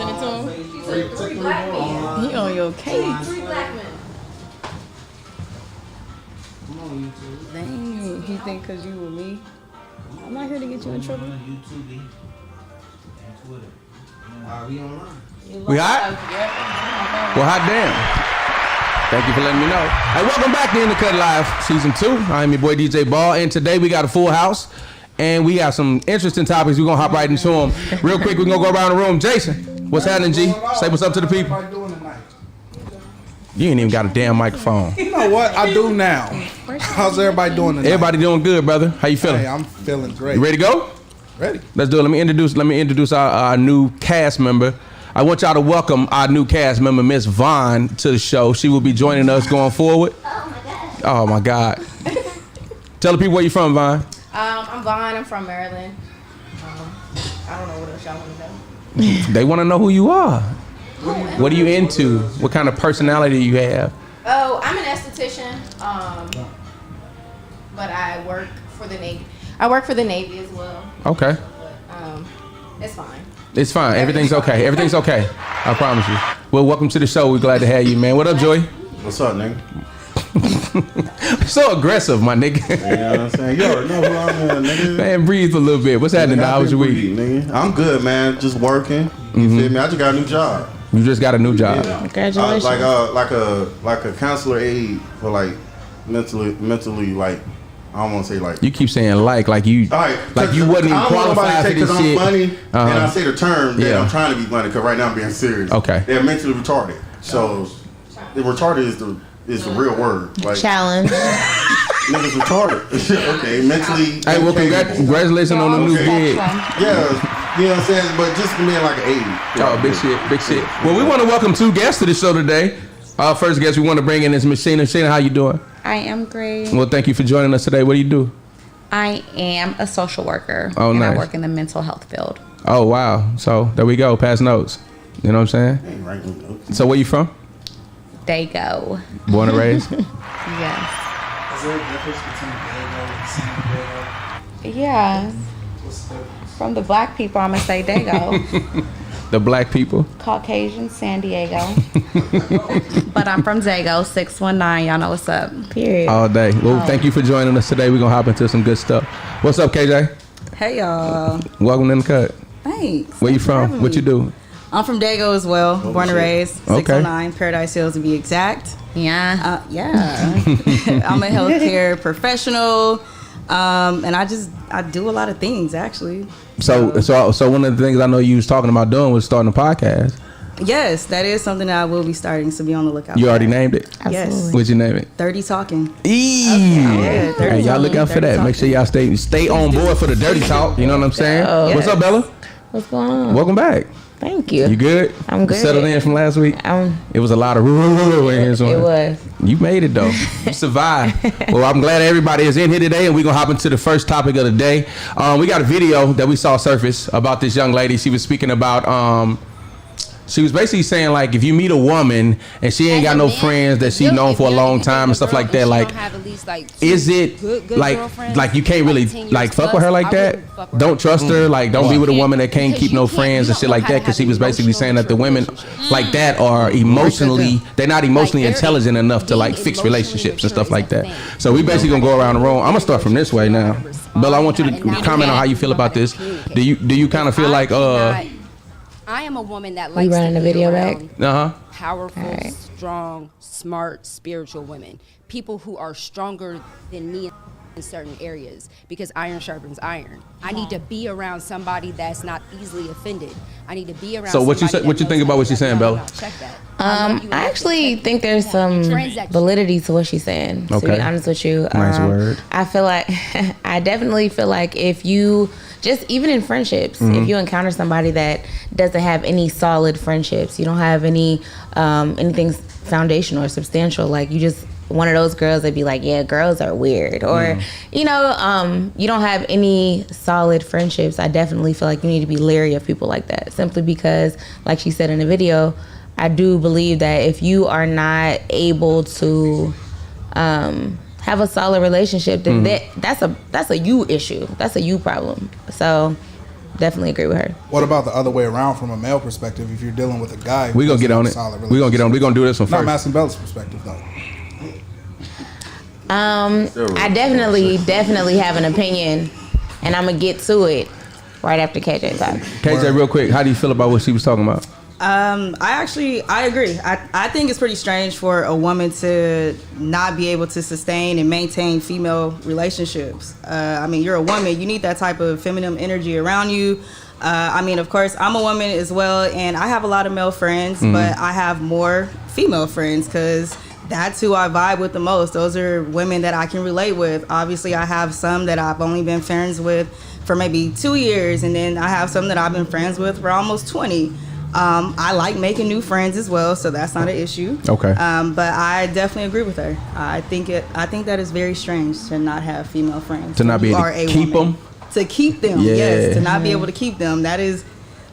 send it to him? Three black men. He on your case. 3 black men. Dang, he think because you with me. I'm not here to get you in trouble. YouTube and Twitter. We online. We hot? Well, hot damn. Thank you for letting me know. Hey, welcome back to In the Cut Live Season 2. I'm your boy DJ Ball, and today we got a full house, and we got some interesting topics. We're going to hop right into them. Real quick, we're going to go around the room. Jason, what's happening, G? Say what's up to the people. You ain't even got a damn microphone. You know what? I do now. How's everybody doing tonight? Everybody doing good, brother. How you feeling? Hey, I'm feeling great. You ready to go? Ready. Let's do it. Let me introduce our new cast member. I want y'all to welcome our new cast member, Miss Vaughn, to the show. She will be joining us going forward. Oh my God. Tell the people where you from, Vaughn. I'm Vaughn. I'm from Maryland. I don't know what else y'all want to know. They want to know who you are. What are you into? What kind of personality you have? Oh, I'm an esthetician. But I work for the Navy. I work for the Navy as well. Okay. But it's fine. It's fine. Everything's okay. Everything's okay. I promise you. Well, welcome to the show. We're glad to have you, man. What up, Joy? What's up, nigga? So aggressive, my nigga. You know what I'm saying? You already know who I am, nigga. Man, breathe a little bit. What's happening? How was your week? Nigga. I'm good, man. Just working. You feel me? I just got a new job. You just got a new job. Yeah. Congratulations. Like a counselor aide for like mentally like. I don't want to say like. You keep saying like you, right, like you wasn't even qualified for this shit. I'm funny, and I say the term that I'm trying to be funny because right now I'm being serious. Okay. They're mentally retarded. So, the retarded is the real word. Like challenge. Niggas retarded. Okay, mentally. Hey, well, congratulations on the new gig. Yeah, you know what I'm saying? But just being like an aide. Oh, big shit. Well, we want to welcome 2 guests to the show today. Our first guest we want to bring in is Miss Sheena. Sheena, how you doing? I am great. Well, thank you for joining us today. What do you do? I am a social worker. Oh, and nice. I work in the mental health field. Oh, wow. So, there we go. Pass notes. You know what I'm saying? So, where you from? Dago. Born and raised? Yes. Is there a difference between Dago and Dago? Yeah. What's the difference? From the black people, I'm going to say Dago. The black people? Caucasian, San Diego. But I'm from Dago, 619. Y'all know what's up. Period. All day. Well, thank you for joining us today. We're going to hop into some good stuff. What's up, KJ? Hey y'all. Welcome in the cut. Thanks. Where you Thanks for from? having What me. you do? I'm from Dago as well. Born and raised. 609 Paradise Hills to be exact. Yeah. Yeah. I'm a healthcare professional. And I do a lot of things actually. So one of the things I know you was talking about doing was starting a podcast. Yes, that is something that I will be starting, so be on the lookout. You for already that. named it? Yes. What'd you name it? 30 Talking. Yeah, 30 hey, y'all talking, look out for 30 that. talking. Make sure y'all stay on board for the dirty talk. You know what I'm saying? Yes. What's up, Bella? What's going on? Welcome back. Thank you. You good? I'm good. Settled in from last week? It was a lot of in here. It was. You made it though. You survived. Well, I'm glad everybody is in here today, and we're gonna hop into the first topic of the day. We got a video that we saw surface about this young lady. She was speaking about she was basically saying, like, if you meet a woman and she ain't got no friends that she known for a long time and stuff like that, like, is it like you can't really like fuck with her like that? Don't trust her, like, don't be with a woman that can't keep no friends and shit like that, because she was basically saying that the women like that are they're not emotionally intelligent enough to like fix relationships and stuff like that. So we basically gonna go around the room. I'm gonna start from this way now. Bella, I want you to comment on how you feel about this. Do you kind of feel like I am a woman that likes running to the video around back? powerful, strong, smart, spiritual women. People who are stronger than me in certain areas, because iron sharpens iron. I need to be around somebody that's not easily offended. I need to be around. So what you think about what she's saying, Bella? Check that. I actually think there's some validity to what she's saying. To be honest with you, nice word. I feel like I definitely feel like if you just even in friendships, if you encounter somebody that doesn't have any solid friendships, you don't have any anything foundational or substantial, like you just one of those girls that be like, yeah, girls are weird, or you know, you don't have any solid friendships. I definitely feel like you need to be leery of people like that, simply because, like she said in the video, I do believe that if you are not able to have a solid relationship, then that's a you issue. That's a you problem. So definitely agree with her. What about the other way around from a male perspective? If you're dealing with a guy, We gonna get on it. We gonna get on. We gonna do this one Not first. Mass and Bella's perspective though. I definitely have an opinion, and I'm gonna get to it right after KJ talks. KJ, real quick, how do you feel about what she was talking about? I agree. I think it's pretty strange for a woman to not be able to sustain and maintain female relationships. I mean, you're a woman. You need that type of feminine energy around you. I mean, of course, I'm a woman as well, and I have a lot of male friends, but I have more female friends because that's who I vibe with the most. Those are women that I can relate with. Obviously, I have some that I've only been friends with for maybe 2 years, and then I have some that I've been friends with for almost 20. I like making new friends as well, so that's not an issue. Okay. But I definitely agree with her. I think that is very strange to not have female friends. To not be able to keep them? To keep them, Yeah. yes. To not be able to keep them. That is,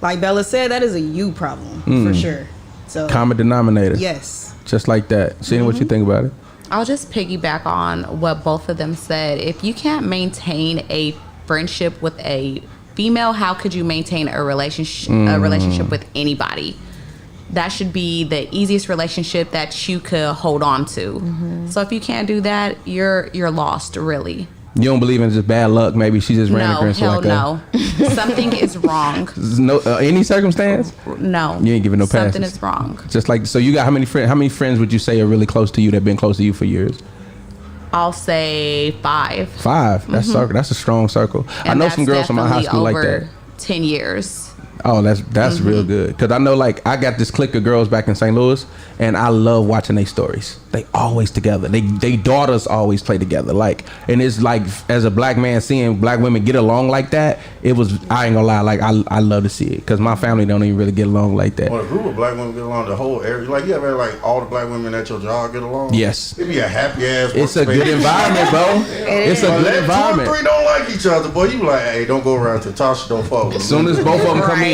like Bella said, that is a you problem, for sure. So Common denominator. yes. Just like that. Sheena, what you think about it? I'll just piggyback on what both of them said. If you can't maintain a friendship with a female, how could you maintain a relationship with anybody? That should be the easiest relationship that you could hold on to. So if you can't do that, you're lost, really. You don't believe in just bad luck? Maybe she just ran No, against hell like no. Something is wrong. no any circumstance. No, You ain't giving no passes. Something is wrong. Just like, so you got how many friends? How many friends would you say are really close to you that been close to you for years? I'll say 5. 5. That's circle. That's a strong circle. I And know that's some girls from my high definitely school like over that. 10 years. Oh, that's real good. Cause I know, like, I got this clique of girls back in St. Louis, and I love watching their stories. They always together. They daughters always play together. Like, and it's like, as a black man seeing black women get along like that, it was, I ain't gonna lie, like I love to see it. Cause my family don't even really get along like that. When a group of black women get along, the whole area, like you ever like all the black women at your job get along? Yes. It'd be a happy ass. It's a good environment, bro. It's a good environment. 2 or 3 don't like each other, boy. You be like, hey, don't go around to Tasha, don't fuck with As soon as both of them come in,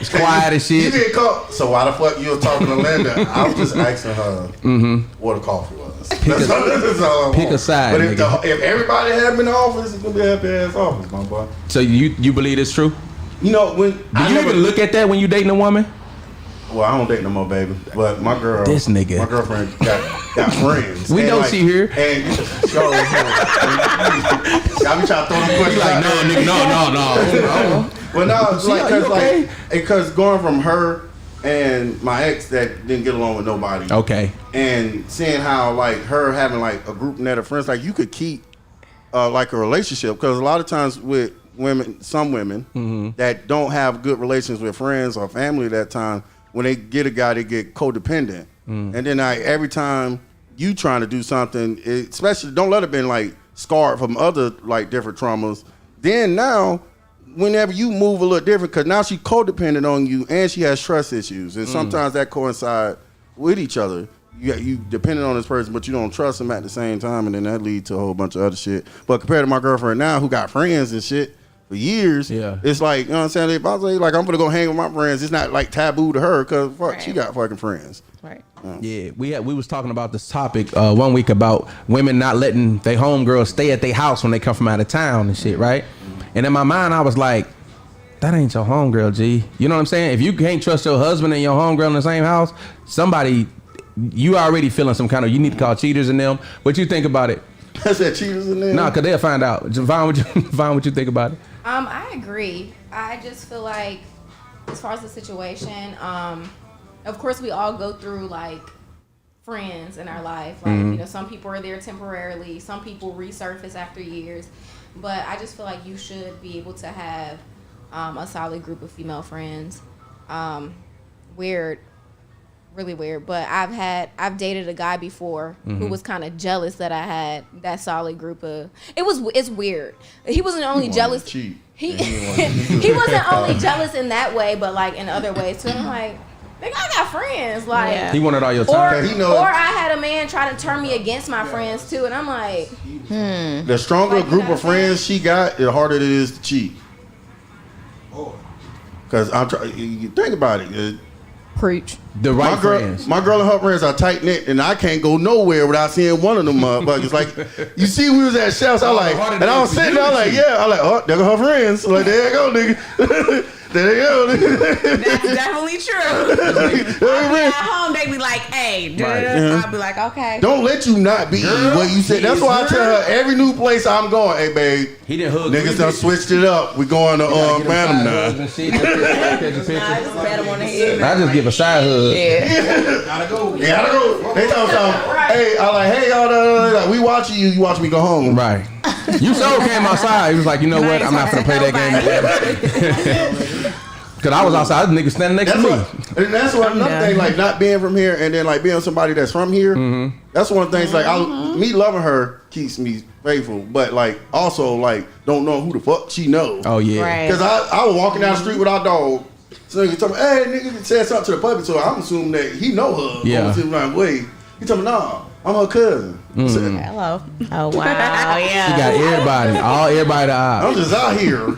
it's quiet and You shit. get caught. So why the fuck you was talking to Linda? I was just asking her what the coffee was. That's all I Pick want. a side, But if, nigga. if everybody had me in the office, it's gonna be a happy ass office, my boy. So you believe it's true? You know when Do you even look at that when you dating a woman? Well, I don't date no more, baby. But my girl, This nigga. my girlfriend got friends. We And know like, she here. And yo, I be trying to throw them questions Like, out no, there. nigga, no. Well, no, it's See, like are you because okay? because going from her and my ex that didn't get along with nobody. Okay. And seeing how like her having like a group net of friends, like you could keep like a relationship, because a lot of times with women, some women that don't have good relations with friends or family at that time, when they get a guy, they get codependent. And then every time you trying to do something, especially don't let it been like scarred from other like different traumas. Then now, whenever you move a little different, because now she codependent on you and she has trust issues, and sometimes that coincide with each other. You dependent on this person, but you don't trust them at the same time, and then that leads to a whole bunch of other shit. But compared to my girlfriend now, who got friends and shit for years, it's like, you know what I'm saying? If I say like I'm gonna go hang with my friends, it's not like taboo to her because fuck, she got fucking friends. Right. Yeah, we was talking about this topic 1 week about women not letting their homegirls stay at their house when they come from out of town and shit, right? And in my mind, I was like, that ain't your homegirl, G. You know what I'm saying? If you can't trust your husband and your homegirl in the same house, somebody, you already feeling some kind of, you need to call cheaters in them. What you think about it? I said cheaters in them? No, because they'll find out. Vaughn, what you think about it? I agree. I just feel like, as far as the situation, of course we all go through like friends in our life. Like, you know, some people are there temporarily, some people resurface after years. But I just feel like you should be able to have a solid group of female friends. Weird, really weird. But I've dated a guy before who was kind of jealous that I had that solid group of. It's weird. He wasn't only jealous. Cheat. He wasn't only jealous in that way, but like in other ways too. I'm like, nigga, I got friends. Like He wanted all your or, time. or I had a man trying to turn me against my friends too, and I'm like, The stronger Like, group of friends she got, the harder it is to cheat. Because I'm trying. You think about it. Preach. The right friends. My girl and her friends are tight knit, and I can't go nowhere without seeing one of them motherfuckers. Like, you see, we was at Shouts. I like, and I was sitting there, I like, yeah, I like, oh, there go her friends. Like, there you go, nigga. There you go. That's definitely true. I'll be at home, they be like, hey, I'll be like, okay. Don't let you not be what you said. That's why I tell her every new place I'm going, hey, babe. He didn't hug. Niggas done switched it up. We going to Phantom now. I just pat him on the head. I just give a side hug. Yeah. Gotta go. They talking something. Hey, I like, hey, y'all, like, we watching you. You watch me go home. Right. You so came outside. He was like, you know what? I'm not gonna play that game. Cause I was outside, this nigga standing next to me. And that's what another thing, like not being from here, and then like being somebody that's from here. Mm-hmm. That's one of the things. Like me loving her keeps me faithful, but like also like don't know who the fuck she knows. Oh yeah. Because I was walking down the street with our dog. So nigga told me, hey, nigga said something to the puppy, so I'm assuming that he know her. Yeah. He told me, nah, I'm her cousin. Mm. Said, hello. Oh wow. Yeah. She got everybody to eye. I'm just out here.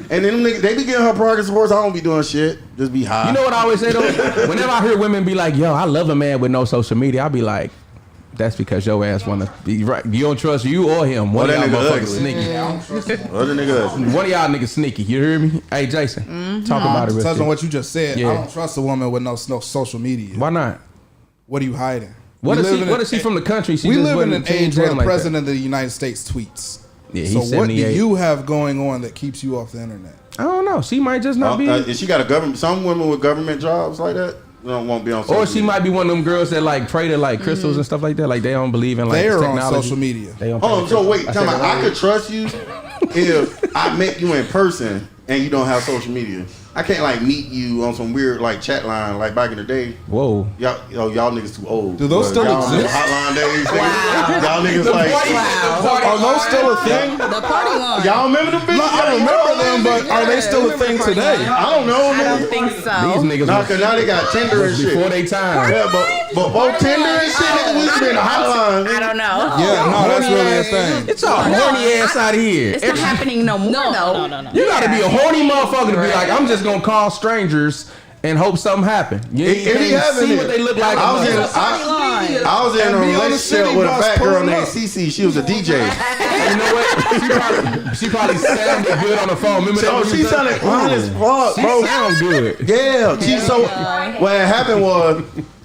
And then them niggas, they be getting her progress reports. I don't be doing shit. Just be high. You know what I always say though? Whenever I hear women be like, yo, I love a man with no social media, I be like, that's because your ass wanna be right. You don't trust you or him. One of y'all motherfuckers sneaky. Other niggas. One of y'all niggas sneaky. You hear me? Hey Jason, talk about it real Touch quick. on what you just said. Yeah. I don't trust a woman with no social media. Why not? What are you hiding? What is she from the country? We live in an age where the president of the United States tweets. Yeah, he's so 78. what do you have going on that keeps you off the internet? I don't know. She might just not be. And she got a government. Some women with government jobs like that won't be on social Or she media. might be one of them girls that like pray to like crystals and stuff like that. Like they don't believe in like They're technology. on social media. They don't Hold on, so wait, tell me, I could trust you if I met you in person and you don't have social media. I can't like meet you on some weird like chat line like back in the day. Whoa. Y'all niggas too old. Do those still exist? Hotline days. Wow. Y'all niggas like. Are those still a thing? The party line. Y'all remember them bitches? No, I remember them, but are they still a thing today? I don't know. I don't think so. These niggas Nah, cause now they got Tinder and shit. before they time. Yeah, but both Tinder and shit, nigga, we used to be in the hotline. I don't know. Yeah, no, that's really a thing. It's all horny ass out here. It's not happening no more. No. You gotta be a horny motherfucker to be like, I'm just gonna call strangers and hope something happen. You It be can't having see it. what they look like. I was in a be on the relationship city with a bus fat girl pulling named up. Cece. She was a DJ. You know what? She probably sounded good on the phone. Remember that? So she sounded fine as fuck, She bro. sound good. Yeah, what had happened was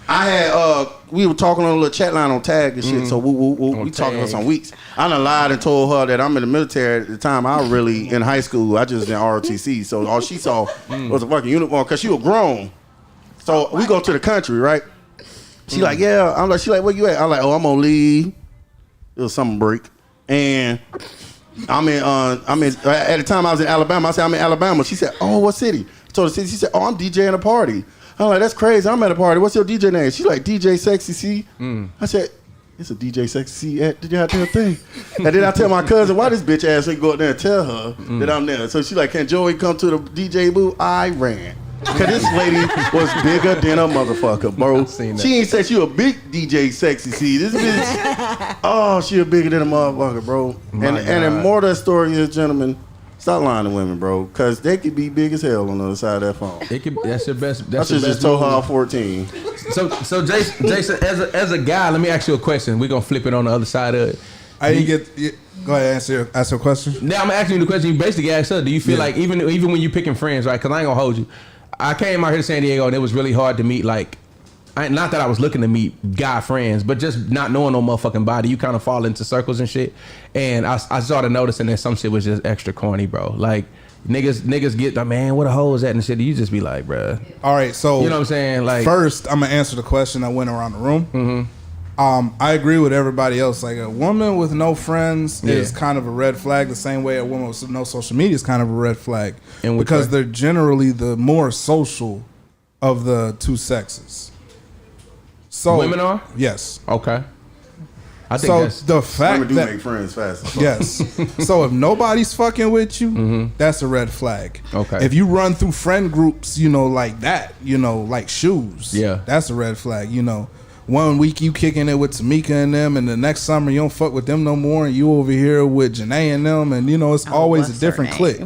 I had we were talking on a little chat line on tag and shit. So we talking for some weeks. I done lied and told her that I'm in the military at the time. I was really in high school. I just in ROTC. So all she saw was a fucking uniform because she was grown. So we go to the country, right? She like, yeah. I'm like, she like, where you at? I'm like, oh, I'm on leave. It was summer break, and I'm in at the time I was in Alabama. I said I'm in Alabama. She said, oh, what city? I told her city. She said, oh, I'm DJing a party. I'm like, that's crazy. I'm at a party. What's your DJ name? She's like, DJ Sexy C. I said, it's a DJ Sexy C at the goddamn thing. And then I tell my cousin, why this bitch ass ain't go up there and tell her that I'm there. So she like, can Joey come to the DJ booth? I ran. Cause this lady was bigger than a motherfucker, bro. She ain't said she a big DJ Sexy C. This bitch, oh, she a bigger than a motherfucker, bro. And the more of that story is, gentlemen, stop lying to women, bro. Cause they could be big as hell on the other side of that phone. It could. That's your best. I should just told her I'm 14. So Jason, as a guy, let me ask you a question. We're gonna flip it on the other side of it. I didn't get. Go ahead, ask your question. Now I'm asking you the question. You basically asked her. Do you feel like even when you picking friends, right? Cause I ain't gonna hold you. I came out here to San Diego and it was really hard to meet like. Not that I was looking to meet guy friends, but just not knowing no motherfucking body, you kind of fall into circles and shit. And I started noticing that some shit was just extra corny, bro. Like niggas get, man, what a hoe is that and shit. You just be like, bro. All right, so you know what I'm saying? Like first, I'm gonna answer the question that went around the room. I agree with everybody else. Like a woman with no friends is kind of a red flag. The same way a woman with no social media is kind of a red flag, because they're generally the more social of the two sexes. So women are? Yes. Okay. I think so that's, the fact women do that make friends fast. yes. So if nobody's fucking with you, that's a red flag. Okay. If you run through friend groups, like that, like shoes, yeah, that's a red flag. 1 week you kicking it with Tamika and them, and the next summer you don't fuck with them no more, and you over here with Janae and them, and you know it's always a different clique.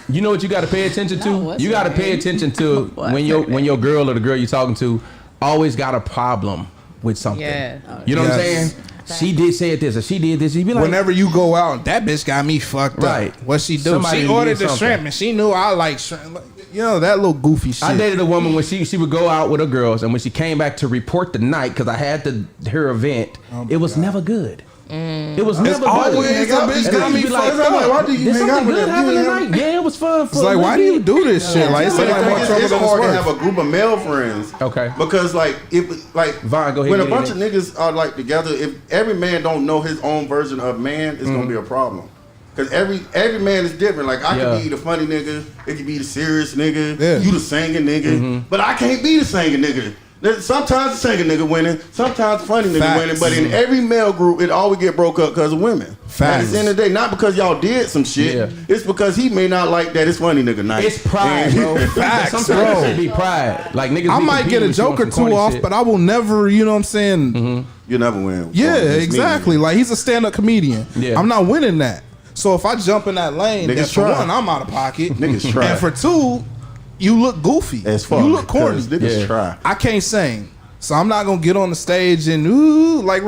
You know what you got to pay attention to? You got to pay attention to when your girl or the girl you're talking to always got a problem with something. Yeah. You know what I'm saying? She did say it this or she did this. You be like, whenever you go out, that bitch got me fucked right. up. What she do? Somebody she ordered the shrimp and she knew I like shrimp. You know, that little goofy shit. I dated a woman when she would go out with her girls, and when she came back to report the night, because I had her event, it was never good. It was never good. Always a bitch got me fucked up. Why do you hang out with them? Yeah, it was fun. It's like, why do you do this shit? Like, it's hard to have a group of male friends. Okay. Because Vaughn, go ahead, when a bunch of niggas are like together, if every man don't know his own version of man, it's gonna be a problem. Cause every man is different. Like I could be the funny nigga, it could be the serious nigga, you the singing nigga, but I can't be the singing nigga. Sometimes the singing nigga winning, sometimes the funny nigga winning, but in every male group, it always get broke up because of women. Facts. At the end of the day, not because y'all did some shit, it's because he may not like that it's funny nigga night. It's pride, bro. Facts, sometimes it be pride. Like niggas, I might get a joke or two off, but I will never, you know what I'm saying? You never win. Yeah, exactly. Like he's a stand-up comedian. Yeah. I'm not winning that. So if I jump in that lane, then for one, I'm out of pocket. Niggas try. And for two, you look goofy. As far you look corny. Niggas try. I can't sing, so I'm not gonna get on the stage and like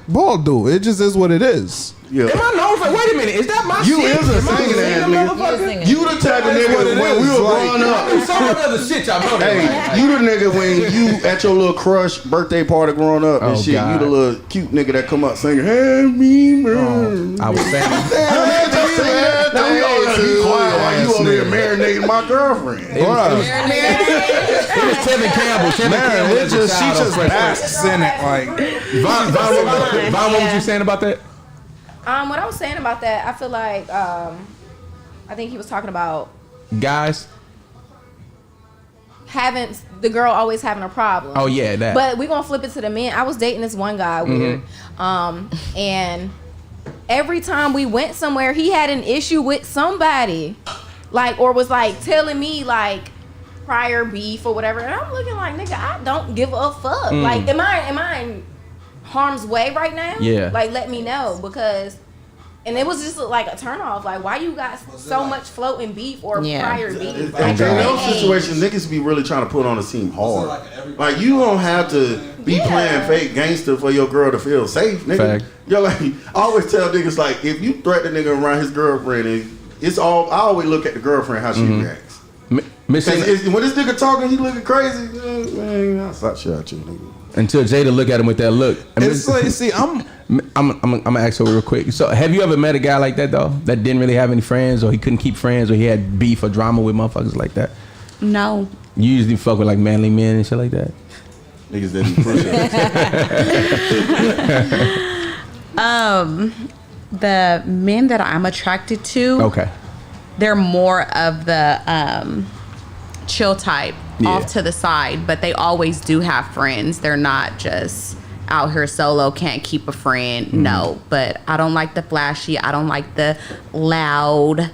Ball do. It just is what it is. Yeah. Am I known for? Wait a minute, is that my you shit? You is a singing ass nigga. You the type of nigga when we were growing up. Some of the other shit y'all know. Hey, you the nigga when you at your little crush birthday party growing up and shit. God. You the little cute nigga that come up singing, "Hey, me, man." I was saying. Now we all gotta be quiet while you over here marinating my girlfriend. It was Tevin Campbell. She just basks in it. Like, Vaughn, what was you saying about that? What I was saying about that, I feel like I think he was talking about guys having the girl always having a problem. Oh yeah, that. But we gonna flip it to the men. I was dating this one guy, weird, and every time we went somewhere, he had an issue with somebody, like, or was like telling me like prior beef or whatever, and I'm looking like, nigga, I don't give a fuck. Like, am I in harm's way right now? Yeah. Like, let me know, because, and it was just like a turn off. Like, why you got so much floating beef or prior beef? In those situations, niggas be really trying to put on the team hard. Like, you don't have to be playing fake gangster for your girl to feel safe, nigga. Fact. You're like, I always tell niggas, like, if you threaten a nigga around his girlfriend, I always look at the girlfriend, how she reacts. When this nigga talking, he looking crazy. Man, I'll stop shit at you, nigga. Until Jada look at him with that look. It's like, see, I'm gonna ask her real quick. So, have you ever met a guy like that though, that didn't really have any friends, or he couldn't keep friends, or he had beef or drama with motherfuckers like that? No. You usually fuck with like manly men and shit like that. Niggas didn't push it. The men that I'm attracted to, okay, they're more of the chill type, off to the side, but they always do have friends. They're not just out here solo, can't keep a friend. No, but I don't like the flashy. I don't like the loud.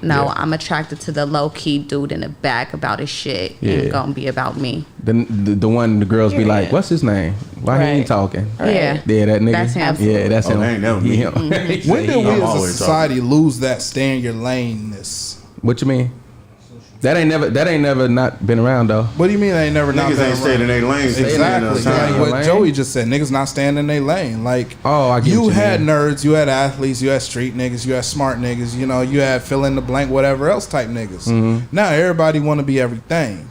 No, I'm attracted to the low key dude in the back about his shit. Ain't gonna be about me. The one the girls be like, what's his name? Why he ain't talking? Yeah, that nigga. That's him. Yeah, that's him. Ain't never me. When did we as a society lose that stay in your lane-ness? What you mean? That ain't never not been around though. What do you mean they ain't never not been around? Niggas ain't staying in their lanes. Exactly. Like what Joey just said. Niggas not staying in their lane. Like, I get you had mean. nerds, you had athletes, you had street niggas, you had smart niggas, you know, you had fill in the blank, whatever else type niggas. Now everybody want to be everything.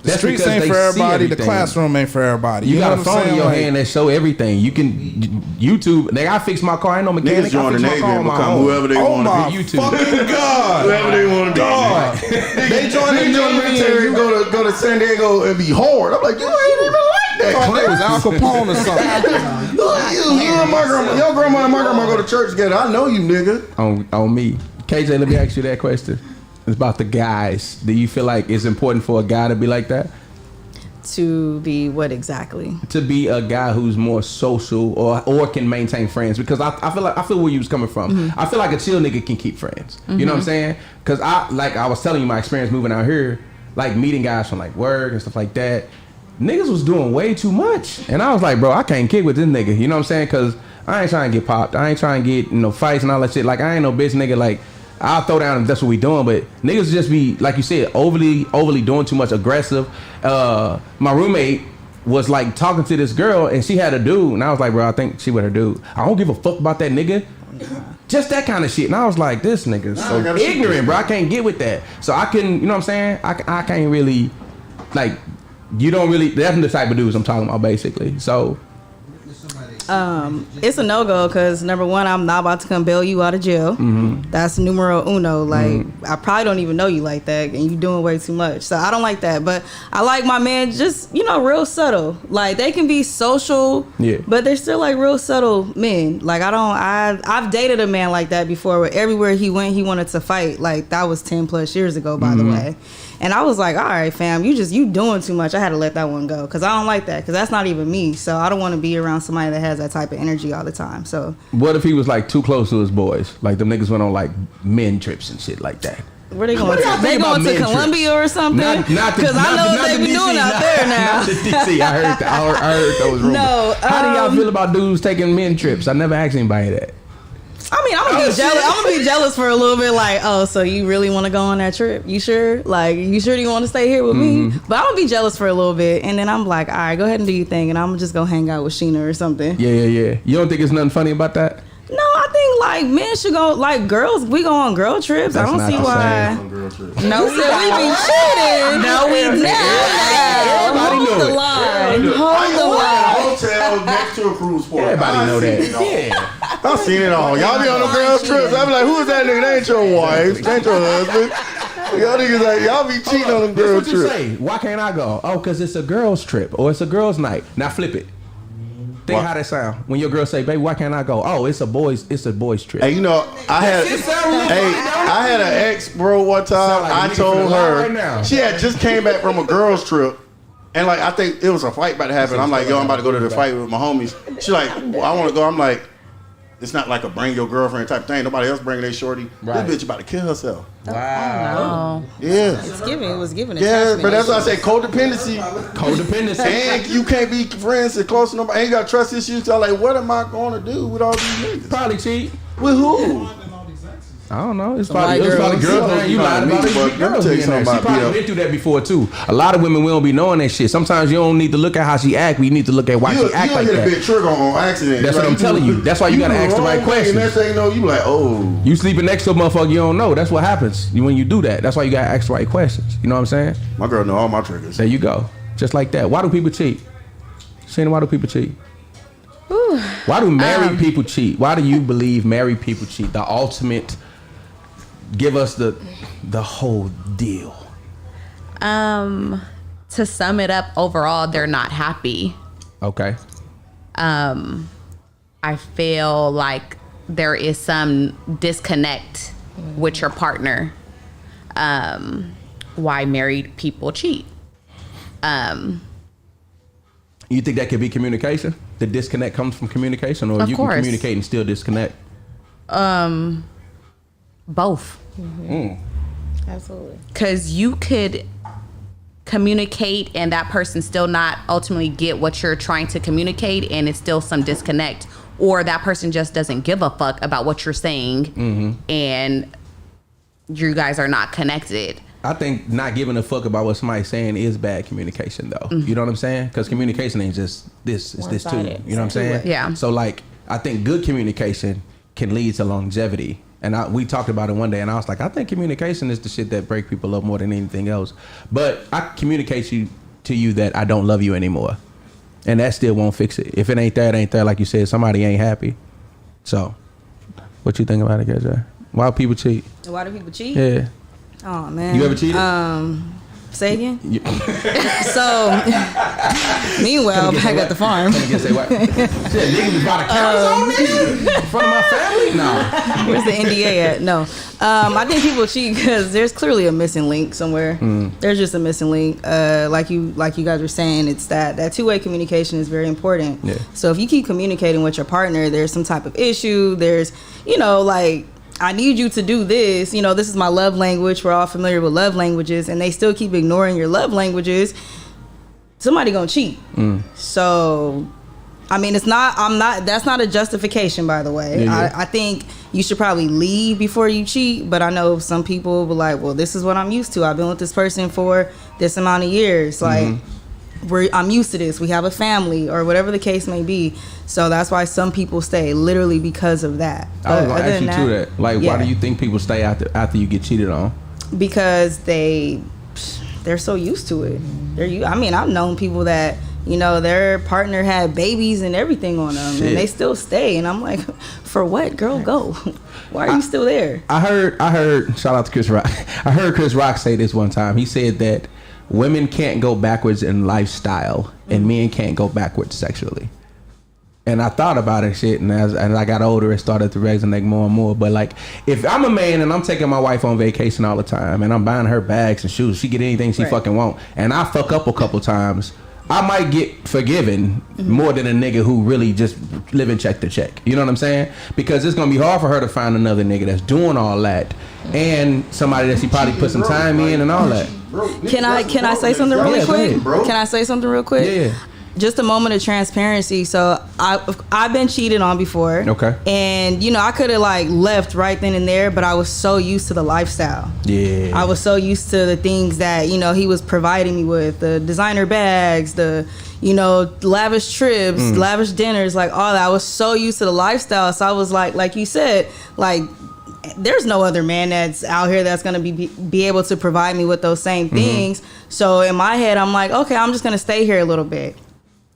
The streets ain't for everybody. The classroom ain't for everybody. You got a phone in your hand that show everything. You can YouTube. Nigga, I fix my car. I ain't no mechanic. Niggas join the Navy and become whoever they want to be. YouTube. Fucking God. Whoever they want to be. They join the military and go to San Diego and be hard. I'm like, you ain't even like that. Thought they was Al Capone or something. You and my grandma, your grandma and my grandma go to church together. I know you, nigga. On me. KJ, let me ask you that question. It's about the guys. Do you feel like it's important for a guy to be like that? To be what exactly? To be a guy who's more social or can maintain friends, because I feel where you was coming from. I feel like a chill nigga can keep friends. You know what I'm saying? Because I was telling you my experience moving out here, like meeting guys from like work and stuff like that. niggas was doing way too much. And I was like, bro, I can't kick with this nigga. You know what I'm saying? Because I ain't trying to get popped. I ain't trying to get, fights and all that shit. Like, I ain't no bitch nigga. Like, I'll throw down if that's what we doing. But niggas just be, like you said, overly doing too much, aggressive. My roommate was like talking to this girl and she had a dude. And I was like, bro, I think she with her dude. I don't give a fuck about that nigga. Just that kind of shit. And I was like, this nigga's so ignorant, bro. I can't get with that. So I couldn't, you know what I'm saying? I can't really, like, you don't really, that's the type of dudes I'm talking about, basically. So it's a no-go because number one, I'm not about to come bail you out of jail. That's numero uno. Like, I probably don't even know you like that and you doing way too much. So I don't like that. But I like my man just, real subtle. Like, they can be social, but they're still like real subtle men. Like, I've dated a man like that before where everywhere he went, he wanted to fight. Like, that was 10 plus years ago, by the way. And I was like, all right, fam, you doing too much. I had to let that one go because I don't like that because that's not even me. So I don't want to be around somebody that has that type of energy all the time. So what if he was like too close to his boys? Like them niggas went on like men trips and shit like that. Where they going? They going to Colombia or something? Because I know what they be doing out there now. Not the DC. I heard those rumors. No, how do y'all feel about dudes taking men trips? I never asked anybody that. I mean, I'm gonna be jealous. I'm gonna be jealous for a little bit. Like, oh, so you really want to go on that trip? You sure? Like, you sure you want to stay here with me? But I'm gonna be jealous for a little bit, and then I'm like, all right, go ahead and do your thing, and I'm just gonna hang out with Sheena or something. Yeah. You don't think it's nothing funny about that? No, I think like men should go. Like girls, we go on girl trips. That's I don't see why. No, we be cheating. No, we not. Hold the line. Hold the line. Hotel next to a cruise port. Everybody know that. Yeah. I've seen it all. Y'all be on the girl trips. I be like, who is that nigga? That ain't your wife. That ain't your husband. Y'all niggas like, y'all be cheating on them girl trips. Say. Why can't I go? Oh, because it's a girl's trip or it's a girl's night. Now flip it. Think how that sound when your girl say, "Baby, why can't I go?" Oh, it's a boys trip. Hey, I had an ex, bro. One time, like I told her right she had just came back from a girls trip, and like I think it was a fight about to happen. I'm like, yo, I'm about to go to the fight with my homies. She like, well, I want to go. I'm like, it's not like a bring your girlfriend type thing. Nobody else bringing their shorty. Right. This bitch about to kill herself. Wow. Oh, no. Yeah. It was given. Yeah, but that's why I say codependency. And you can't be friends and close to nobody. And you got trust issues. So I'm like, what am I going to do with all these niggas? Probably cheat. With who? I don't know. It's probably girls. You lied about it. Let me tell you something about she probably been through that before too. A lot of women will be knowing that shit. Sometimes you don't need to look at how she act. We need to look at why she act like that. You hit a bit trigger on accident. That's what I'm telling you. That's why you gotta ask the right questions. Next thing you know, you like, oh. You sleeping next to a motherfucker you don't know. That's what happens when you do that. That's why you gotta ask the right questions. You know what I'm saying? My girl know all my triggers. There you go. Just like that. Why do people cheat? Shana, why do people cheat? Ooh. Why do married people cheat? Why do you believe married people cheat? The ultimate. Give us the whole deal. To sum it up, overall, they're not happy. Okay. I feel like there is some disconnect with your partner. Why married people cheat. You think that could be communication? The disconnect comes from communication, or you can communicate and still disconnect? Both. Absolutely. Because you could communicate and that person still not ultimately get what you're trying to communicate, and it's still some disconnect, or that person just doesn't give a fuck about what you're saying, and you guys are not connected. I think not giving a fuck about what somebody's saying is bad communication, though. You know what I'm saying? Because communication ain't just this, it's this too. You know what I'm saying? Yeah. So like, I think good communication can lead to longevity. And we talked about it one day, and I was like, I think communication is the shit that break people up more than anything else. But I communicate to you that I don't love you anymore, and that still won't fix it. If it ain't there, it ain't there. Like you said, somebody ain't happy. So, what you think about it, guys? Why do people cheat? Why do people cheat? Yeah. Oh man. You ever cheated? Say again. So, meanwhile, back at the farm. Say what? Shit, nigga was about to count in front of my family. No. Where's the NDA at? No. I think people cheat because there's clearly a missing link somewhere. There's just a missing link. Like you guys were saying, it's that two-way communication is very important. Yeah. So if you keep communicating with your partner, there's some type of issue. There's, like, I need you to do this. This is my love language. We're all familiar with love languages, and they still keep ignoring your love languages. somebody gonna cheat. So, I mean, that's not a justification, by the way. Yeah. I think you should probably leave before you cheat, but I know some people will be like, well, this is what I'm used to. I've been with this person for this amount of years. Like, I'm used to this. We have a family or whatever the case may be. So that's why some people stay, literally because of that. I was going to ask you to that. Like, why do you think people stay after you get cheated on? Because they're so used to it. I mean, I've known people that, you know, their partner had babies and everything on them, and they still stay. And I'm like, for what, girl? Go. Why are you still there? I heard. Shout out to Chris Rock. I heard Chris Rock say this one time. He said that women can't go backwards in lifestyle, and men can't go backwards sexually. And I thought about it, shit, and as I got older, it started to resonate more and more. But like, if I'm a man and I'm taking my wife on vacation all the time, and I'm buying her bags and shoes, she get anything she fucking want, and I fuck up a couple times, I might get forgiven more than a nigga who really just living check to check. You know what I'm saying? Because it's gonna be hard for her to find another nigga that's doing all that, and somebody that she probably put some time in and all that. Can I say something really quick? Can I say something real quick? Yeah. Just a moment of transparency. So I've been cheated on before. Okay. And you know, I could have like left right then and there, but I was so used to the lifestyle. Yeah. I was so used to the things that, you know, he was providing me with, the designer bags, the, you know, lavish trips, lavish dinners, like all that. I was so used to the lifestyle. So I was like you said, like, there's no other man that's out here that's gonna be able to provide me with those same things. So in my head, I'm like, okay, I'm just gonna stay here a little bit.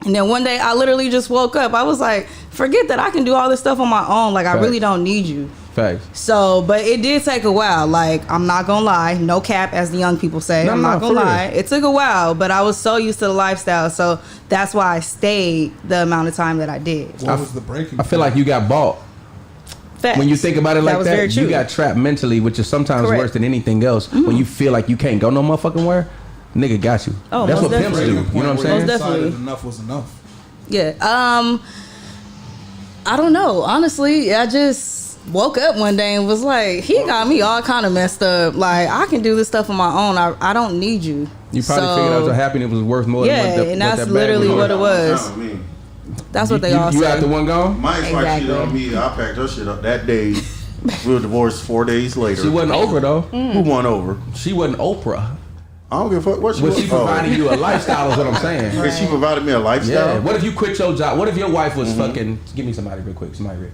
And then one day I literally just woke up. I was like, forget that, I can do all this stuff on my own. Like, I really don't need you. Facts. So, but it did take a while. Like, I'm not gonna lie, no cap, as the young people say. I'm not gonna lie. It took a while, but I was so used to the lifestyle. So that's why I stayed the amount of time that I did. What was the breaking? I feel like you got bought. Facts. When you think about it like that, you got trapped mentally, which is sometimes worse than anything else. When you feel like you can't go no motherfucking where, nigga got you. Oh, that's what definitely. pimps do. You know what I'm saying? Most definitely. Enough was enough. Yeah. I don't know. Honestly, I just woke up one day and was like, he got me all kind of messed up. Like, I can do this stuff on my own. I don't need you. You probably figured out your happiness was worth more than what and that's literally what it was. That's what they all say. You out the one gone? My ex-wife cheated on me. I packed her shit up that day. We were divorced 4 days later. She wasn't Oprah though. Who won over? She wasn't Oprah. I don't give a fuck what she was. But she provided you a lifestyle is what I'm saying. Right. She provided me a lifestyle? Yeah. What if you quit your job? What if your wife was fucking... Give me somebody real quick. Somebody rich.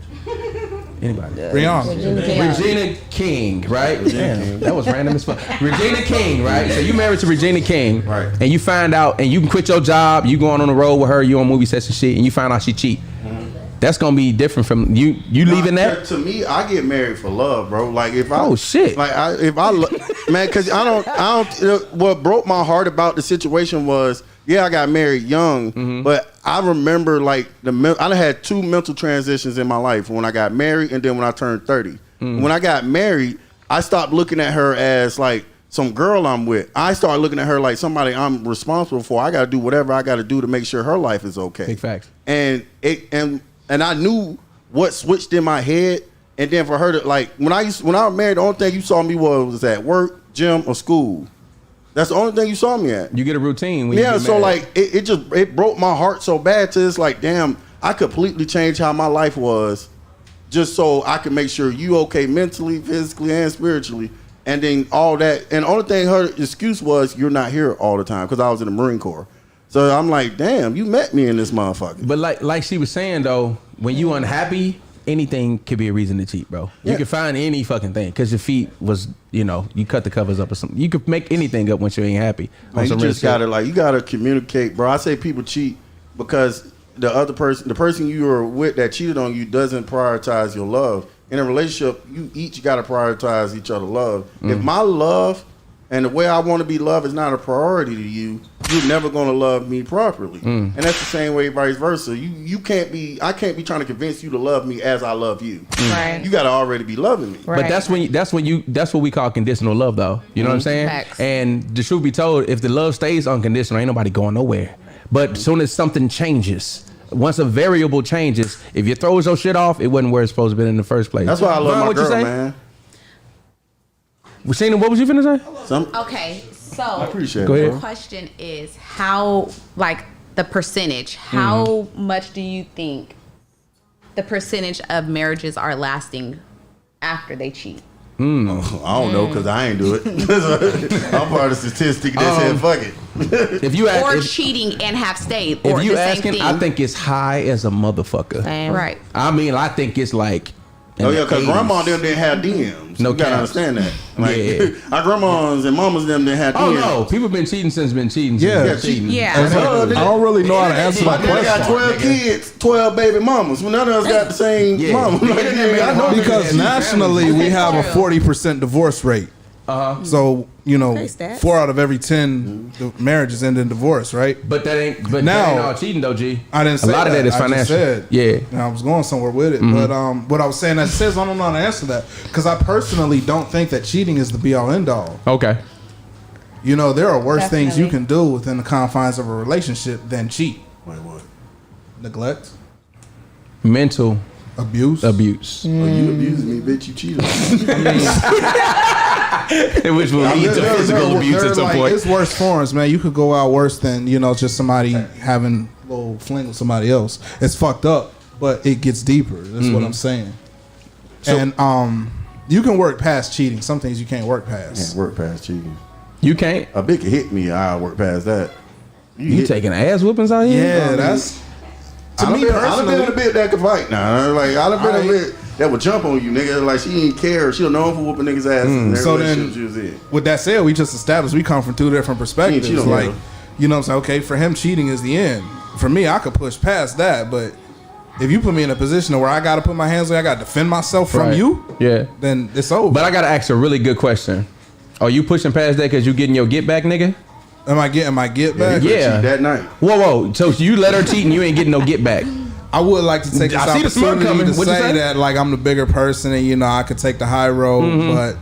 Anybody. Regina King, right? Damn, that was random as fuck. Regina King, right? So you married to Regina King. Right. And you find out, and you can quit your job, you going on the road with her, you on movie sets and shit, and you find out she cheat. That's gonna be different from you leaving that. To me, I get married for love, bro. Like if I man, because I don't. What broke my heart about the situation was, I got married young, but I remember like I had 2 mental transitions in my life when I got married and then when I turned 30. When I got married, I stopped looking at her as like some girl I'm with. I started looking at her like somebody I'm responsible for. I got to do whatever I got to do to make sure her life is okay. Big facts. And I knew what switched in my head, and then for her to like when I was married, the only thing you saw me was at work, gym, or school. That's the only thing you saw me at. You get a routine when you get so married. like it broke my heart so bad to it's like, damn, I completely changed how my life was just so I could make sure you okay mentally, physically, and spiritually. And then all that, and the only thing her excuse was, you're not here all the time because I was in the Marine Corps. So I'm like, damn, you met me in this motherfucker. But like she was saying though, when you unhappy, anything could be a reason to cheat, bro. You can find any fucking thing because your feet was, you cut the covers up or something. You could make anything up once you ain't happy. Man, you just gotta communicate, bro. I say people cheat because the person you are with that cheated on you doesn't prioritize your love. In a relationship, you each gotta prioritize each other's love. If my love and the way I want to be loved is not a priority to you, you're never going to love me properly. And that's the same way vice versa. I can't be trying to convince you to love me as I love you. Right. You got to already be loving me. Right. But that's what we call conditional love though. You know what I'm saying? Facts. And the truth be told, if the love stays unconditional, ain't nobody going nowhere. But as soon as something changes, once a variable changes, if you throw your shit off, it wasn't where it's supposed to be in the first place. That's why I love my girl, man. What was you finna say? Okay, So I appreciate Go it. ahead. bro. the question is how, like, the percentage, how much do you think the percentage of marriages are lasting after they cheat? I don't know because I ain't do it. I'm part of the statistic that said fuck it. If you ask, Or if, cheating and have stayed, or if you the same asking, thing. I think it's high as a motherfucker. Same. Right. I mean, I think it's like. in Oh the yeah, because 80s. grandma and them didn't have DMs. No you gotta caps. understand that. Like Yeah. our grandmas and mamas and them didn't have DMs. Oh no, people been cheating since been cheating. Yeah. Since Yeah, been cheating. Yeah. I don't really know how to answer My that dad got question 12 kids, 12 baby mamas. Well, none of us got the same Yeah. mama. Yeah, Like, yeah, I know because nationally we have a 40% divorce rate. So Okay, stats. 4 out of every 10 marriages end in divorce, right? But that ain't. But Now- that ain't all cheating though, G. I didn't say a lot of that is I just financial. said, Yeah. and I was going somewhere with it, but what I was saying that says I don't know how to answer that because I personally don't think that cheating is the be all end all. Okay. There are worse things you Definitely. can do within the confines of a relationship than cheat. Wait, what? Neglect, Mental abuse. abuse, Well, you abused me, bitch. You cheated on me. which will lead to physical abuse at some point. It's worse forms, man. You could go out worse than just somebody having a little fling with somebody else. It's fucked up, but it gets deeper. That's what I'm saying. And you can work past cheating. Some things you can't work Can't past. work past cheating. You can't. A bitch can hit me, I'll work past that. You hit- taking ass whoopings out here? Yeah, that's to me I done been personally. a bitch that could fight now. Like I done been a bitch that would jump on you, nigga. Like she ain't care. She don't know for whooping niggas' asses. And So every then- relationship she was in. With that said, we just established we come from 2 different perspectives. cheat on Like, her. you know what I'm saying? Okay, for him, cheating is the end. For me, I could push past that, but if you put me in a position where I got to put my hands on, I got to defend myself from Right. you, Yeah. then it's over. But I gotta ask a really good question. Are you pushing past that because you getting your get back, nigga? Am I getting my get back? He Yeah. cheat that night. Whoa. So you let her cheat and you ain't getting no get back. I would like to take this I see the smoke opportunity coming. to What'd you say say? that like I'm the bigger person and I could take the high road, but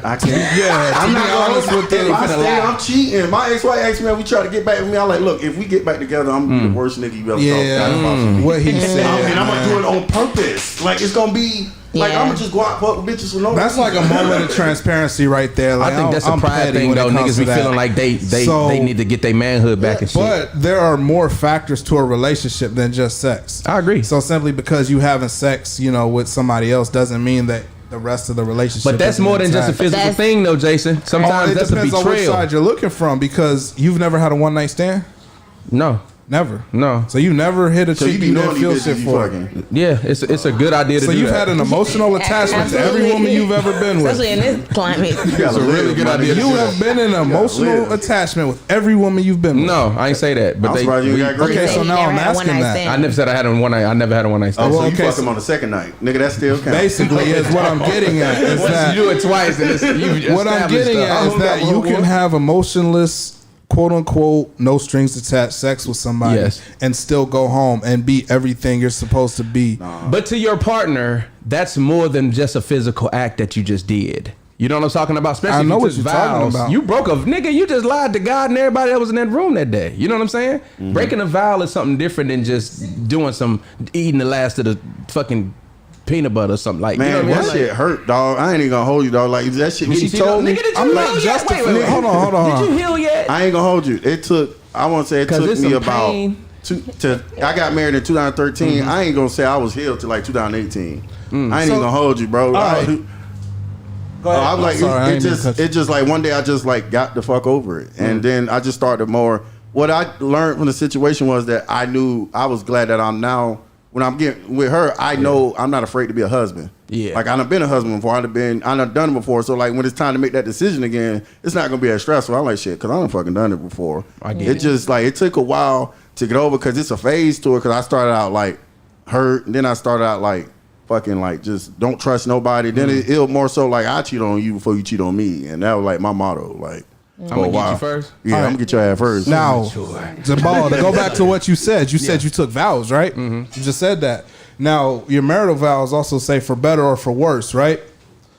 I can't. yeah, to I'm be not honest with If you, I say I'm cheating, my ex-wife asked me, "We try to get back with me." I'm like, "Look, if we get back together, I'm gonna be the worst nigga you ever thought. what he said, And I'm gonna man. do it on purpose. Like it's gonna be like Yeah. I'm gonna just go out fuck with bitches for no That's like a moment of transparency right there. Like, I think that's a I'm pride petty thing when it though. comes Niggas to be that. feeling like they So- need to get their manhood back and shit. But there are more factors to a relationship than just sex. I agree. So simply because you having sex, with somebody else doesn't mean that the rest of the relationship. But that's isn't more than just a intact. physical That's- thing though, Jason. Sometimes it that's a depends on which betrayal. side you're looking from because you've never had a one night stand. No. Never. No. So you never hit a So chick you be you knowing didn't these feel bitches shit you for. fucking. Yeah, it's a good idea to So do you've that. had an emotional attachment to every Absolutely. woman you've ever been with. Especially in this climate. It's a really good idea to You do that. have been in an emotional live. attachment with every woman you've been with. No, I ain't say that. But I'm they. surprised you got great. Okay, Say so you now never I'm had a asking one-night that. stand. I never said I had a one night. I never had a one night Oh, stand. so Well, you okay, fuck so- him on the second night, nigga. That still counts. Basically, is what I'm getting at. Is Once that you do it twice, and you what I'm established getting stuff. at is that you can have emotionless, quote unquote, no strings attached sex with somebody Yes. and still go home and be everything you're supposed to be. But to your partner, that's more than just a physical act that you just did. You know what I'm talking about? Especially I know if you what took you're talking vows. about. You broke a nigga. You just lied to God and everybody that was in that room that day. You know what I'm saying? Breaking a vow is something different than just eating the last of the fucking peanut butter or something like. Man, you know what I that mean? shit hurt, dog. I ain't even gonna hold you, dog. Like that shit. When Did she you told me, nigga, did you I'm heal not yet? justifying- Wait. hold on. Did you heal yet? I ain't gonna hold you. It took. I want to say it 'Cause took it's me some about. pain. I got married in 2013. I ain't gonna say I was healed till like 2018. I ain't even gonna hold you, bro. right. Go ahead. I was like, I'm sorry, I ain't mean to cut you. it just like one day I just like got the fuck over it, and then I just started more. What I learned from the situation was that I knew I was glad that I'm now when I'm getting with her. I know I'm not afraid to be a husband. Yeah. like I done been a husband before. I done done it before. So like when it's time to make that decision again, it's not gonna be as stressful. I'm like shit because I done fucking done it before. I get it. Just like it took a while to get over because it's a phase to it. Because I started out like hurt, and then I started out like fucking like just don't trust nobody. Then it'll more so like I cheat on you before you cheat on me, and that was like my motto. Like I'm gonna get you first. Yeah, I'm gonna get your ass first. Now, Jabal, to go back to what you said, you said you took vows, right? You just said that. Now, your marital vows also say for better or for worse, right?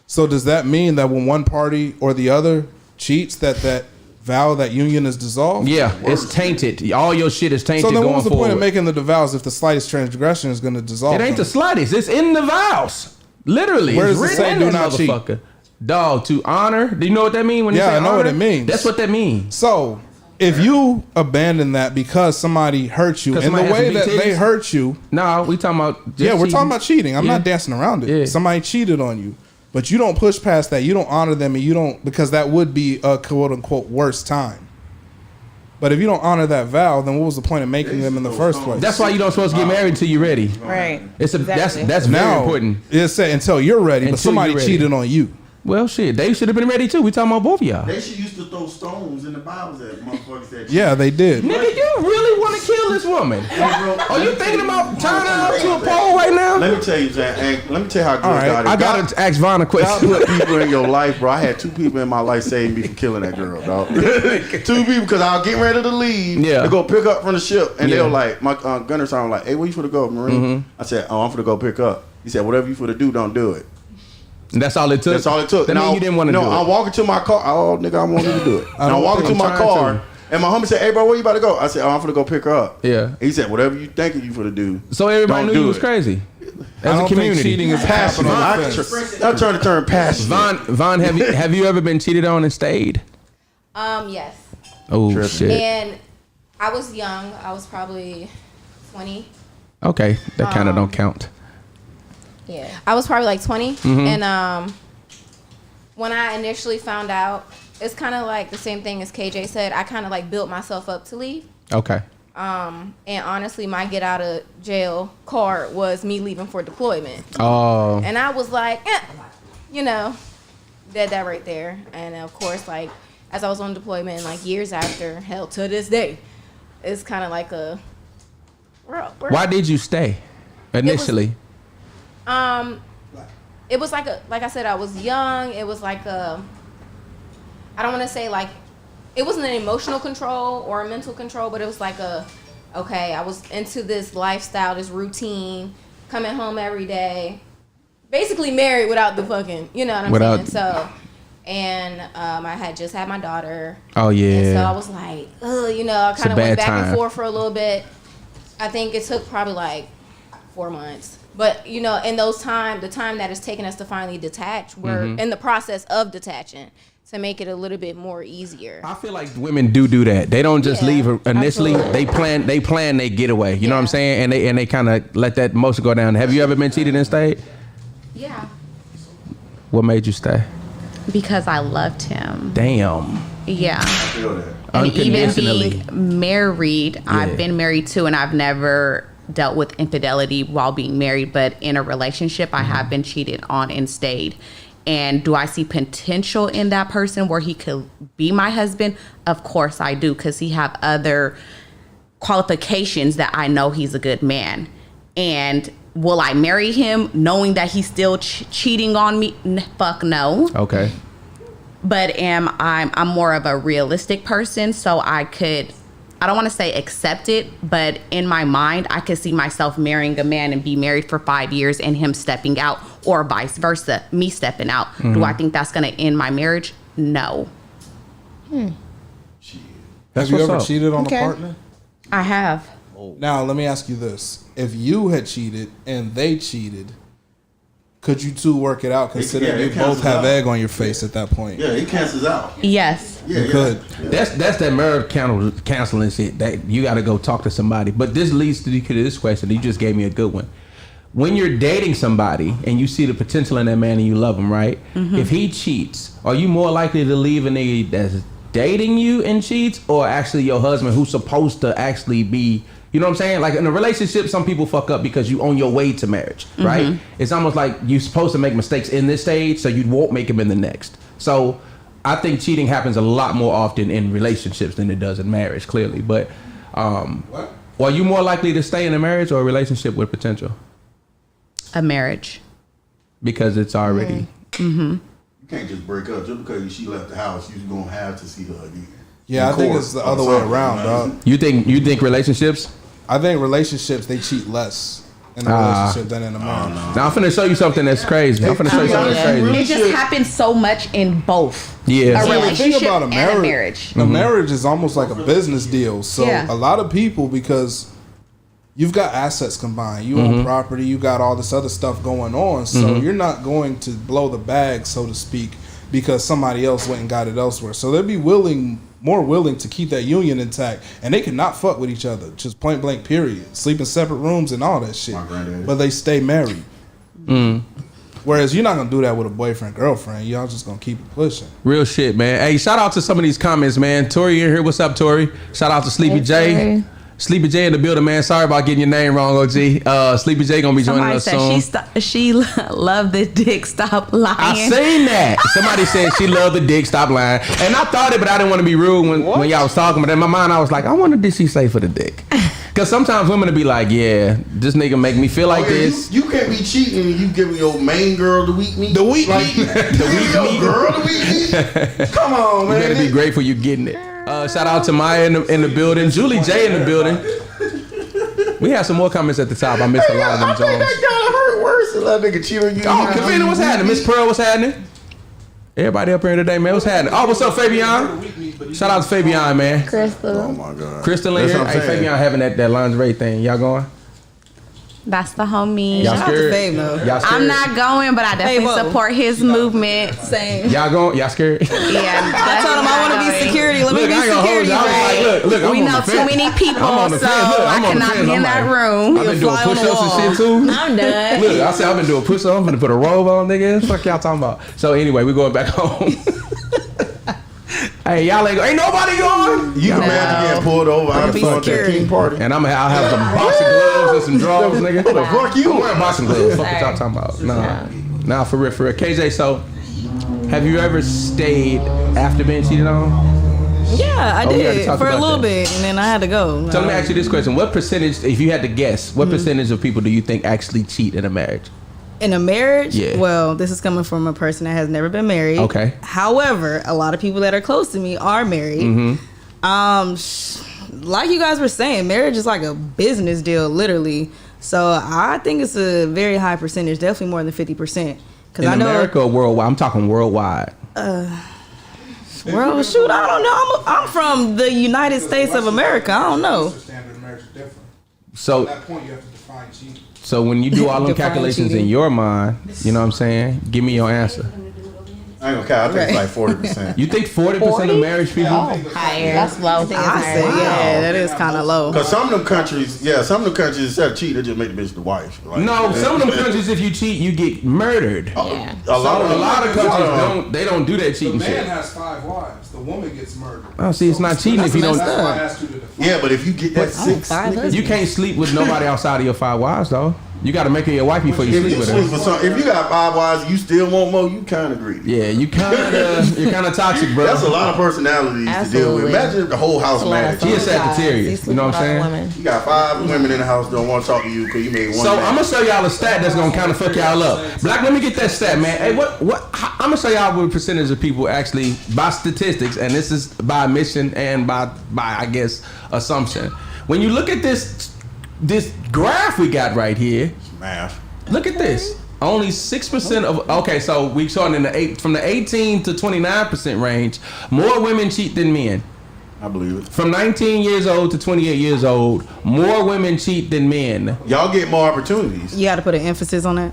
So does that mean that when one party or the other cheats, that vow, that union is dissolved? Yeah, it's tainted. All your shit is tainted So then going what was the forward. point of making the vows if the slightest transgression is going to dissolve It ain't the them? slightest. It's in the vows. Literally. Where it's does it written say in do that not cheat? motherfucker. Dog, to honor. Do you know what that means? When you say I know honor? what it means. That's what that means. So, if you abandon that because somebody hurt you in the way that they hurt you. No, we talking about we're talking about cheating. I'm not dancing around it. Yeah. Somebody cheated on you. But you don't push past that. You don't honor them, and you don't, because that would be a quote unquote worst time. But if you don't honor that vow, then what was the point of making them in the first place? That's why you don't supposed to get married until you're ready. Right. That's very important. It's said until you're ready, but somebody cheated on you. Well, shit, they should have been ready too. We talking about both of y'all. They should used to throw stones in the Bibles at motherfuckers that. Yeah, they did. Nigga, you really want to kill this woman? Are you thinking about turning her up to a pole right now? Let me tell you, Zach. Let me tell you how good God is. I gotta ask Von a question. God put people in your life, bro. I had 2 people in my life saving me from killing that girl, dog. 2 people, because I was getting ready to leave to go pick up from the ship, and they were like, my gunner sergeant was like, "Hey, where you finna go, Marine?" I said, "Oh, I'm finna go pick up." He said, "Whatever you finna do, don't do it." And that's all it took. That's all it took. That mean you didn't want to do it. No, I'm walking to my car. Oh, nigga, I wanted to do it. And I'm walking to my car, and my homie said, "Hey, bro, where you about to go?" I said, "Oh, I'm finna go pick her up." Yeah. He said, "Whatever you thinking you finna do." So everybody knew you was crazy. As a community, cheating is passionate. I'm trying to turn passionate. Von, have you ever been cheated on and stayed? Yes. Oh shit. And I was young. I was probably 20. Okay, that kind of don't count. Yeah. I was probably like 20. And when I initially found out, it's kind of like the same thing as KJ said. I kind of like built myself up to leave. Okay. And honestly, my get out of jail card was me leaving for deployment. Oh. And I was like, dead that right there. And of course, like, as I was on deployment, like years after, hell, to this day, it's kind of like a. Why did you stay initially? It was like I said, I was young. It was like I don't want to say like, it wasn't an emotional control or a mental control, but it was like okay, I was into this lifestyle, this routine, coming home every day, basically married without the fucking, you know what I'm saying? So, and I had just had my daughter. Oh yeah. And so I was like, I kind of went back and forth for a little bit. I think it took probably like 4 months. But, in the time that it's taken us to finally detach, we're in the process of detaching to make it a little bit more easier. I feel like women do that. They don't just leave initially. Absolutely. They plan they getaway. You know what I'm saying? And they kind of let that motion go down. Have you ever been cheated and stayed? Yeah. What made you stay? Because I loved him. Damn. Yeah. I feel that. And even being married, I've been married too, and I've never dealt with infidelity while being married, but in a relationship I have been cheated on and stayed. And do I see potential in that person where he could be my husband? Of course I do, because he have other qualifications that I know he's a good man. And will I marry him knowing that he's still cheating on me? Fuck no. Okay. But I'm more of a realistic person, so I don't want to say accept it, but in my mind, I could see myself marrying a man and be married for 5 years and him stepping out, or vice versa, me stepping out. Do I think that's going to end my marriage? No. Have you ever cheated on a partner? I have. Now, let me ask you this. If you had cheated and they cheated, could you two work it out, considering you both have egg on your face at that point? Yeah, it cancels out. Yes. Yeah, you could. That's that marriage counseling shit. That you got to go talk to somebody. But this leads to this question. You just gave me a good one. When you're dating somebody and you see the potential in that man and you love him, right? If he cheats, are you more likely to leave a nigga that's dating you and cheats, or actually your husband who's supposed to actually be? You know what I'm saying? Like in a relationship, some people fuck up because you on your way to marriage, right? It's almost like you're supposed to make mistakes in this stage so you won't make them in the next. So I think cheating happens a lot more often in relationships than it does in marriage, clearly. But are you more likely to stay in a marriage or a relationship with potential? A marriage. Because it's already... You can't just break up just because she left the house. You're going to have to see her again. Yeah, I think it's the other way around, dog. You think relationships? I think relationships, they cheat less in a relationship than in a marriage. Now I'm finna show you something that's crazy. I'm finna show you something that's crazy. It just happens so much in both. Yeah. A relationship about and a marriage. A marriage is almost like a business deal. So a lot of people, because you've got assets combined, you own property, you got all this other stuff going on, so you're not going to blow the bag, so to speak, because somebody else went and got it elsewhere. So they'd be more willing to keep that union intact, and they could not fuck with each other, just point blank, period. Sleep in separate rooms and all that shit, but they stay married. Whereas you're not gonna do that with a boyfriend, girlfriend. Y'all just gonna keep it pushing. Real shit, man. Hey, shout out to some of these comments, man. Tori in here. What's up, Tori? Shout out to Sleepy J. Tori. Sleepy J in the building, man. Sorry about getting your name wrong, OG. Sleepy J gonna be joining us soon. She loved the dick. Stop lying. I seen that. Somebody said she loved the dick. Stop lying. And I thought it, but I didn't want to be rude when y'all was talking. But in my mind, I was like, I wonder did she say for the dick? Because sometimes women will be like, yeah, this nigga make me feel like this. You can't be cheating and you giving your main girl the weak meat. The weak like, meat. The weak meat. Girl, the weak meat. Come on, man. You better be grateful you getting it. Shout out to Maya in the building. Julie J in the building. We had some more comments at the top. I missed a lot of them, Jones. I think that kind of hurt worse than that nigga cheat on you. Oh, Kavina, what's happening? Miss Pearl, what's happening? Everybody up here today, man. What's happening? Oh, what's up, Fabian? Shout out to Fabian, man. Crystal. Oh my God. Crystal in here. Hey, Fabian having that lingerie thing. Y'all going? That's the homie. Y'all scared? Y'all I'm not going, but I definitely support his movement. Same. Y'all going? Y'all scared? Yeah. I told him I want to be security. Let me be security. Look, we know too many people, so I cannot be in that room. I've been doing push-ups and shit too. I'm done. Look, I said I've been doing push-ups. I'm gonna put a robe on, nigga. Fuck y'all talking about. So anyway, we going back home. Hey, y'all ain't nobody going. You can imagine getting pulled over. I'm going to the king party. And I'll have some boxing gloves and some drawers, nigga. What the fuck you? I'm wearing boxing gloves. Fuck what y'all talking about. Nah, for real. KJ, so have you ever stayed after being cheated on? Yeah, I did for a little bit, and then I had to go. So let me ask you this question: what percentage, if you had to guess, what percentage of people do you think actually cheat in a marriage? In a marriage? Yeah. Well, this is coming from a person that has never been married. Okay. However, a lot of people that are close to me are married. Like you guys were saying, marriage is like a business deal, literally. So I think it's a very high percentage, definitely more than 50%. In America or worldwide? I'm talking worldwide. Well, shoot, I don't know. I'm from the United States of America. I don't know. So At that point, you have to define cheating. So when you do all them calculations in your mind, you know what I'm saying? Give me your answer. I ain't gonna count. I think it's like 40%. You think 40% of marriage people? Higher. That's low. I say, yeah, that is kind of low. Because some of them countries, instead of cheating, they just make the bitch the wife. Like, No, some of them countries, if you cheat, you get murdered. Yeah. A lot of countries don't do that The cheating man shit. has 5 wives. The woman gets murdered. Oh, see, it's not cheating if you don't. That's why I asked you to define. Yeah, but if you get that 6, You can't sleep with nobody outside of your 5 wives, though. You got to make her your wife before you sleep with her. If you got 5 wives, you still want more. You kind of greedy. Yeah, you're kind of toxic, bro. That's a lot of personalities to deal with. Imagine if the whole house mad. She a Sagittarius. You know what I'm saying? You got 5 women in the house don't want to talk to you because you made one. So man. I'm gonna show y'all a stat that's gonna kind of fuck y'all up. Black, let me get that stat, man. Hey, I'm gonna show y'all what percentage of people actually, by statistics, and this is by admission and by I guess assumption. When you look at this graph we got right here, math. Look at this. Only 6% of so we saw it from the 18 to 29% range. More women cheat than men. I believe it. From 19 years old to 28 years old, more women cheat than men. Y'all get more opportunities. You got to put an emphasis on that.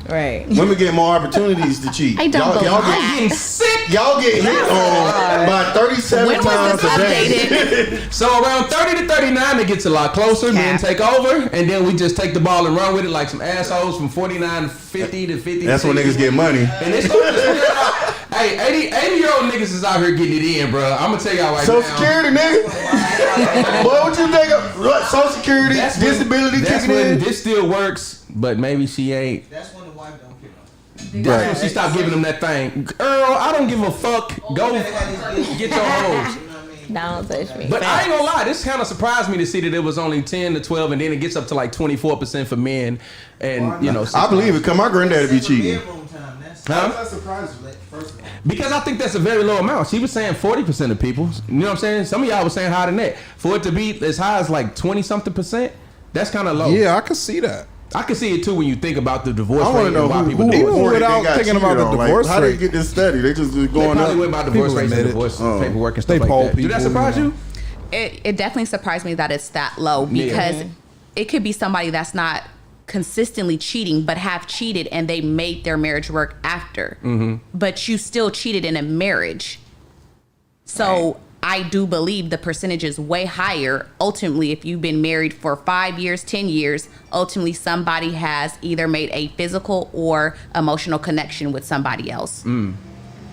Right. Women get more opportunities to cheat. I don't believe y'all that. Getting sick. Y'all get hit on by 37 When was times this a day. updated? So around 30 to 39, it gets a lot closer. Men take over, and then we just take the ball and run with it like some assholes from 49 to 50 to 50. That's when niggas get money. And it's hey, 80-year-old niggas is out here getting it in, bro. I'm gonna tell y'all right Social now. Security, nigga. Boy, what you think of Social Security, disability That's kicking when in? this still works, but maybe she ain't. That's when the wife don't pick up. That's when she stopped giving them that thing. Earl, I don't give a fuck. Go get your hoes. Don't touch me. But I ain't gonna lie, this kind of surprised me to see that it was only 10 to 12, and then it gets up to like 24% for men, and you know. I believe it, cause my granddaddy be cheating. That surprises you, first of all. Because I think that's a very low amount. She was saying 40% of people. You know what I'm saying? Some of y'all was saying higher than that. For it to be as high as like 20-something%, that's kind of low. Yeah, I can see that. I can see it too when you think about the divorce rate. I want to know and why people who do it. without thinking about the divorce rate. How did they get this study? They just going They probably up. went about divorce rates and divorce paperwork and stuff like that. Did that surprise you? It definitely surprised me that it's that low because it could be somebody that's not consistently cheating but have cheated and they made their marriage work after. But you still cheated in a marriage. So I do believe the percentage is way higher. Ultimately, if you've been married for 5 years, 10 years, ultimately somebody has either made a physical or emotional connection with somebody else.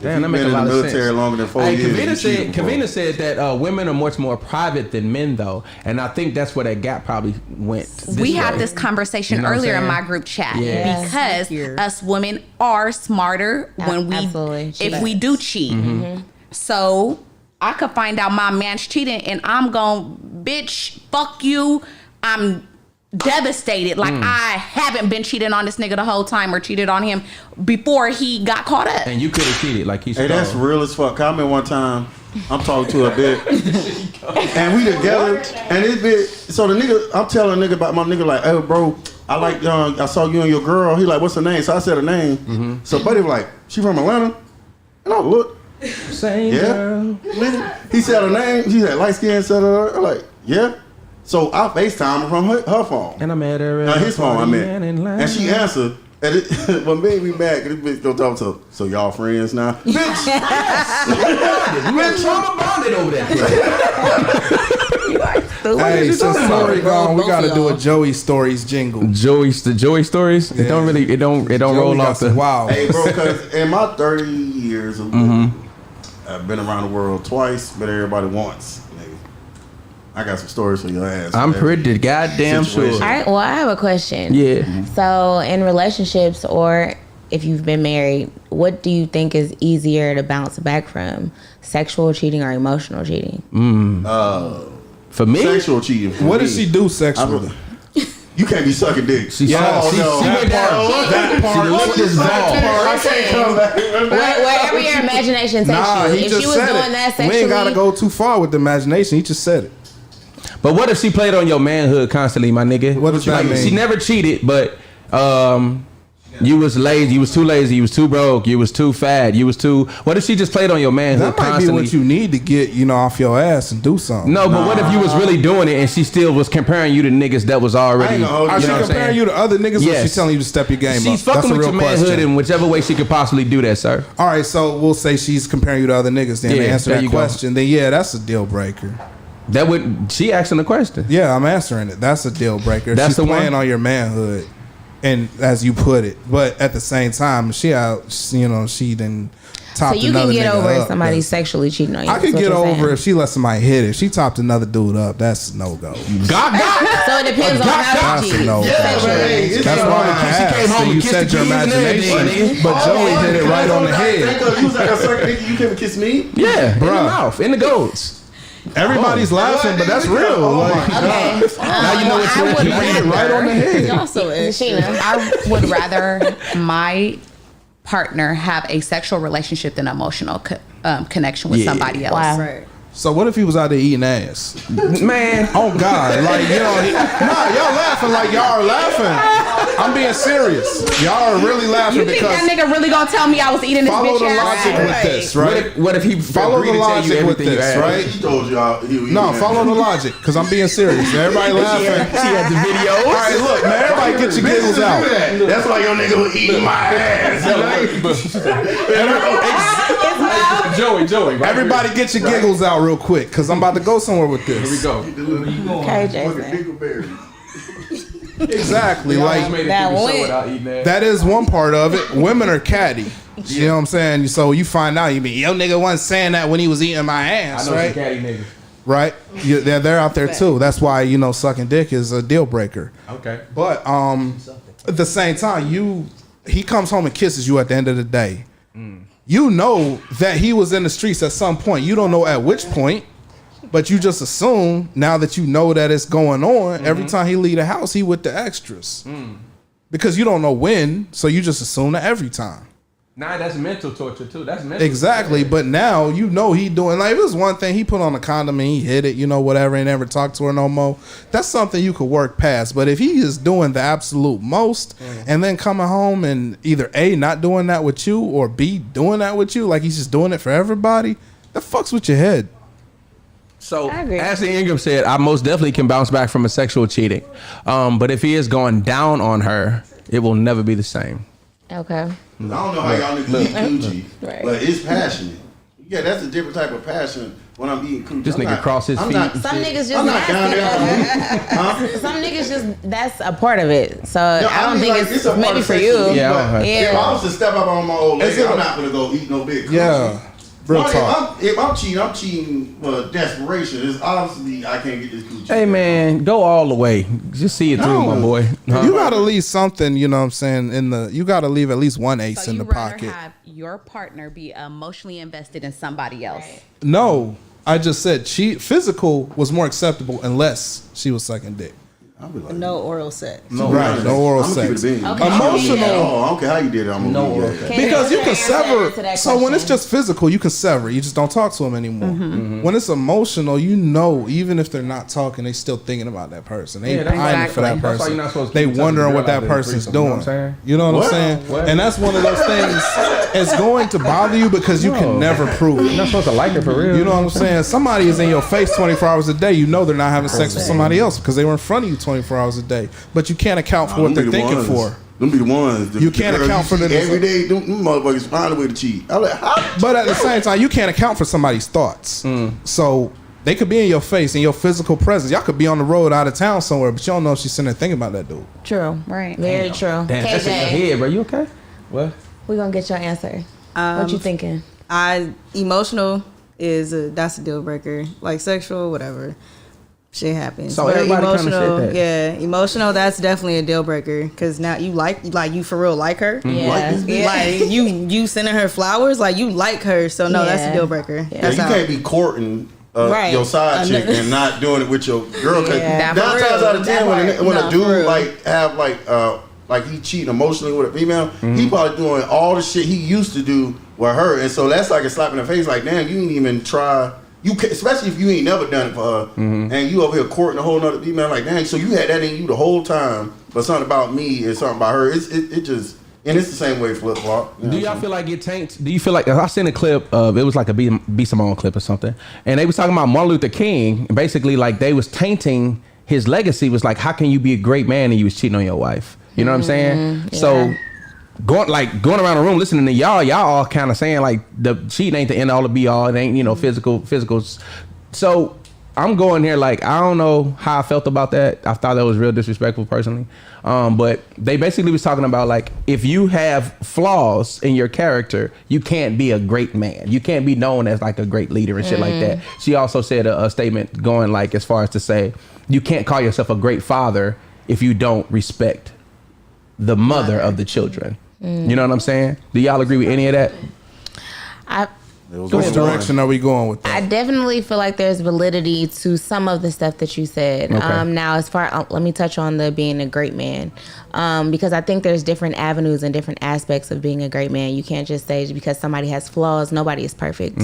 Damn, that makes a lot of sense. Been in the military longer than 4 years. Kavina said that women are much more private than men, though, and I think that's where that gap probably went. We had this conversation earlier in my group chat because us women are smarter when we if we do cheat. So I could find out my man's cheating, and I'm going, bitch, fuck you. I'm devastated. Like I haven't been cheating on this nigga the whole time or cheated on him before he got caught up. And you could have cheated like he said. Hey, that's real as fuck. I remember one time I'm talking to a bitch and we together and this bitch, so the nigga, I'm telling a nigga about my nigga like, hey bro, I like I saw you and your girl. He like, what's her name? So I said her name. So buddy was like, she from Atlanta? And I looked. Same girl. He said her name. She said light skin. Said her. I'm like, yeah. So I FaceTime her from her phone. And I met her at his phone. I met. And she answered. And what made me mad, this bitch go talk to her. So y'all friends now? Bitch! We're trauma bonded over that. Hey, since Story gone, we gotta do a Joey Stories jingle. The Joey Stories? Yeah. It don't roll off the wow. Hey bro, cause in my 30 years of living, I've been around the world twice, but everybody once. I got some stories for your ass. I'm pretty goddamn sure. All right, well, I have a question. Yeah. So, in relationships or if you've been married, what do you think is easier to bounce back from? Sexual cheating or emotional cheating? For me? Sexual cheating. What does she do sexually? You can't be sucking dick. She went down. That part. I can't come back. Wherever your imagination takes you. He if just she was said doing it. that sexually, We ain't gotta go too far with the imagination. He just said it. But what if she played on your manhood constantly, my nigga? What does that mean? She never cheated, but you was lazy, you was too lazy, you was too broke, you was too fat, you was too. What if she just played on your manhood constantly? That might be what you need to get, off your ass and do something. No, but what if you was really doing it and she still was comparing you to niggas that was already? Are she comparing you to other niggas, or she telling you to step your game up? She's fucking with your manhood in whichever way she could possibly do that, sir. All right, so we'll say she's comparing you to other niggas. Then to answer that question, then that's a deal breaker. She asking the question. Yeah, I'm answering it. That's a deal breaker. That's She's playing on your manhood, and as you put it, but at the same time, she didn't top. So you can get over somebody sexually cheating on you. I could get over if she let somebody hit it. If she topped another dude up, that's no go. So it depends on how she cheats. That's why I asked. So you said your imagination, but Joey hit it right on the head. You was like a sucker nigga. You can't kiss me. Yeah, in the mouth, in the goats. Everybody's laughing, but that's real. Okay. Now you know what you hit it right on the head. I would rather my partner have a sexual relationship than an emotional connection with somebody else. Wow. Right. So what if he was out there eating ass? Man. Oh God. Like, y'all laughing like y'all are laughing. I'm being serious. Y'all are really laughing because you think that nigga really gonna tell me I was eating this bitch ass? Follow the logic with this, right? What if he follow the logic with this, right? He told y'all. No, follow the logic, because I'm being serious. Everybody laughing. She had the videos. All right, look, man. Everybody get your giggles out. That's why your nigga was eating my ass. Joey. Right Everybody get your giggles out real quick, because I'm about to go somewhere with this. Here we go. Okay, Jason. Exactly. Like that is one part of it. Women are catty. You know what I'm saying? So you find out, you mean your nigga wasn't saying that when he was eating my ass, I know right? some catty niggas. Right? They're out there too. That's why sucking dick is a deal breaker. Okay. But at the same time, he comes home and kisses you at the end of the day. You know that he was in the streets at some point. You don't know at which point. But you just assume, now that you know that it's going on, every time he leave the house, he with the extras. Because you don't know when, so you just assume that every time. Nah, that's mental torture too. That's mental. Exactly, but now he doing, like, if it was one thing, he put on a condom and he hit it, whatever, and never talked to her no more. That's something you could work past. But if he is doing the absolute most and then coming home and either A, not doing that with you, or B, doing that with you, like he's just doing it for everybody, that fucks with your head. So, I agree. Ashley Ingram said, I most definitely can bounce back from a sexual cheating. But if he is going down on her, it will never be the same. Okay. I don't know how y'all niggas eat coochie, Right. but it's passionate. Yeah, that's a different type of passion when I'm eating coochie. This nigga cross his feet. Some niggas just I'm not down nasty. there. Some niggas just, that's a part of it. So I don't mean, think like, it's a part maybe of for sex you. to me, Yeah, but yeah. If I was to step up on my old lady, I'm not gonna go eat no big coochie. Yeah. Real No, talk. If I'm cheating for desperation. It's obviously I can't get this coochie. Hey, man, go all the way. Just see it through, my boy. You gotta leave something, you know what I'm saying, you gotta leave at least one ace So in you the rather pocket. have your partner be emotionally invested in somebody else. No, I just said physical was more acceptable unless she was sucking dick. I'll be like, No oral sex. Right, no oral I'm sex. keep it being. Emotional. Oh, I don't care how you did it. I'm gonna do that. Because you can What's your answer to sever. that So when it's question? just physical, you can sever. You just don't talk to them anymore. When it's emotional, you know, even if they're not talking, they still thinking about that person. They Yeah, that's pining for that exactly. That's why person. you're not supposed to They keep touching wondering the what girl that out there in person's threesome, you know what doing. I'm saying? You know what What? I'm saying? What? And that's one of those things. It's going to bother you because you can never prove You're it. not supposed to like her for real. You know what I'm saying? Somebody is in your face 24 hours a day. You know they're not having sex with somebody else because they were in front of you 24 hours a day. But you can't account for what they're thinking for. Them be the ones. You can't girls account you for see the- every day. Them motherfuckers find a way to cheat. I'm like, how? But at the same time, you can't account for somebody's thoughts. So they could be in your face, in your physical presence. Y'all could be on the road out of town somewhere, but you don't know if she's sitting there thinking about that dude. True. Right. Very true. Damn, that's in your KJ, head, bro. You okay? What? we gonna get your answer. What you thinking? Emotional is that's a deal breaker. Like sexual, whatever. Shit happens. So But everybody kinda said emotional, that. yeah, emotional. That's definitely a deal breaker because now you like you for real like her. Yeah. Like this bitch? Like you sending her flowers, like you like her. So no, that's a Yeah. deal breaker. Yeah, Yeah, That's you how- can't be courting Right. your side chick Another- and not doing it with your girl. Cause Yeah. 9 For times real. out of 10, That when part. a No, for dude real. like he cheating emotionally with a female, he probably doing all the shit he used to do with her, and so that's like a slap in the face. Like, damn, you ain't even try. You can, especially if you ain't never done it for her, and you over here courting a whole nother female. Like, dang, so you had that in you the whole time, but something about me and something about her. It just, and it's the same way flip flop. You know Do what y'all I'm feel like it taints? Do you feel like I seen a clip of it was like a B Simone clip or something, and they was talking about Martin Luther King, and basically like they was tainting his legacy. Was like, how can you be a great man and you was cheating on your wife? You know what I'm saying? yeah. So going around the room listening to y'all all kind of saying like the cheating ain't the end all to be all. It ain't physicals. So I'm going here like I don't know how I felt about that. I thought that was real disrespectful personally. But they basically was talking about like if you have flaws in your character, you can't be a great man. You can't be known as like a great leader and shit like that. She also said a statement going like as far as to say you can't call yourself a great father if you don't respect the mother of the children. You know what I'm saying? Do y'all agree with any of that? Which direction are we going with I that? definitely feel like there's validity to some of the stuff that you said. Okay. Now, as far let me touch on the being a great man, because I think there's different avenues and different aspects of being a great man. You can't just say because somebody has flaws, nobody is perfect.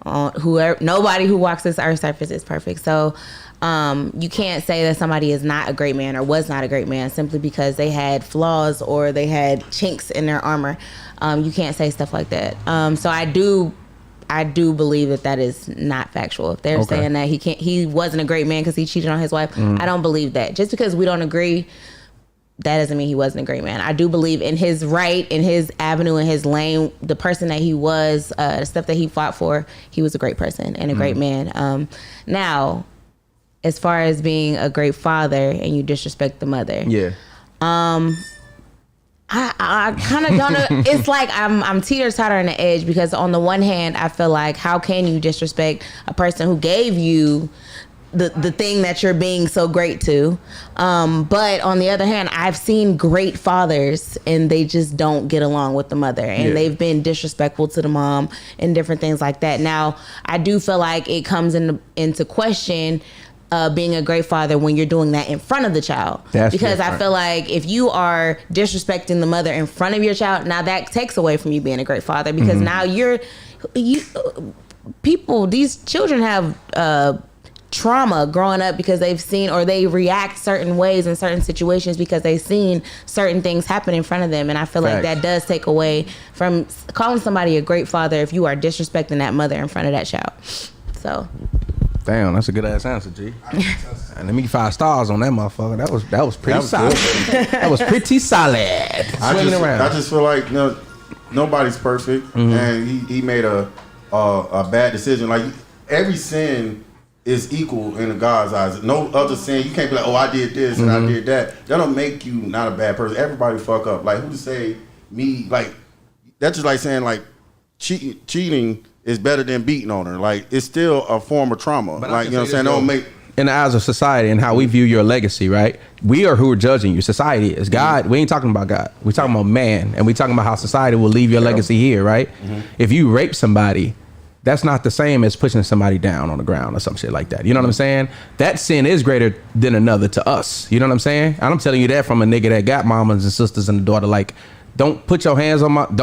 Nobody who walks this earth surface is perfect. So you can't say that somebody is not a great man or was not a great man simply because they had flaws or they had chinks in their armor. You can't say stuff like that. So I do believe that is not factual. If they're saying that he wasn't a great man because he cheated on his wife, I don't believe that. Just because we don't agree, that doesn't mean he wasn't a great man. I do believe in his right, in his avenue, in his lane, the person that he was, the stuff that he fought for, he was a great person and a great man. Now, as far as being a great father and you disrespect the mother, Yeah. I kind of don't know. It's like I'm teeter-totter on the edge because on the one hand, I feel like how can you disrespect a person who gave you the thing that you're being so great to? But on the other hand, I've seen great fathers and they just don't get along with the mother and they've been disrespectful to the mom and different things like that. Now, I do feel like it comes into question being a great father when you're doing that in front of the child. That's because different. I feel like if you are disrespecting the mother in front of your child, now that takes away from you being a great father because now these children have trauma growing up because they've seen or they react certain ways in certain situations because they've seen certain things happen in front of them. And I feel like that does take away from calling somebody a great father if you are disrespecting that mother in front of that child. So Damn, that's a good ass answer, G. And let me 5 stars on that motherfucker. That was pretty solid. That was pretty solid. I just feel like nobody's perfect, and he made a bad decision. Like every sin is equal in God's eyes. No other sin. You can't be like, oh, I did this and I did that. That don't make you not a bad person. Everybody fuck up. Like who to say me? Like that's just like saying like cheating is better than beating on her. Like it's still a form of trauma. But like you know what I'm saying? Don't make. In the eyes of society and how we view your legacy, right? We are who are judging you. Society is God. We ain't talking about God. We're talking about man, and we talking about how society will leave your legacy here, right? If you rape somebody, that's not the same as pushing somebody down on the ground or some shit like that. You know what I'm saying? That sin is greater than another to us. You know what I'm saying? And I'm telling you that from a nigga that got mamas and sisters and a daughter. Like, don't put your hands on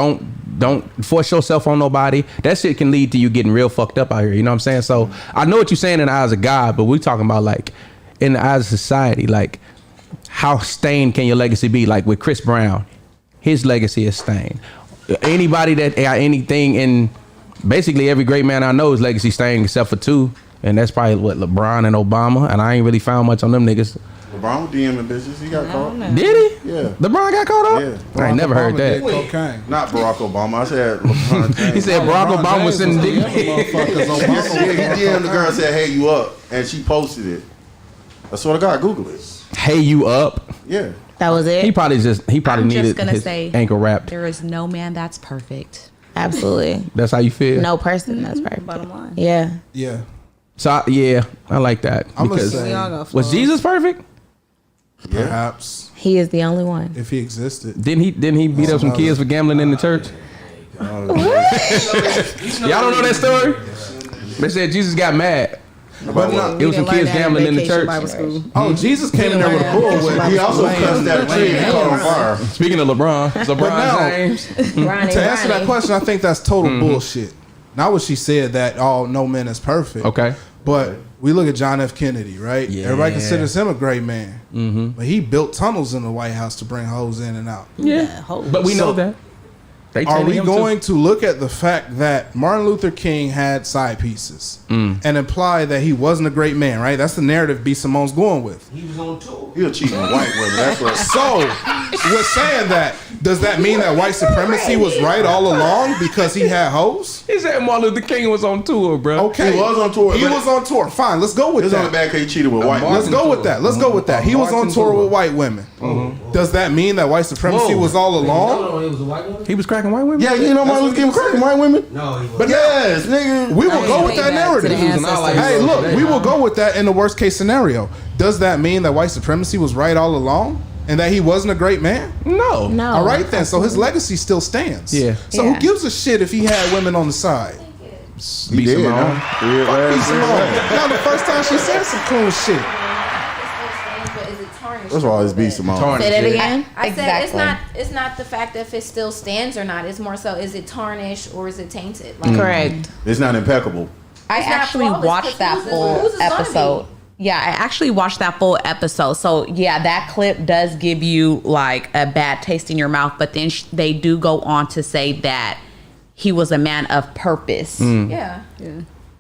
don't force yourself on nobody. That shit can lead to you getting real fucked up out here. You know what I'm saying? So I know what you're saying in the eyes of God, but we're talking about like in the eyes of society, like how stained can your legacy be? Like with Chris Brown, his legacy is stained. Anybody that got anything in, basically every great man I know is legacy stained except for 2, and that's probably what LeBron and Obama. And I ain't really found much on them niggas. LeBron DMing bitches. He got caught. Did he? Yeah. LeBron got caught up? Yeah. I ain't never heard that. Cocaine. Not Barack Obama. I said LeBron. He said Barack Obama was sending dick. Yeah, he DM'd the girl and said, "Hey, you up?" And she posted it. I swear to God, Google it. Hey, you up? Yeah. That was it. He probably I'm needed just gonna his say, ankle wrapped. there is no man that's perfect. Absolutely. That's how you feel? No person that's perfect. Bottom line. Yeah. Yeah. So I like that. I'm gonna Because say, was Jesus perfect? perhaps He is the only one. if he existed. Didn't he beat up some kids for gambling in the church? Y'all don't know that story? They said Jesus got mad. But no, It was some kids gambling in the church. oh, Jesus came in there with a bull with. He also cussed at a tree and caught on fire. Speaking of LeBron now- James. To answer that question, I think that's total bullshit. Not what she said that no man is perfect. Okay. But we look at John F. Kennedy, right? Yeah. Everybody considers him a great man. But he built tunnels in the White House to bring hoes in and out. Yeah. But we know that. They Are tell we him going to look at the fact that Martin Luther King had side pieces and imply that he wasn't a great man, right? That's the narrative B. Simone's going with. He was on tour. He was cheating on white women. That's what. So, we're saying that, does that mean that white supremacy was right all along because he had hoes? He said Martin Luther King was on tour, bro. Okay. He was on tour. He was on tour. Fine, let's go with It's only that. bad because he cheated with white women. Let's go with that. Let's go with that. He was on tour with white women. Does that mean that white supremacy was all along? No, it was a white woman. He was cracking white women? Yeah, you know Martin Luther King was cracking white women? No, he was. But Yes, nigga. we will go with way that back to the narrative. ancestors. Hey, look, we will go with that in the worst case scenario. Does that mean that white supremacy was right all along and that he wasn't a great man? No. No. All right then, so his legacy still stands. Yeah. So Yeah. who gives a shit if he had women on the side? He did, Simone. huh? Yeah, Be last year. Simone. Now the first time she said some cool shit. But is it tarnished? That's why it's B. Simone. Tarnished. Say that again. I said Exactly. it's not the fact that if it still stands or not. It's more so is it tarnished or is it tainted? Like, Correct. It's not impeccable. I It's not actually flawless, watched that because full who's it gonna be? episode. Yeah, I actually watched that full episode. So yeah, that clip does give you like a bad taste in your mouth. But then they do go on to say that he was a man of purpose. Yeah.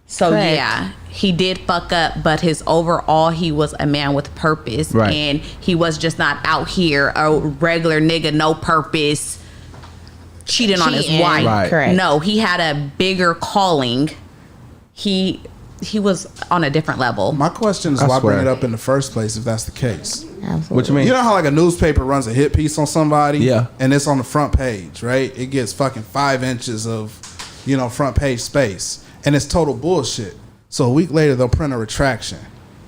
So Correct. yeah, he did fuck up, but his overall, he was a man with purpose, Right. and he was just not out here a regular nigga, no purpose, cheating on his Cheating. wife. Right. Correct. No, he had a bigger calling. He was on a different level. My question is I why bring swear. it up in the first place if that's the case? Absolutely. What you mean? You know how like a newspaper runs a hit piece on somebody? Yeah. And it's on the front page, right? It gets fucking 5 inches of, front page space. And it's total bullshit. So a week later, they'll print a retraction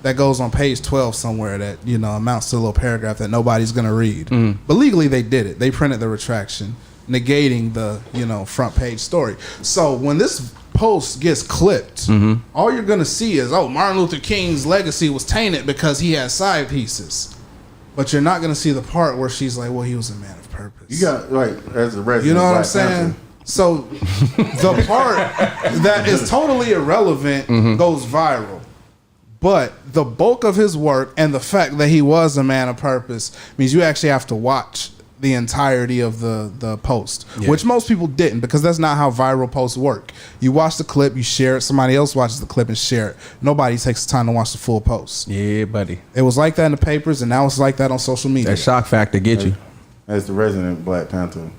that goes on page 12 somewhere that, amounts to a little paragraph that nobody's going to read. But legally, they did it. They printed the retraction, negating the, front page story. So when this post gets clipped, all you're going to see is, Martin Luther King's legacy was tainted because he had side pieces. But you're not going to see the part where she's like, well, he was a man of purpose. You got, like, as a resident. You know what I'm Black saying? Panther, So the part that is totally irrelevant goes viral. But the bulk of his work and the fact that he was a man of purpose means you actually have to watch the entirety of the post, which most people didn't, because that's not how viral posts work. You watch the clip, you share it, somebody else watches the clip and share it. Nobody takes the time to watch the full post. Yeah, buddy. It was like that in the papers, and now it's like that on social media. That shock factor get you. As the resident Black Panther,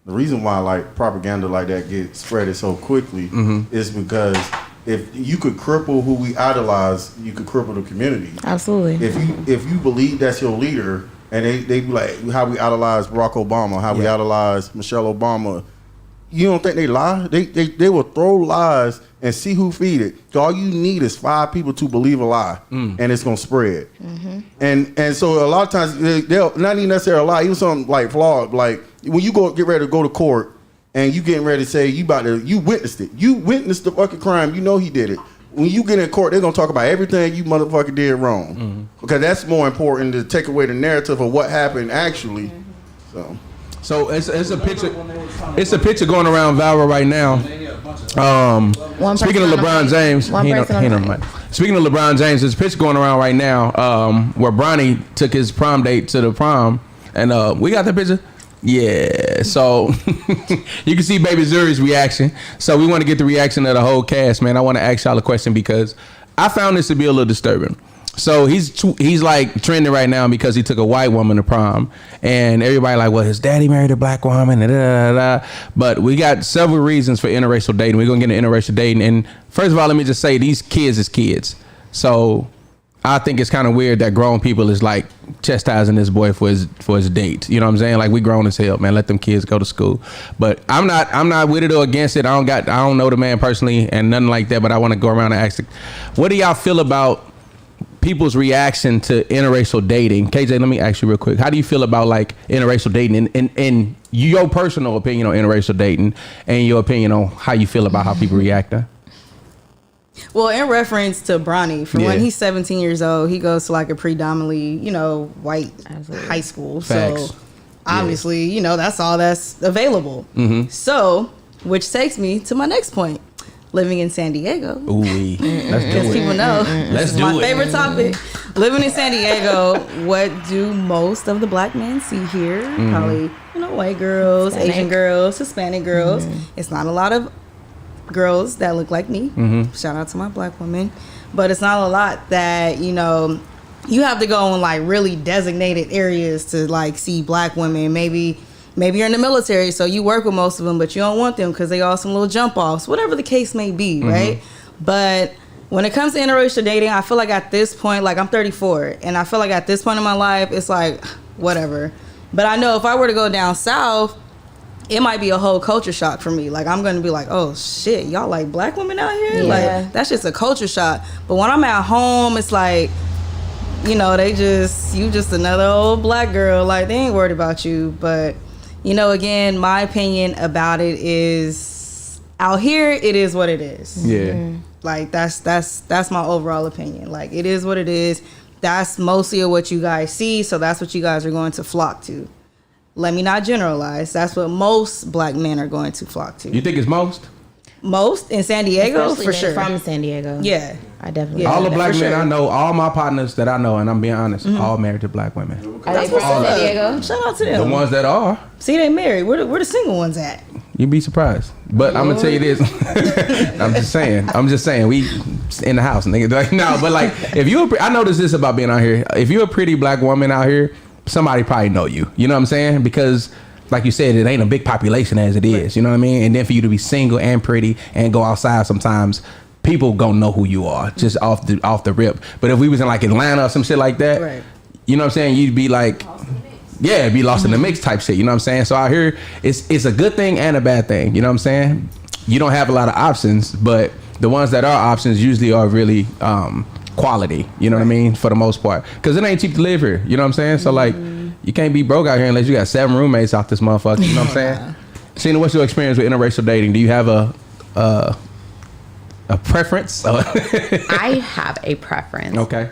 the reason why like propaganda like that gets spreaded so quickly is because if you could cripple who we idolize, you could cripple the community. Absolutely. If you believe that's your leader, and they be like how we idolize Barack Obama, how we idolize Michelle Obama, you don't think they lie? They will throw lies and see who feed it. So all you need is 5 people to believe a lie, and it's gonna spread. And so a lot of times they'll not even necessarily a lie, even something like flawed. Like when you get ready to go to court and you getting ready to say you witnessed it. You witnessed the fucking crime. You know he did it. When you get in court, they're gonna talk about everything you motherfucker did wrong, because that's more important to take away the narrative of what happened actually. So it's a picture. It's a picture going around viral right now. Speaking of LeBron James, speaking of LeBron James, there's a picture going around right now where Bronny took his prom date to the prom, and we got that picture. Yeah, so you can see Baby Zuri's reaction. So we want to get the reaction of the whole cast, man. I want to ask y'all a question because I found this to be a little disturbing. So he's like trending right now because he took a white woman to prom, and everybody like, well, his daddy married a black woman, and da, da, da. But we got several reasons for interracial dating. We're gonna get into interracial dating, and first of all, let me just say these kids is kids. So I think it's kind of weird that grown people is like chastising this boy for his date. You know what I'm saying? Like, we grown as hell, man. Let them kids go to school. But I'm not with it or against it. I don't know the man personally and nothing like that. But I want to go around and ask, what do y'all feel about people's reaction to interracial dating? KJ, let me ask you real quick. How do you feel about like interracial dating and your personal opinion on interracial dating and your opinion on how you feel about how people react? Well, in reference to Bronny, from when he's 17 years old, he goes to like a predominantly, white high school. Facts. So obviously, that's all that's available. So, which takes me to my next point. Living in San Diego. Ooh, let's do it. People know. Let's do it. My favorite topic. Living in San Diego, what do most of the black men see here? Probably, white girls, Asian girls, Hispanic girls. It's not a lot of girls that look like me. Shout out to my black woman. But it's not a lot that, you have to go in like really designated areas to like see black women. Maybe you're in the military, so you work with most of them, but you don't want them because they all some little jump offs, whatever the case may be, right? But when it comes to interracial dating, I feel like at this point, like I'm 34, and I feel like at this point in my life, it's like, whatever. But I know if I were to go down south, it might be a whole culture shock for me. Like, I'm going to be like, oh, shit, y'all like black women out here? Yeah. Like, that's just a culture shock. But when I'm at home, it's like, you just another old black girl. Like, they ain't worried about you. But, again, my opinion about it is, out here, it is what it is. Yeah. Like, that's my overall opinion. Like, it is what it is. That's mostly what you guys see, so that's what you guys are going to flock to. Let me not generalize. That's what most black men are going to flock to. You think it's most? Most in San Diego, Especially for sure. From San Diego. Yeah. I definitely. Yeah. All the black men sure. I know, all my partners that I know, and I'm being honest, all married to black women. Are they from San Diego? Shout out to The them. ones that are, See, they married. Where the single ones at? you'd be surprised. But I'm gonna tell you this. I'm just saying, we in the house, nigga. Like, no, but like, if you, I noticed this about being out here. If you're a pretty black woman out here, somebody probably know you. You know what I'm saying? Because, like you said, it ain't a big population as it is. You know what I mean? And then for you to be single and pretty and go outside sometimes, people gonna know who you are just off the rip. But if we was in like Atlanta or some shit like that, Right. you know what I'm saying? You'd be like, yeah, be lost in the mix type shit. You know what I'm saying? So out here, it's a good thing and a bad thing. You know what I'm saying? You don't have a lot of options, but the ones that are options usually are really quality. You know what I mean? For the most part, because it ain't cheap to live here. You know what I'm saying? So like, you can't be broke out here unless you got 7 roommates out this motherfucker. You know what I'm saying? Sheena, what's your experience with interracial dating? Do you have a preference? I have a preference. Okay.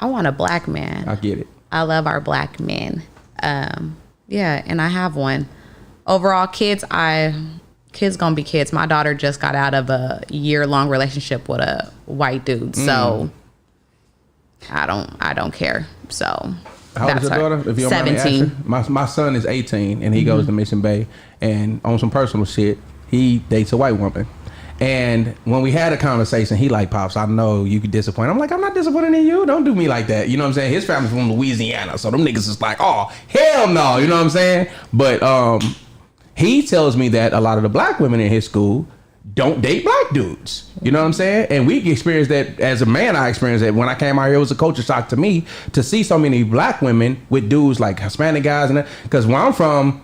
I want a black man. I get it. I love our black men. Yeah, and I have one. Overall, kids gonna be kids. My daughter just got out of a year-long relationship with a white dude, so I don't care. So How old is your That's daughter? her. If you don't mind me 17. asking? My son is 18 and he goes to Mission Bay, and on some personal shit, he dates a white woman. And when we had a conversation, he like, Pops, I know you could disappoint. I'm like, I'm not disappointed in you. Don't do me like that. You know what I'm saying? His family's from Louisiana, so them niggas is like, oh, hell no. You know what I'm saying? But he tells me that a lot of the black women in his school don't date black dudes. You know what I'm saying? And we experienced that as a man. I experienced that when I came out here. It was a culture shock to me to see so many black women with dudes like Hispanic guys, and because where I'm from,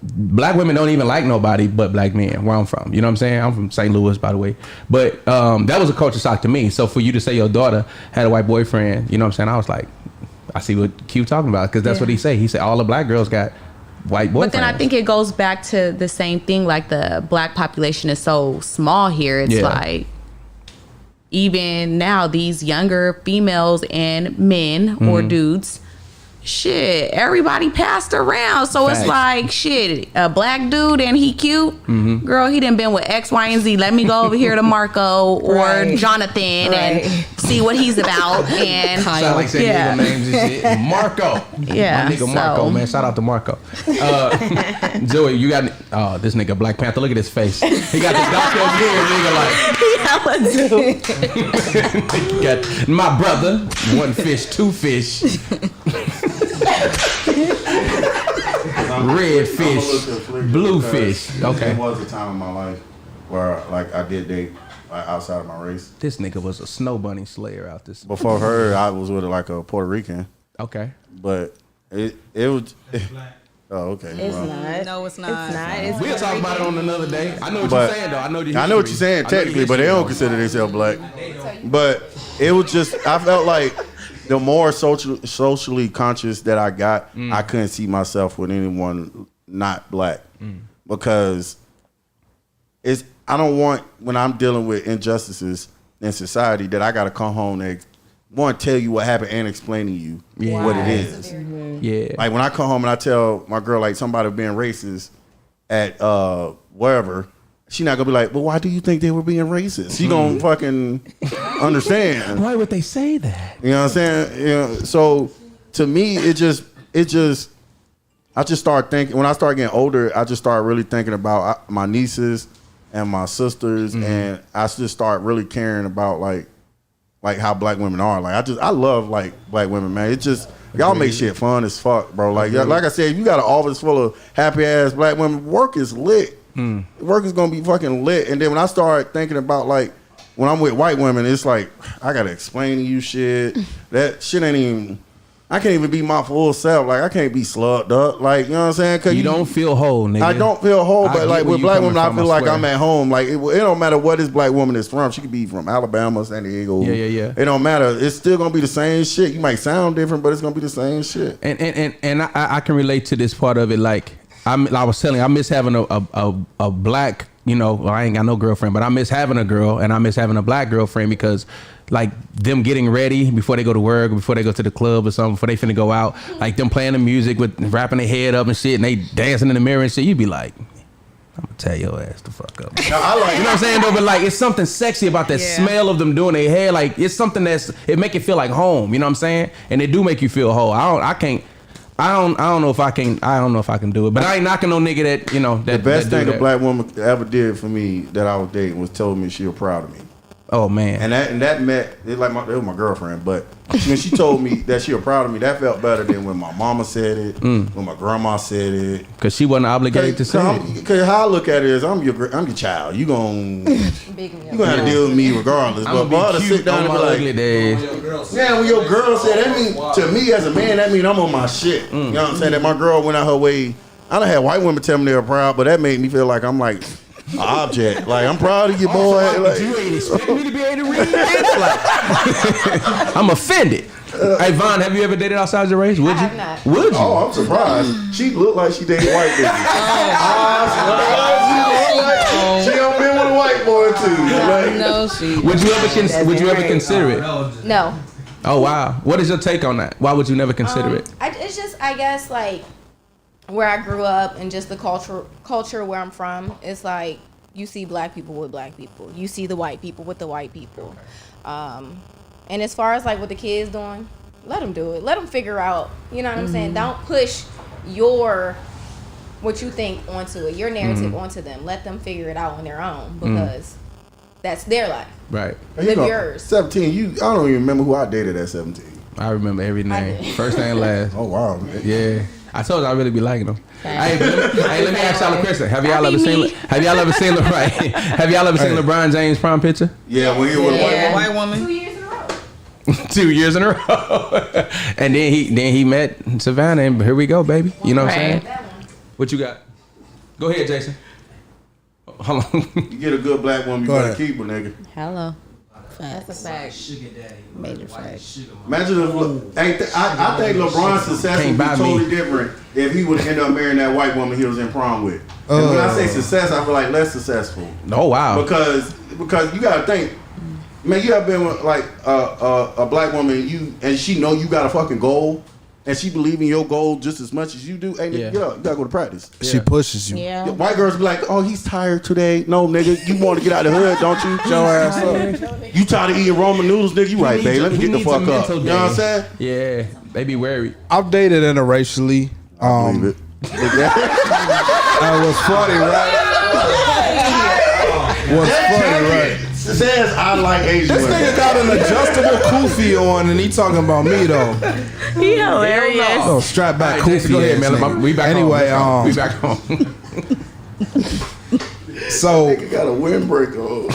black women don't even like nobody but black men. Where I'm from, you know what I'm saying? I'm from St. Louis, by the way. But that was a culture shock to me. So for you to say your daughter had a white boyfriend, you know what I'm saying? I was like, I see what Q talking about, because that's what he said. He said all the black girls got white boyfriends. But then I think it goes back to the same thing. Like, the black population is so small here. It's like, even now, these younger females and men or dudes, shit, everybody passed around. So it's like, shit, a black dude and he cute. Girl, he done been with X, Y, and Z. Let me go over here to Marco or Jonathan and see what he's about. And sound like saying names and shit. Marco. Yeah. My nigga Marco, man. Shout out to Marco. Joey, you got this nigga Black Panther. Look at his face. He got the doctor here, nigga, like. He got my brother, one fish, two fish. Red fish, blue fish. Okay. There was a time in my life where like I did date like outside of my race. This nigga was a snow bunny slayer out this. Before her, I was with like a Puerto Rican. Okay. But it was. Oh, okay. It's not. No, it's not. It's not. It's We'll talk about it on another day. I know what you're saying, though. I know what you're saying technically, but they don't consider themselves black. But it was just, I felt like the more socially conscious that I got, I couldn't see myself with anyone not black, because I don't want, when I'm dealing with injustices in society, that I got to come home and tell you what happened and explain to you what it is. Yeah. Like when I come home and I tell my girl like somebody being racist at wherever, she not gonna be like, well, why do you think they were being racist? She gonna fucking understand. Why would they say that? You know what I'm saying? You know, so to me, I just start thinking, when I start getting older, I just start really thinking about my nieces and my sisters, and I just start really caring about like how black women are. Like I love like black women, man. It's just y'all make shit fun as fuck, bro. Like I said, if you got an office full of happy ass black women, work is lit. Work is gonna be fucking lit. And then when I start thinking about like when I'm with white women, it's like I gotta explain to you shit. That shit ain't even. I can't even be my full self. Like I can't be slugged up. Like you know what I'm saying? Cause you don't feel whole, nigga. I don't feel whole, but like with black women, I feel like swear. I'm at home. Like it don't matter what this black woman is from. She could be from Alabama, San Diego. Yeah. It don't matter. It's still gonna be the same shit. You might sound different, but it's gonna be the same shit. And I can relate to this part of it. Like I was telling you, I miss having a black. You know, I ain't got no girlfriend, but I miss having a girl, and I miss having a black girlfriend, because like them getting ready before they go to work or before they go to the club or something, before they finna go out, like them playing the music with wrapping their head up and shit, and they dancing in the mirror and shit, you'd be like, I'm gonna tell your ass to fuck up. Now, I like, you know what I'm saying though, but like it's something sexy about that smell of them doing their hair. Like it's something it make it feel like home, you know what I'm saying? And it do make you feel whole. I don't know if I can do it, but I ain't knocking no nigga that, you know, that the best that thing a black woman ever did for me that I was dating was told me she was proud of me. Oh man. And that met, it was my girlfriend, but when she told me that she was proud of me, that felt better than when my mama said it, when my grandma said it. Cause she wasn't obligated to say it. Cause how I look at it is I'm your child. You gonna have to deal with me regardless. But for her to sit down and be like, yeah, when your girl said that, mean to me as a man, that mean I'm on my shit. You know what I'm saying? That my girl went out her way. I done had white women tell me they were proud, but that made me feel like I'm like an object. Like I'm proud of you, boy. Like, you ain't expect me to be able to read this. Like, I'm offended. Hey Von, have you ever dated outside your race? Would you? have not. Would you? Oh, I'm surprised. She looked like she dated white bitches. She don't been with a white boy too. Like, No, she. Would you ever consider it? No. Oh wow. What is your take on that? Why would you never consider it? It's just, I guess, like where I grew up and just the culture where I'm from. It's like you see black people with black people. You see the white people with the white people. And as far as like what the kids doing, let them do it. Let them figure out. You know what I'm Mm-hmm. saying? Don't push what you think onto it, your narrative onto them. Let them figure it out on their own because that's their life. Right. Live yours. 17. I don't even remember who I dated at 17. I remember every name, first name, last. Oh wow. Yeah. I told you I really be liking them. Hey, let me ask y'all a question. Have y'all ever seen LeBron James prom picture? Yeah, when he was a White woman. 2 years in a row. 2 years in a row. And then he met Savannah, and here we go, baby. You know what I'm saying? What you got? Go ahead, Jason. Hold on. You get a good black woman, you gotta keep her, nigga. Hello. That's a fact. Sugar daddy. Major fact. Imagine if I think LeBron's success would be totally different if he would end up marrying that white woman he was in prom with. And when I say success, I feel like less successful. Oh wow. Because you gotta think, man, you have been with like a black woman, and she know you got a fucking goal, and she believe in your goal just as much as you do. Hey, nigga, get up, you gotta go to practice. She pushes you. Yeah. White girls be like, oh, he's tired today. No, nigga, you want to get out of the hood, don't you? Get your ass up. You tired of eating Roman noodles, nigga? You right, babe. Let me get the fuck up. You know what I'm saying? Yeah, they be wary. I've dated interracially. I believe it. That was funny, right? Was funny, right? Says I like Asian This women. nigga got an adjustable kufi on, and he talking about me though. He hilarious. Oh, strap back All right, kufi. Jason, go ahead, ass man. nigga. We back anyway, home. We back home. So You got a windbreaker.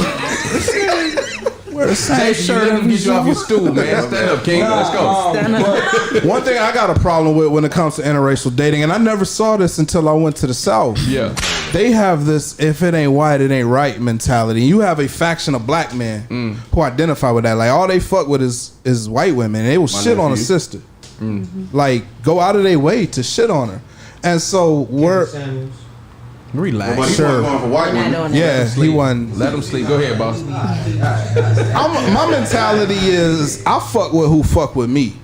Jay, shirt him, get you off your stool, man. Stand up, King. Let's go. one thing I got a problem with when it comes to interracial dating, and I never saw this until I went to the South. Yeah. They have this "if it ain't white, it ain't right" mentality. You have a faction of black men who identify with that. Like all they fuck with is white women. And they will shit on a sister. Like go out of their way to shit on her. And so we're Relax. But he wasn't going for white women. yeah, he won. Let them sleep. Go ahead, boss. My mentality is I fuck with who fuck with me.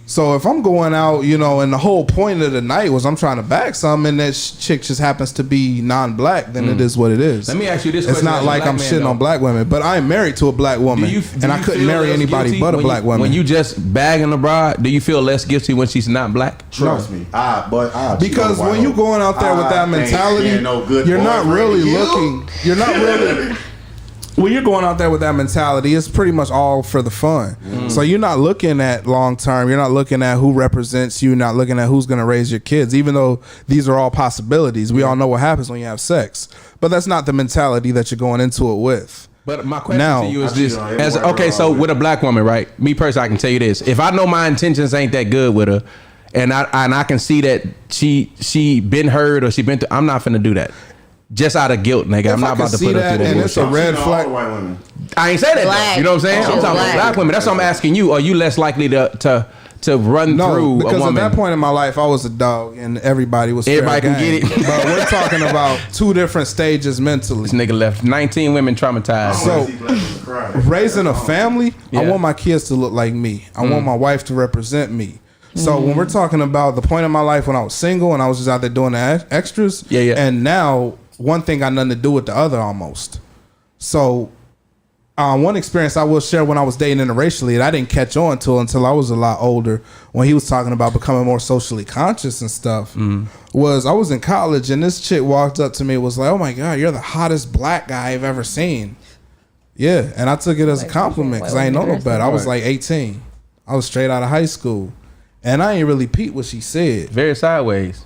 So if I'm going out, you know, and the whole point of the night was I'm trying to bag something, and that chick just happens to be non-black, then it is what it is. Let me ask you this It's question not as a like black I'm man, shitting though. on black women, but I'm married to a black woman, and I couldn't feel marry less anybody guilty but a when black woman. When you just bagging a bride, do you feel less guilty when she's not black? Trust me. Because when you going out there with that mentality, you're not really looking. You're not really. When you're going out there with that mentality, it's pretty much all for the fun. So you're not looking at long term. You're not looking at who represents you. You're not looking at who's going to raise your kids. Even though these are all possibilities, we all know what happens when you have sex. But that's not the mentality that you're going into it with. But my question Now- to you is I this: cheat on every okay, girl so with with a black woman, right? Me personally, I can tell you this: if I know my intentions ain't that good with her, and I can see that she been hurt or she been through, I'm not finna do that. Just out of guilt, nigga. I'm not about to put her through that and it's a bullshit. red flag. I ain't say that Black. though. You know what I'm saying? She I'm was talking about black. black women. That's what I'm asking you. Are you less likely to run No, through a because woman? at that point in my life, I was a dog, and everybody was fair Everybody can game. get it. But we're talking about two different stages mentally. This nigga left 19 women traumatized. So, raising a family, I Yeah. want my kids to look like me. I want my wife to represent me. So when we're talking about the point in my life when I was single and I was just out there doing the extras, Yeah. and now one thing got nothing to do with the other almost. So one experience I will share when I was dating interracially, and I didn't catch on to until I was a lot older, when he was talking about becoming more socially conscious and stuff, was I was in college and this chick walked up to me and was like, "Oh my God, you're the hottest black guy I've ever seen." Yeah, and I took it as a compliment because I ain't know no better. I was like 18. I was straight out of high school. And I ain't really peeped what she said. Very sideways.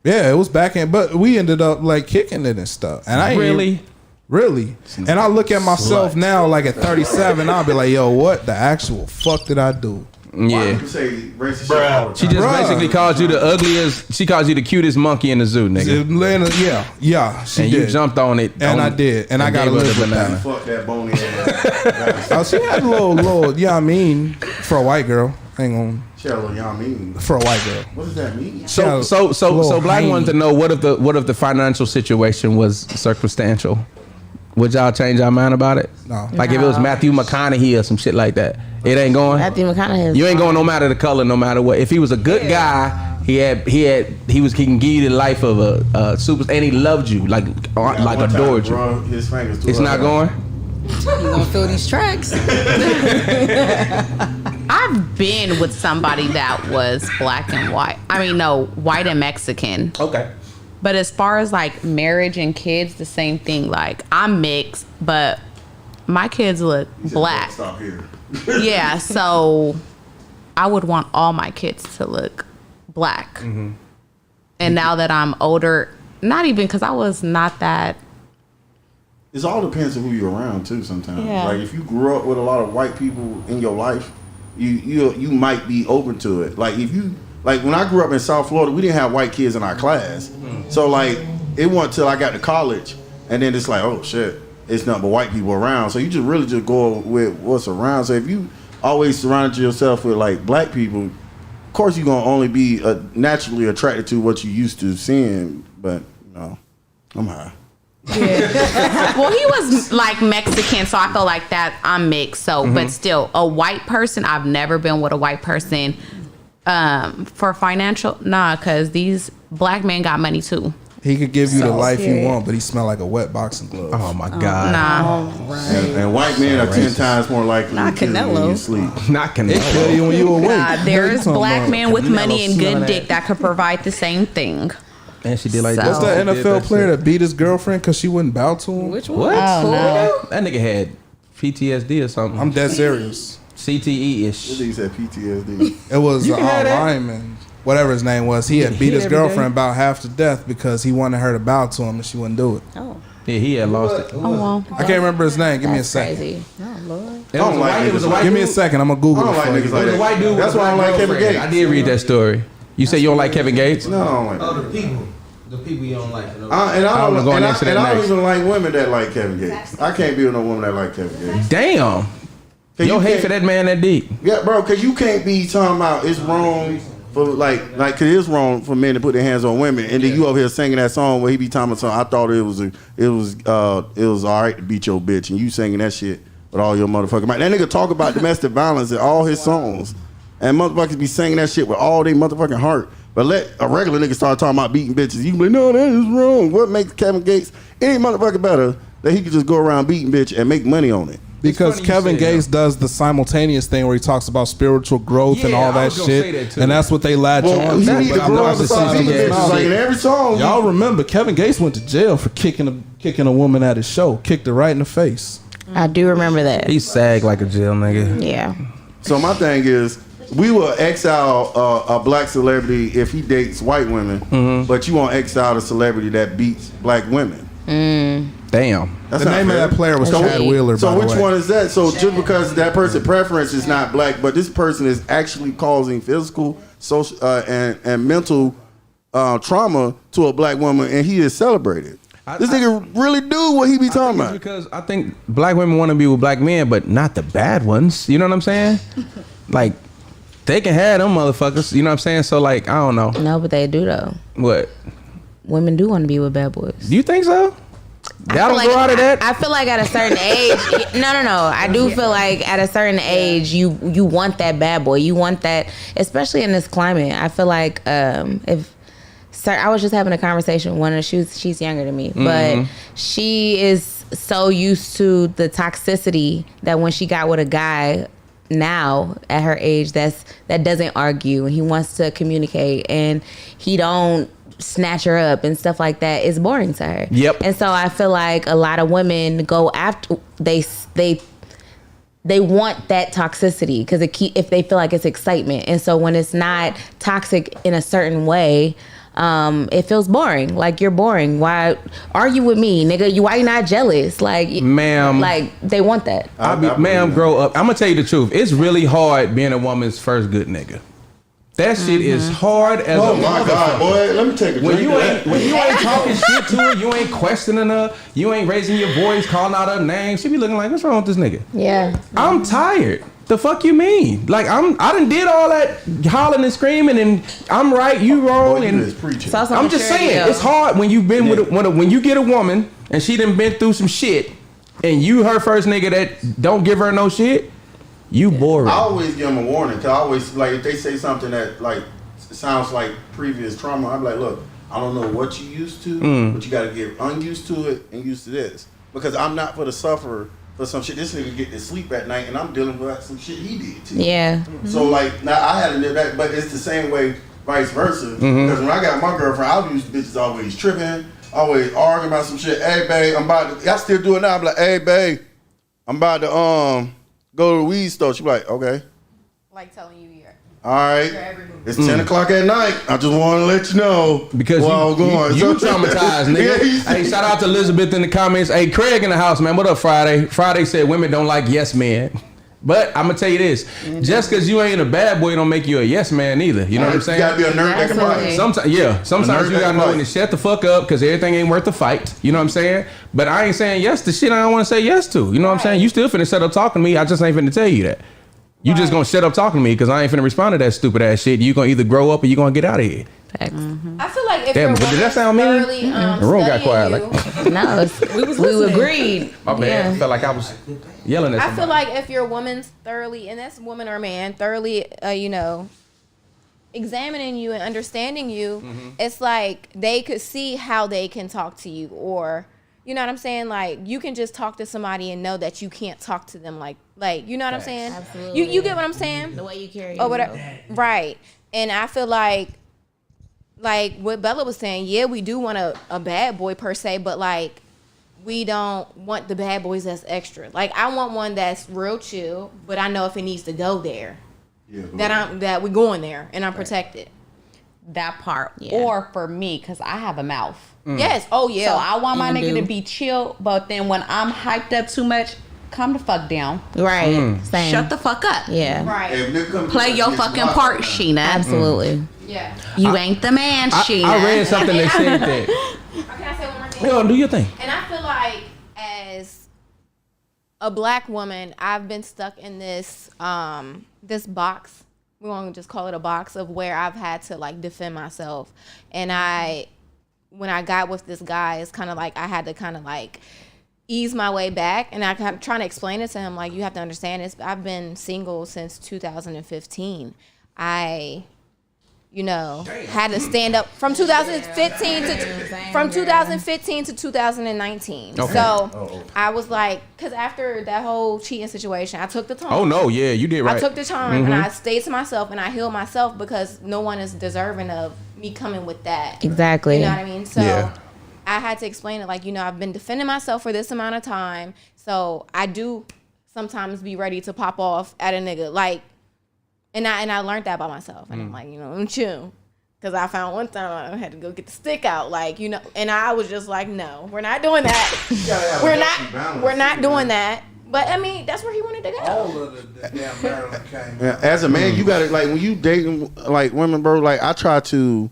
Yeah, it was backhand, but we ended up like kicking it and stuff. And I ain't Really? Really. And I look at myself now, like at 37, I'll be like, yo, what the actual fuck did I do? Yeah. Bruh. She just basically calls you the ugliest. She calls you the cutest monkey in the zoo, nigga. Yeah, she and did. you jumped on it. And I did. And I got to gave her live the with banana. that. Fuck that bony ass. Oh, she had a little, yeah, I mean, for a white girl. Hang on. She had a little y'all mean. For a white girl. What does that mean? So black wanted to know what if the financial situation was circumstantial? Would y'all change our mind about it? No. Like if it was Matthew McConaughey or some shit like that, it ain't going. Matthew McConaughey. You ain't going no matter the color, no matter what. If he was a good guy, he can give you the life of a super, and he loved you like adored you. His fingers It's not going. You gonna feel these tracks? I've been with somebody that was black and white. I mean, no, white and Mexican. Okay. But as far as like marriage and kids, the same thing. Like I'm mixed, but my kids look black. Stop here. Yeah, so I would want all my kids to look black. Mm-hmm. And now that I'm older, not even because I was not that. It all depends on who you're around too. Sometimes, Yeah. like if you grew up with a lot of white people in your life, you might be open to it. Like if you like when I grew up in South Florida, we didn't have white kids in our class. So like it wasn't until I got to college, and then it's like, oh shit, it's nothing but white people around. So you just really just go with what's around. So if you always surrounded yourself with like black people, of course you're gonna only be naturally attracted to what you used to seeing. But no, I'm high. Yeah. Well, he was like Mexican, so I feel like that I'm mixed. So, but still, a white person. I've never been with a white person for financial. Nah, because these black men got money too. He could give you the life you want, but he smell like a wet boxing glove. Oh my God. Nah. And white men are 10 times more likely Not to kill you when Canelo. you sleep. Not Canelo. It kill you when you awake. There's black men with money and smelling good dick that could provide the same thing. And she did like So- this. What's that She did NFL player shit. that beat his girlfriend because she wouldn't bow to him? Which one? What? Oh, no. That nigga had PTSD or something. I'm dead serious. CTE This ish. nigga said PTSD. It was You an can have that. lineman, whatever his name was. He had He beat his every day. girlfriend about half to death because he wanted her to bow to him and she wouldn't do it. Oh, Yeah, he had lost it. Oh well. I can't remember his name. Give me a That's second. crazy. oh Lord. It was a white, it was a white Give me a dude. second. I'm gonna Google I don't it like for niggas you. like It was a white dude. That's with a why I don't black like Kevin girlfriend. Gates. I did read that story. You say you don't like Kevin Gates? No, I don't like Oh, that. the people. The people you don't like. And I I was don't, going and I, into that and I don't next. even like women that like Kevin Gates. I can't be with no woman that like Kevin Gates. Damn. Cause Your you hate can't- for that man that deep. Yeah, bro, because you can't be talking about it's wrong for cause it's wrong for men to put their hands on women, and then you over here singing that song where he be talking about something. I thought it was all right to beat your bitch, and you singing that shit with all your motherfucking mouth. That nigga talk about domestic violence in all his songs, and motherfuckers be singing that shit with all their motherfucking heart. But let a regular nigga start talking about beating bitches, you be like, no, that is wrong. What makes Kevin Gates any motherfucker better that he could just go around beating bitch and make money on it? Because funny you Kevin say Gates does the simultaneous thing where he talks about spiritual growth and Yeah, all I that was gonna say shit, that too. and that's what they latch Well, on you to. need to But I'm grow not up and the start same beating as bitches. now. Like in every song. Y'all remember Kevin Gates went to jail for kicking a woman at his show, kicked her right in the face. I do remember that. He sagged like a jail nigga. Yeah. So my thing is, we will exile a black celebrity if he dates white women, but you won't exile a celebrity that beats black women. Damn. That's The not name fair. of that player was So- Chad Wheeler. So by the which way. one is that? So just because that person's preference is not black, but this person is actually causing physical, social, and mental trauma to a black woman, and he is celebrated. This nigga really do what he be talking It's about. because I think black women want to be with black men, but not the bad ones. You know what I'm saying? Like, they can have them motherfuckers. You know what I'm saying? So, like, I don't know. No, but they do though. What? Women do want to be with bad boys. Do you think so? Y'all don't grow out of that? I feel like at a certain age, no. I do feel like at a certain age, you want that bad boy. You want that, especially in this climate. I feel like I was just having a conversation with one of she's younger than me, but she is so used to the toxicity that when she got with a guy now at her age that doesn't argue and he wants to communicate and he don't snatch her up and stuff like that, is boring to her. Yep. And so I feel like a lot of women go after they want that toxicity because if they feel like it's excitement, and so when it's not toxic in a certain way, it feels boring. Like, you're boring. Why argue with me, nigga? Why you not jealous? Like, Ma'am. like they want that. Ma'am, grow up. I'm gonna tell you the truth. It's really hard being a woman's first good nigga. That shit is hard as Oh a my God, boy! Let me take a When drink. you of ain't that. when you ain't talking shit to her, you ain't questioning her, you ain't raising your voice, calling out her name. She be looking like, what's wrong with this nigga? Yeah. I'm tired. The fuck you mean? Like, I done did all that hollering and screaming and I'm right, you wrong, Boy, you and is preaching. So some I'm just maturity, saying though. it's hard when you've been when you get a woman and she done been through some shit and you her first nigga that don't give her no shit. You boring. I always give them a warning. Cause I always like if they say something that like sounds like previous trauma, I'm like, look, I don't know what you used to, but you got to get unused to it and used to this. Because I'm not for to suffer for some shit. This nigga get to sleep at night, and I'm dealing with some shit he did too. Yeah. So like now I had to live that, but it's the same way, vice versa. Because when I got my girlfriend, I was used to bitches always tripping, always arguing about some shit. Hey babe, I'm about to. I still do it now. I'm like, hey babe, I'm about to go to the weed store. She be like, okay. Like telling you, yeah. All right, it's 10 o'clock at night. I just want to let you know because where I'm going. You traumatized, nigga. Hey, shout out to Elizabeth in the comments. Hey, Craig in the house, man. What up, Friday? Friday said women don't like yes men. But I'm gonna tell you this: just because you ain't a bad boy, don't make you a yes man either. You know what I'm saying? You gotta be a nerd that can fight. Sometimes you gotta know when to shut the fuck up because everything ain't worth the fight. You know what I'm saying? But I ain't saying yes to shit I don't want to say yes to. You know what I'm saying? You still finna shut up talking to me. I just ain't finna tell you that. You just gonna shut up talking to me because I ain't finna respond to that stupid ass shit. You gonna either grow up or you gonna get out of here. I feel like if Damn, you're but did that sound mean? The room got quiet. No, we agreed. My bad. I felt like I was yelling at somebody. I feel like if your woman's thoroughly, and that's woman or man, thoroughly, examining you and understanding you, it's like they could see how they can talk to you, or you know what I'm saying? Like you can just talk to somebody and know that you can't talk to them like you know what I'm saying? Absolutely. You get what I'm saying? The way you carry or whatever. Right. And I feel like what Bella was saying, yeah, we do want a bad boy per se, but like we don't want the bad boys that's extra. Like I want one that's real chill, but I know if it needs to go there, that we're going there and I'm protected. That part. Yeah. Or for me, because I have a mouth. Yes. Oh yeah. So I want my nigga to be chill, but then when I'm hyped up too much, calm the fuck down. Right. Same. Shut the fuck up. Yeah. Right. Play your fucking part, Sheena. Absolutely. Yeah. You ain't the man, Sheena. I read something that said that. Can I say one more thing? Yo, do your thing. And I feel like as a black woman, I've been stuck in this this box. We're going to just call it a box of where I've had to like defend myself. And when I got with this guy, it's kind of like I had to kind of like ease my way back. And I kept trying to explain it to him, like, you have to understand this. I've been single since 2015. I had to stand up from 2015 to 2019. Okay. So I was like, because after that whole cheating situation, I took the time. Oh no, yeah, you did right. I took the time and I stayed to myself and I healed myself because no one is deserving of me coming with that. Exactly. You know what I mean? So I had to explain it like, I've been defending myself for this amount of time. So I do sometimes be ready to pop off at a nigga. Like, And I learned that by myself. And I'm like, I'm chill. Because I found one time I had to go get the stick out. Like, and I was just like, no, we're not doing that. We're not doing that. But, I mean, that's where he wanted to go. All of the damn Maryland came. Yeah, as a man, you got to, like, when you dating, like, women, bro, like, I try to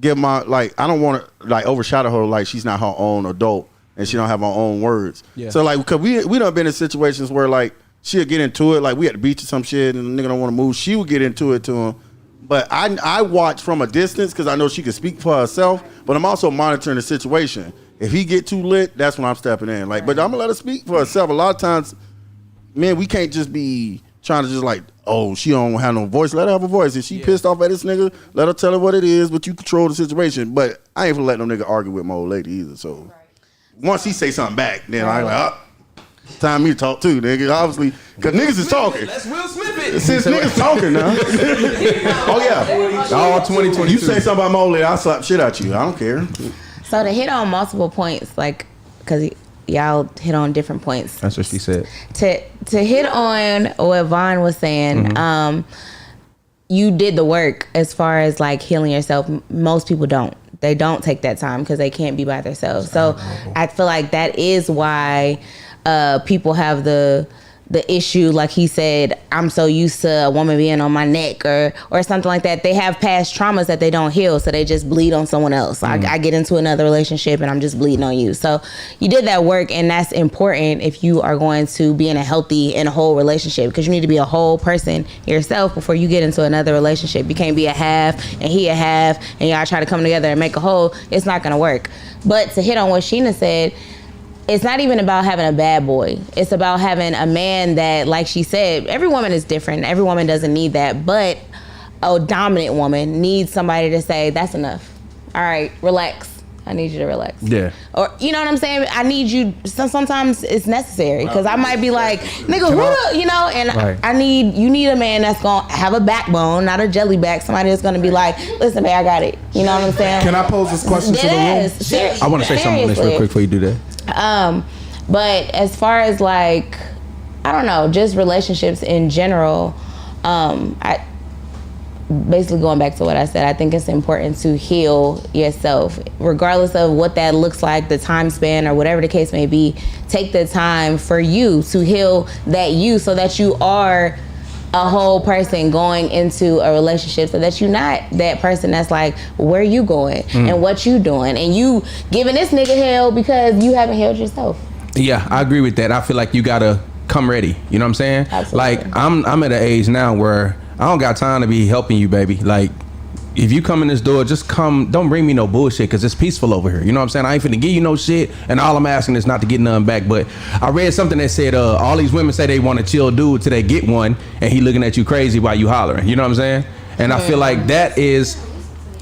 give my, like, I don't want to, like, overshadow her like she's not her own adult and she don't have her own words. Yeah. So, like, because we done been in situations where, like, she'll get into it, like we at the beach or some shit, and the nigga don't want to move. She would get into it to him. But I watch from a distance because I know she can speak for herself, but I'm also monitoring the situation. If he get too lit, that's when I'm stepping in. Like, but I'm going to let her speak for herself. A lot of times, man, we can't just be trying to just like, oh, she don't have no voice. Let her have a voice. If she pissed off at this nigga, let her tell her what it is, but you control the situation. But I ain't going to let no nigga argue with my old lady either. So once he say something back, then I like, time me to talk too, nigga. Obviously, because niggas is talking. Let's Will Smith it. Since niggas talking now. Oh, yeah. All 2022. You say something about my old lady, I'll slap shit at you. I don't care. So to hit on multiple points, like, because y'all hit on different points. That's what she said. To hit on what Vaughn was saying, you did the work as far as like healing yourself. Most people don't. They don't take that time because they can't be by themselves. So I feel like that is why people have the issue, like he said, I'm so used to a woman being on my neck or something like that. They have past traumas that they don't heal, so they just bleed on someone else. I get into another relationship and I'm just bleeding on you. So you did that work, and that's important if you are going to be in a healthy and a whole relationship, because you need to be a whole person yourself before you get into another relationship. You can't be a half and he a half and y'all try to come together and make a whole. It's not gonna work. But to hit on what Sheena said, it's not even about having a bad boy. It's about having a man that, like she said, every woman is different. Every woman doesn't need that. But a dominant woman needs somebody to say, that's enough. All right, relax. I need you to relax. Yeah. Or, you know what I'm saying? I need you, sometimes it's necessary. Because I might be like, nigga, who the, you know? And you need a man that's going to have a backbone, not a jelly back. Somebody that's going to be like, listen, babe, I got it. You know what I'm saying? Can I pose this question to the room? I want to say something on this real quick before you do that. But as far as like, I don't know, just relationships in general, I basically going back to what I said, I think it's important to heal yourself, regardless of what that looks like, the time span or whatever the case may be. Take the time for you to heal that you, so that you are a whole person going into a relationship, so that you're not that person that's like, where you going and what you doing, and you giving this nigga hell because you haven't healed yourself. Yeah, I agree with that. I feel like you gotta come ready. You know what I'm saying? Absolutely. Like I'm at an age now where I don't got time to be helping you, baby. Like, if you come in this door, just come. Don't bring me no bullshit, because it's peaceful over here. You know what I'm saying? I ain't finna give you no shit, and all I'm asking is not to get none back. But I read something that said all these women say they want a chill dude till they get one, and he looking at you crazy while you hollering. You know what I'm saying? And I feel like that is,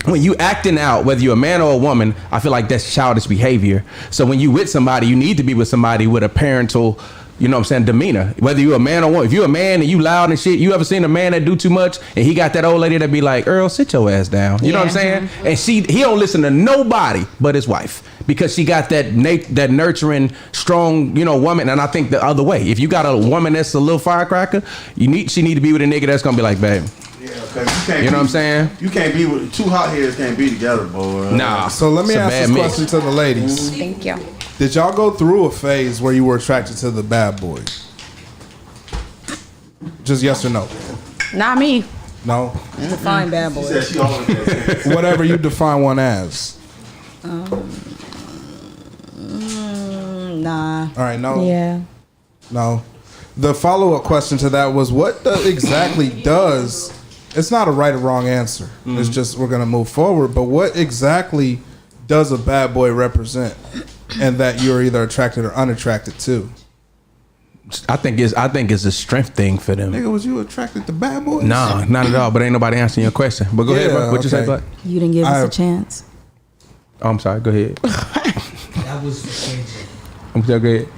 when you acting out, whether you're a man or a woman, I feel like that's childish behavior. So when you with somebody, you need to be with somebody with a parental, you know what I'm saying, demeanor. Whether you're a man or woman. If you're a man and you loud and shit, you ever seen a man that do too much and he got that old lady that be like, Earl, sit your ass down. You know what I'm saying? And he don't listen to nobody but his wife, because she got that nurturing, strong, you know, woman. And I think the other way, if you got a woman that's a little firecracker, she need to be with a nigga that's gonna be like, babe. Yeah, because you know what I'm saying? You can't be with two hot heads, can't be together, boy. Nah. So let me ask this question to the ladies. Thank you. Did y'all go through a phase where you were attracted to the bad boys? Just yes or no? Not me. No? Define bad boy. She said she always does. Whatever you define one as. Nah. All right, no? Yeah. No. The follow-up question to that was, what exactly does... It's not a right or wrong answer. It's just we're going to move forward. But what exactly does a bad boy represent, and that you're either attracted or unattracted to? I think it's a strength thing for them. Nigga, was you attracted to bad boys? Nah, not at all. But ain't nobody answering your question. But go ahead, bro. What you say, bud? You didn't give us a chance. Oh, I'm sorry. Go ahead. That was the changing. I'm sorry. Go ahead.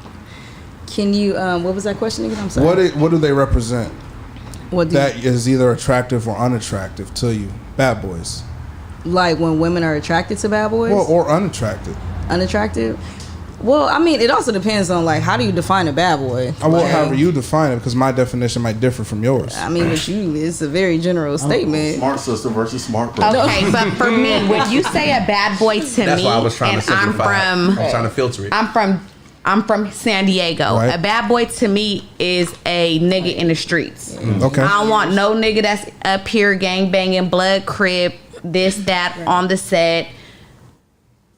Can you? What was that question again? I'm sorry. What do they represent? What that is either attractive or unattractive to you? Bad boys. Like when women are attracted to bad boys? Well, or unattracted. Unattractive? Well, I mean, it also depends on, like, how do you define a bad boy? Well, however you define it, because my definition might differ from yours. I mean, it's a very general statement. Smart sister versus smart brother. Okay, but for me, when you say a bad boy to That's me, why I was trying to simplify. I'm trying to filter it. I'm from San Diego. Right. A bad boy to me is a nigga in the streets. Okay. I don't want no nigga that's up here gang banging, blood crib, this, that, on the set.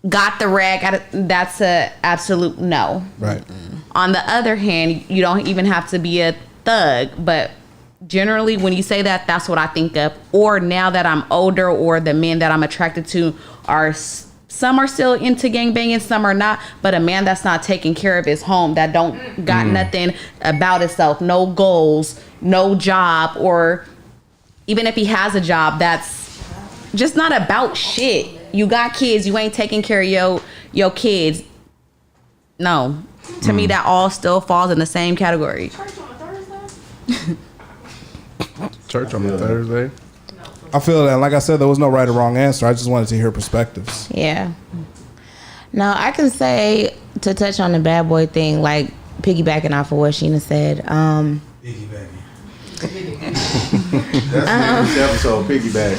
Got the rag. That's a absolute no. Right. On the other hand, you don't even have to be a thug, but generally when you say that, that's what I think of. Or now that I'm older, or the men that I'm attracted to are... Some are still into gangbanging, some are not. But a man that's not taking care of his home, that don't got nothing about himself, no goals, no job, or even if he has a job, that's just not about shit. You got kids, you ain't taking care of your kids. No. To me, that all still falls in the same category. Church on a Thursday. I feel that, like I said, there was no right or wrong answer. I just wanted to hear perspectives. Yeah. Now, I can say, to touch on the bad boy thing, like piggybacking off of what Sheena said. Piggyback. That's the episode, piggyback.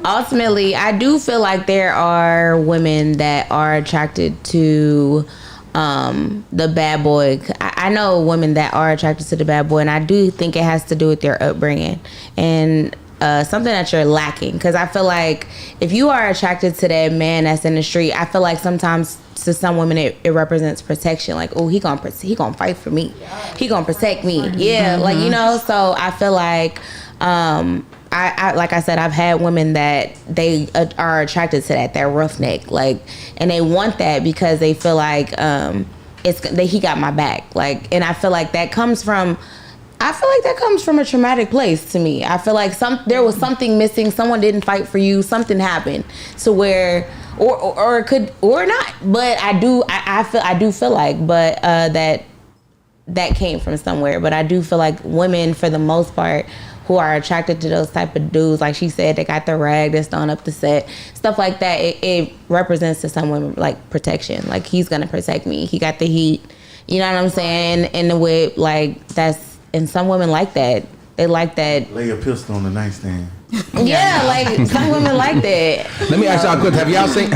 Ultimately, I do feel like there are women that are attracted to the bad boy. I know women that are attracted to the bad boy, and I do think it has to do with their upbringing and something that you're lacking. Because I feel like if you are attracted to that man that's in the street, I feel like sometimes to some women it represents protection. Like, oh, he gonna fight for me, he gonna protect me. Yeah, like, you know. So I feel like I like I said, I've had women that they are attracted to that roughneck, like, and they want that because they feel like he got my back, like, and I feel like that comes from a traumatic place to me. I feel like there was something missing. Someone didn't fight for you. Something happened to where or it could or not. But I do feel like, but that came from somewhere. But I do feel like women, for the most part, who are attracted to those type of dudes, like she said, they got the rag that's thrown up the set, stuff like that. It represents to some women like protection. Like, he's gonna protect me. He got the heat. You know what I'm saying? In the whip, like that's. And some women like that. They like that. Lay a pistol on the nightstand. Yeah, like some women like that. Let me ask y'all a question.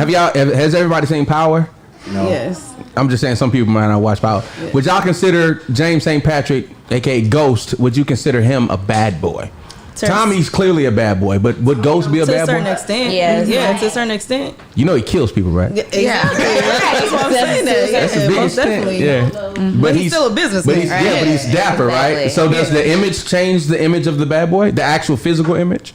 Has everybody seen Power? No. Yes. I'm just saying some people might not watch Power. Yeah. Would y'all consider James St. Patrick, aka Ghost, would you consider him a bad boy? Tommy's clearly a bad boy, but would Ghost be a bad boy? To a certain extent. Yeah, to a certain extent. You know he kills people, right? Yeah, exactly. That's what I'm saying. That's a big most extent. definitely. Yeah. But he's still a businessman. But he's dapper, right? So does the image change the image of the bad boy? The actual physical image?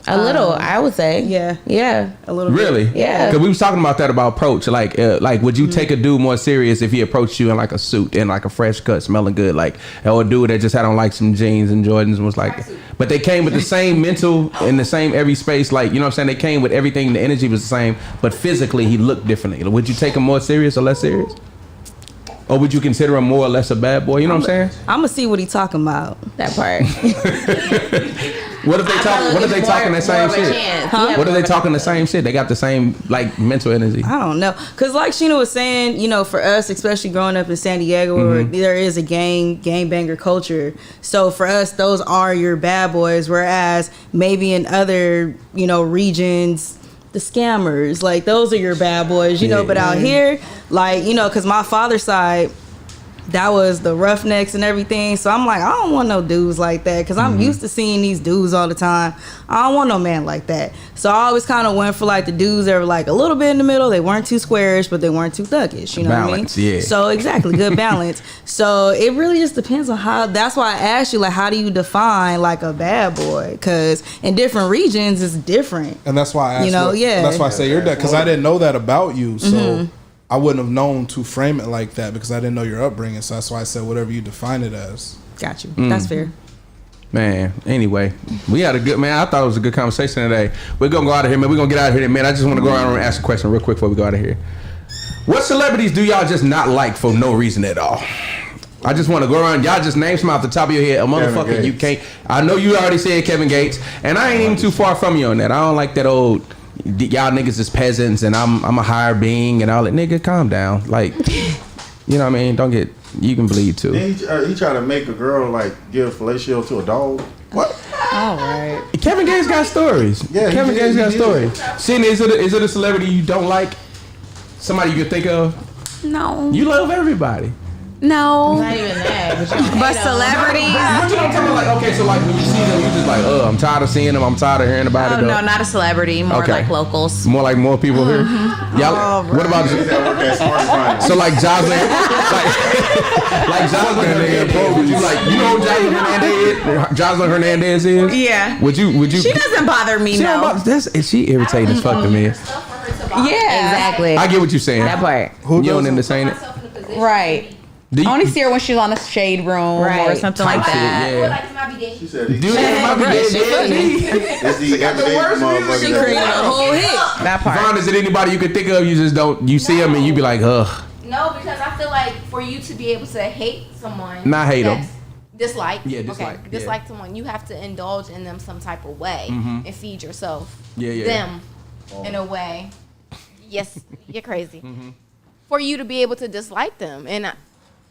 A little, I would say. Yeah. A little really? bit. Yeah. Because we was talking about that about approach. Like would you take a dude more serious if he approached you in like a suit and like a fresh cut, smelling good, like or a dude that just had on like some jeans and Jordans and was like, but they came with the same mental in the same every space, like, you know what I'm saying? They came with everything. The energy was the same, but physically he looked differently. Would you take him more serious or less serious? Or would you consider him more or less a bad boy? You know what I'm saying? I'm gonna see what he's talking about. That part. What if they talking the same shit? Huh? What if they talking the same shit? They got the same like mental energy. I don't know, cause like Sheena was saying, you know, for us, especially growing up in San Diego, where there is a gang banger culture. So for us, those are your bad boys. Whereas maybe in other, you know, regions, the scammers, like those are your bad boys, you know. But out here, like, you know, cause my father's side, that was the roughnecks and everything. So I'm like, I don't want no dudes like that, because I'm used to seeing these dudes all the time. I don't want no man like that. So I always kind of went for like the dudes that were like a little bit in the middle. They weren't too squarish, but they weren't too thuggish. You know balance, what I mean? Yeah. So exactly, good balance. So it really just depends on how. That's why I asked you, like, how do you define like a bad boy? Because in different regions, it's different. And that's why I asked. You know, That's why I say you're dead, because I didn't know that about you. So. I wouldn't have known to frame it like that because I didn't know your upbringing. So that's why I said whatever you define it as. Got you. That's fair. Man, anyway, we had a good, man, I thought it was a good conversation today. We're going to go out of here, man. We're going to get out of here, man. I just want to go around and ask a question real quick before we go out of here. What celebrities do y'all just not like for no reason at all? I just want to go around. Y'all just name some off the top of your head. A motherfucker you can't. I know you already said Kevin Gates, and I ain't even too far from you on that. I don't like that old... Y'all niggas is peasants and I'm a higher being and all that. Nigga, calm down. Like, you know what I mean? Don't get, you can bleed too. He tried to make a girl like give fellatio to a dog. What? All right. Kevin Gates got stories. Yeah, Kevin Gates got stories. Sydney, is it a celebrity you don't like? Somebody you can think of? No. You love everybody. No. Not even that. But celebrities. What you know what I'm talking about? Like, okay, so like when you see them, you just like, I'm tired of seeing them. I'm tired of hearing about it. Oh, no, not a celebrity. More like locals. More people here. Y'all, what about so like Jocelyn, like Jocelyn, would you like, you know who Jocelyn Hernandez is? Yeah. Would you? She doesn't bother me. No. She irritating as fuck to me. Yeah. Exactly. I get what you're saying. That part. You don't entertain it. Right. I only see her when she's on the shade room or something like that. Yeah. She said, Dude, might be dead. She got the worst music. She created a whole hit. That part. Vaughn, is it anybody you can think of? You just don't. You see them and you be like, ugh. No, because I feel like for you to be able to hate someone, not hate them. Dislike. Yeah, dislike. Okay. Dislike someone. You have to indulge in them some type of way and feed yourself. Them in a way. Yes, you're crazy. For you to be able to dislike them. And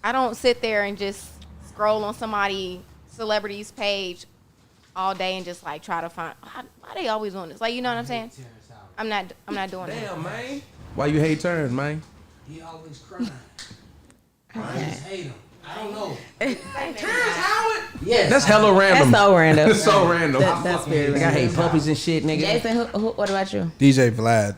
I don't sit there and just scroll on celebrity's page all day and just like try to find why they always doing this. Like, you know what I'm saying? I'm not doing that. Damn, man. Why you hate Terrence, man? He always crying. I just hate him. I don't know. Terrence Howard? Yes. That's hella random. That's so random. That's so random. That's very Like, I hate puppies and shit, nigga. Jason, what about you? DJ Vlad.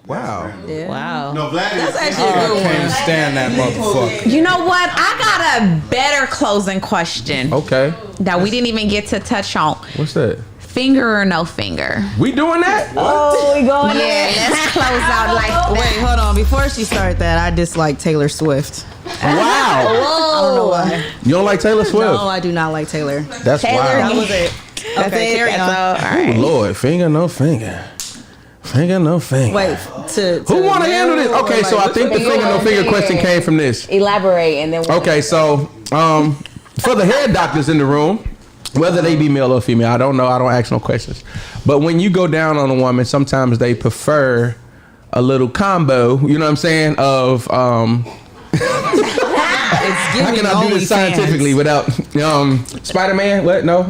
Wow. Yeah. Wow. No, Vlad is. That's actually a good I can't one. stand that motherfucker. You know what? I got a better closing question Okay. that we didn't even get to touch on. What's that? Finger or no finger? We doing that? Oh, we going Yeah, let's close out like that. Wait, hold on. Before she started that, I dislike Taylor Swift. Wow. I don't know why. You don't like Taylor Swift? No, I do not like Taylor. That's Taylor, wild. That was it. Okay, carry on. All right. Oh, Lord. Finger, no finger. Finger, no finger. Wait, who want to handle this? Okay, so I think the finger, no finger question came from this. Elaborate and then. Okay, so for the hair doctors in the room, whether they be male or female, I don't know. I don't ask no questions. But when you go down on a woman, sometimes they prefer a little combo. You know what I'm saying? Of how can I do this scientifically without Spider-Man? What? No.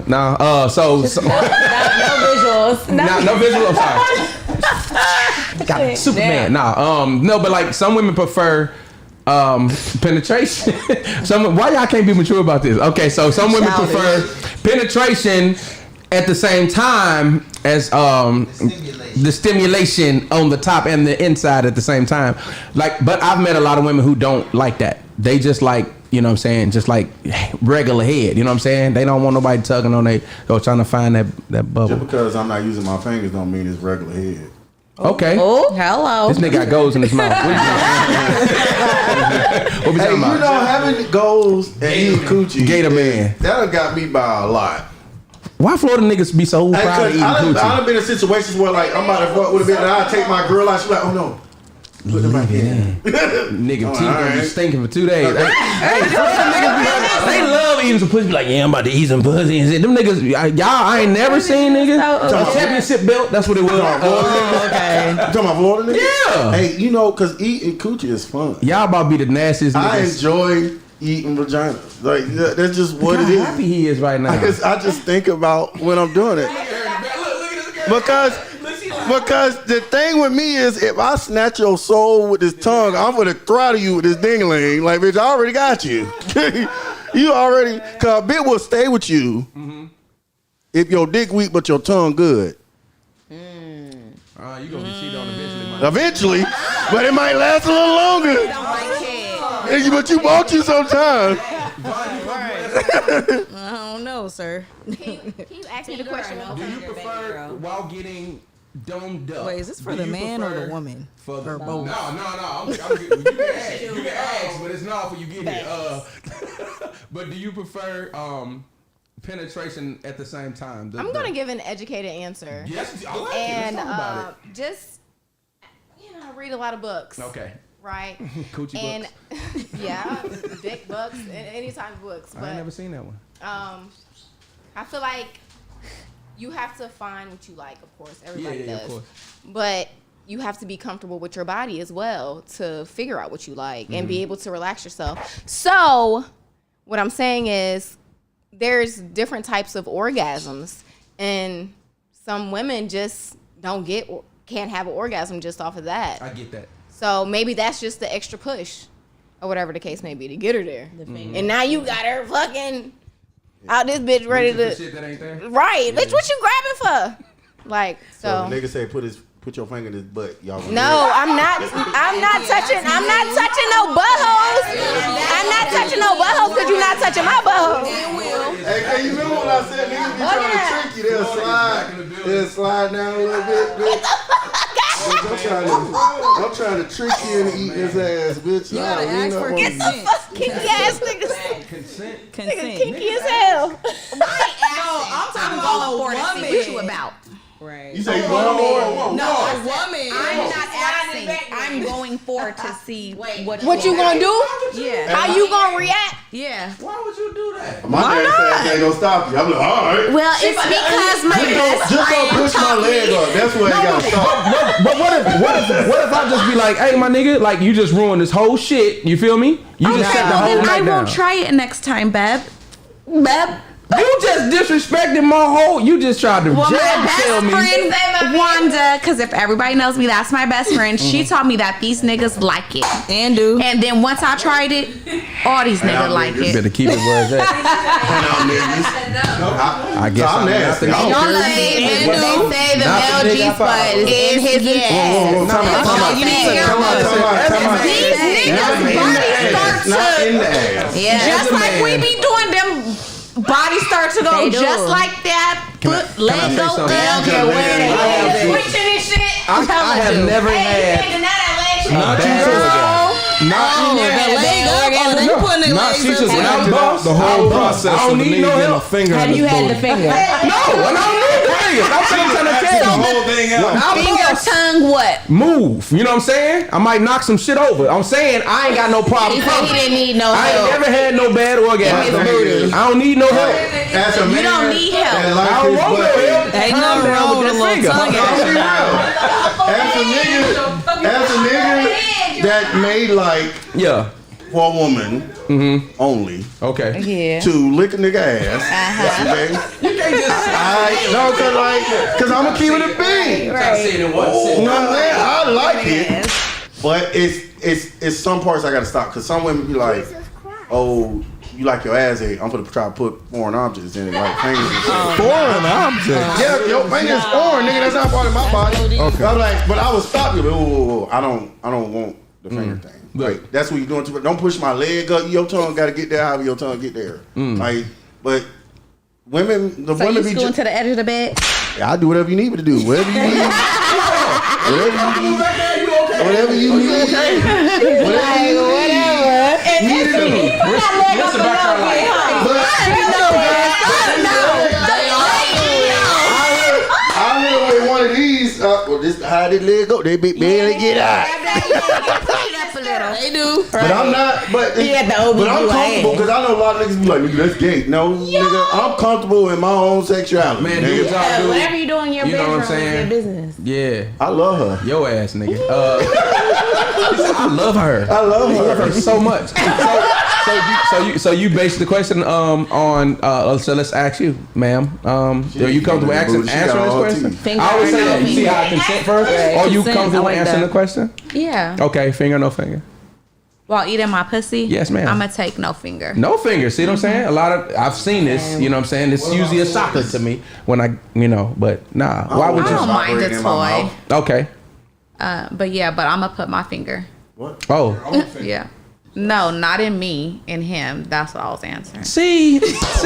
So no visuals. No visuals. I'm sorry. Got Superman. No, but like some women prefer penetration. Why y'all can't be mature about this? Okay, so some women prefer penetration at the same time as the stimulation on the top and the inside at the same time. Like, but I've met a lot of women who don't like that. They just like, you know what I'm saying, just like regular head. You know what I'm saying? They don't want nobody tugging on their, or trying to find that bubble. Just because I'm not using my fingers don't mean it's regular head. Okay. Oh, hello. This nigga got goals in his mouth. What we Hey, talking you about? know, having goals and eating coochie, Gator man. that done got me by a lot. Why Florida niggas be so proud of eating I coochie? done been in situations where like I'm about to fuck with a bitch and I take my girl out. She's like, oh no. Put them back in. Nigga, teeth gonna be stinking for 2 days. Hey, Florida niggas be like, they love eating some pussy. Be like, yeah, I'm about to eat some pussy. And shit. Them niggas, I ain't never seen niggas. A championship belt, that's what it was. Okay. You talking about Florida niggas? Yeah. Hey, you know, cause eating coochie is fun. Y'all about to be the nastiest niggas. I enjoy eating vagina. Like that's just what Look it how is. happy he is right now. I just think about when I'm doing it. Because the thing with me is, if I snatch your soul with this tongue, I'm gonna throttle you with this ding-a-ling. Like, bitch, I already got you. You already, cause a bit will stay with you if your dick weak but your tongue good. You gonna get cheated on eventually, man. Eventually, but it might last a little longer. But you want you sometime. I don't know, sir. Can you ask me the question? Do you prefer while getting domed up? Wait, is this for the man or the woman? For the, or both? No. You can ask, but it's not for you get here. But do you prefer penetration at the same time? I'm gonna give an educated answer. Yes, I like and it. Let's talk about it. just I read a lot of books. Okay. Right. Coochie and books. yeah, dick books, any type of books. But I ain't never seen that one. I feel like you have to find what you like. Of course, everybody does. Of course. But you have to be comfortable with your body as well to figure out what you like and be able to relax yourself. So, what I'm saying is, there's different types of orgasms, and some women just can't have an orgasm just off of that. I get that. So maybe that's just the extra push, or whatever the case may be, to get her there. And now you got her fucking out this bitch ready to. Shit that ain't there. Right, bitch. What you grabbing for? Like so. The nigga say put your finger in his butt, y'all. No, I'm not touching no buttholes. I'm not touching no buttholes because you're not touching my butthole. Hey, can you remember what I said? Niggas be trying to trick you. They'll slide down a little bit, bitch. I'm trying to trick you into eating his ass, bitch. You gotta ask for Get the fuck kinky ass niggas. Consent. Nigga kinky as hell. I'm talking about a woman. What you about? Right. You say you want more? No, a woman. I'm not asking. I'm going forward to see what What you gonna do? Yeah. How you gonna react? Yeah. Why would you do that? My dad said ain't gonna stop you. I'm like, all right. Well, it's because my best Just don't friend push my taught leg me. up. That's where it got stopped. But what if I just be like, hey, my nigga, like you just ruined this whole shit. You feel me? You just set the whole Then night I down. won't try it next time, Beb. Beb. You just disrespected my whole. You just tried to Well, my jab best tell me. friend Wanda, because if everybody knows me, that's my best friend. She taught me that these niggas like it. And do. And then once I tried it, all these niggas like You it. better keep it where it's at. I guess I'm nasty. I don't Don't care. say They Mando. say the Not male the nigga G I spot follow. is in his ass. Time out. You need to These niggas' bodies start Not to in the ass. Just like we be doing them. Body start to go They do. just like that. Foot, leg say go something? up. Okay, wait. switching and shit. I have never had. Not The leg up. They putting their legs She up. just When I'm acted out boss, the whole I process don't of the need nigga no getting a help. finger in Have his you had booty. the finger? No, and I don't need the fingers. I'm trying to tell The you. whole thing out. Finger, tongue, what? Move. You know what I'm saying? I might knock some shit over. I'm saying I ain't got no problem. He said he didn't need no I ain't help. never had no bad orgasm. I don't need no help. As a man, You don't need help. that I likes don't his want no butt, help. Ain't Calm nothing down wrong with with a that little finger. tongue I'll be real. As a nigga that made like Yeah. for a woman only Okay. Yeah. to lick a nigga ass. Okay? You can't just No, cause I'm gonna keep it a bean. say it in one You know sentence. what I'm saying? I like it, but it's some parts I gotta stop because some women be like, oh, you like your ass ate. I'm gonna try to put foreign objects in it, like fingers and shit. Foreign object. Yeah, your fingers foreign, nigga. That's not part of my body. Okay. I'm like, but I would stop you. Whoa. I don't want the finger thing. Like that's what you're doing too much. Don't push my leg up. Your tongue gotta get there. However your tongue get there. Like, but women, the So women you be scooting just. to the edge of the bed? I'll do whatever you need me to do. Whatever you need. Whatever you need. I live with one of these. Well, this how they leg go. They barely get out. They do. But I'm not. But He had the OB but I'm you comfortable had. because I know a lot of niggas be like, nigga, that's gay. No, nigga, I'm comfortable in my own sexuality. Man, do nigga. what y'all do. Whatever you do in your You know bedroom what I'm is your saying? business. Yeah. I love her. Your ass, nigga. He said, I love her. I love I love her her. so much. So you based the question on so let's ask you, ma'am. Are you comfortable answering She got this all question? teeth. Finger I always or say no that. You see finger? how I consent first? Right. Are you Consent, comfortable I like answering that. the question? Yeah. Okay, finger, no finger. While eating my pussy? Yes, ma'am. I'm gonna take no finger. No finger. See what I'm saying? A lot of I've seen this. You know what I'm saying? It's usually a shocker to me when I, but nah. Why would I you? don't mind the Operating in my toy. Okay. But I'm gonna put my finger. Oh, Yeah. No, not in me, in him. That's what I was answering. see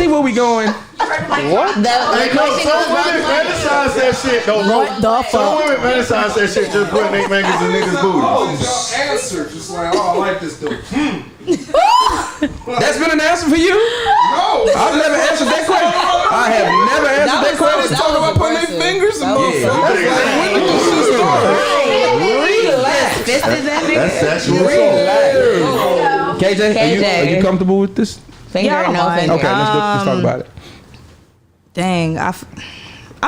where we going? What? Hey, no, some women fantasize that shit though, bro. Some women fantasize that shit just putting their fingers in niggas' booties. Answer just like, oh, I like this dude. That's been an answer for you? No. I've never answered that question. I have never answered that question. Talking about putting their fingers in That's sexual assault. KJ, are you comfortable with this? Finger Yeah, I or don't no mind. finger? Okay, let's talk about it. Dang, I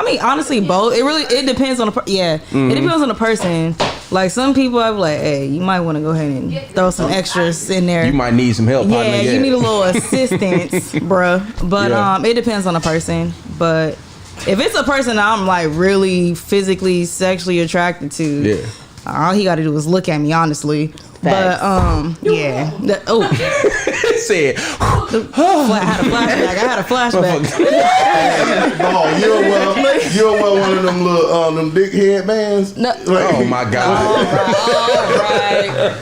mean, honestly, both. It depends on the it depends on the person. Like some people, I'm like, hey, you might want to go ahead and throw some extras in there. You might need some help, partner. Yeah, you need a little assistance, bruh. But Yeah. it depends on the person. But if it's a person that I'm like really physically, sexually attracted to, Yeah. all he got to do is look at me, honestly. Facts. But yeah, Said, I had a flashback. Oh, you're well one of them little them big headbands. No. oh my God.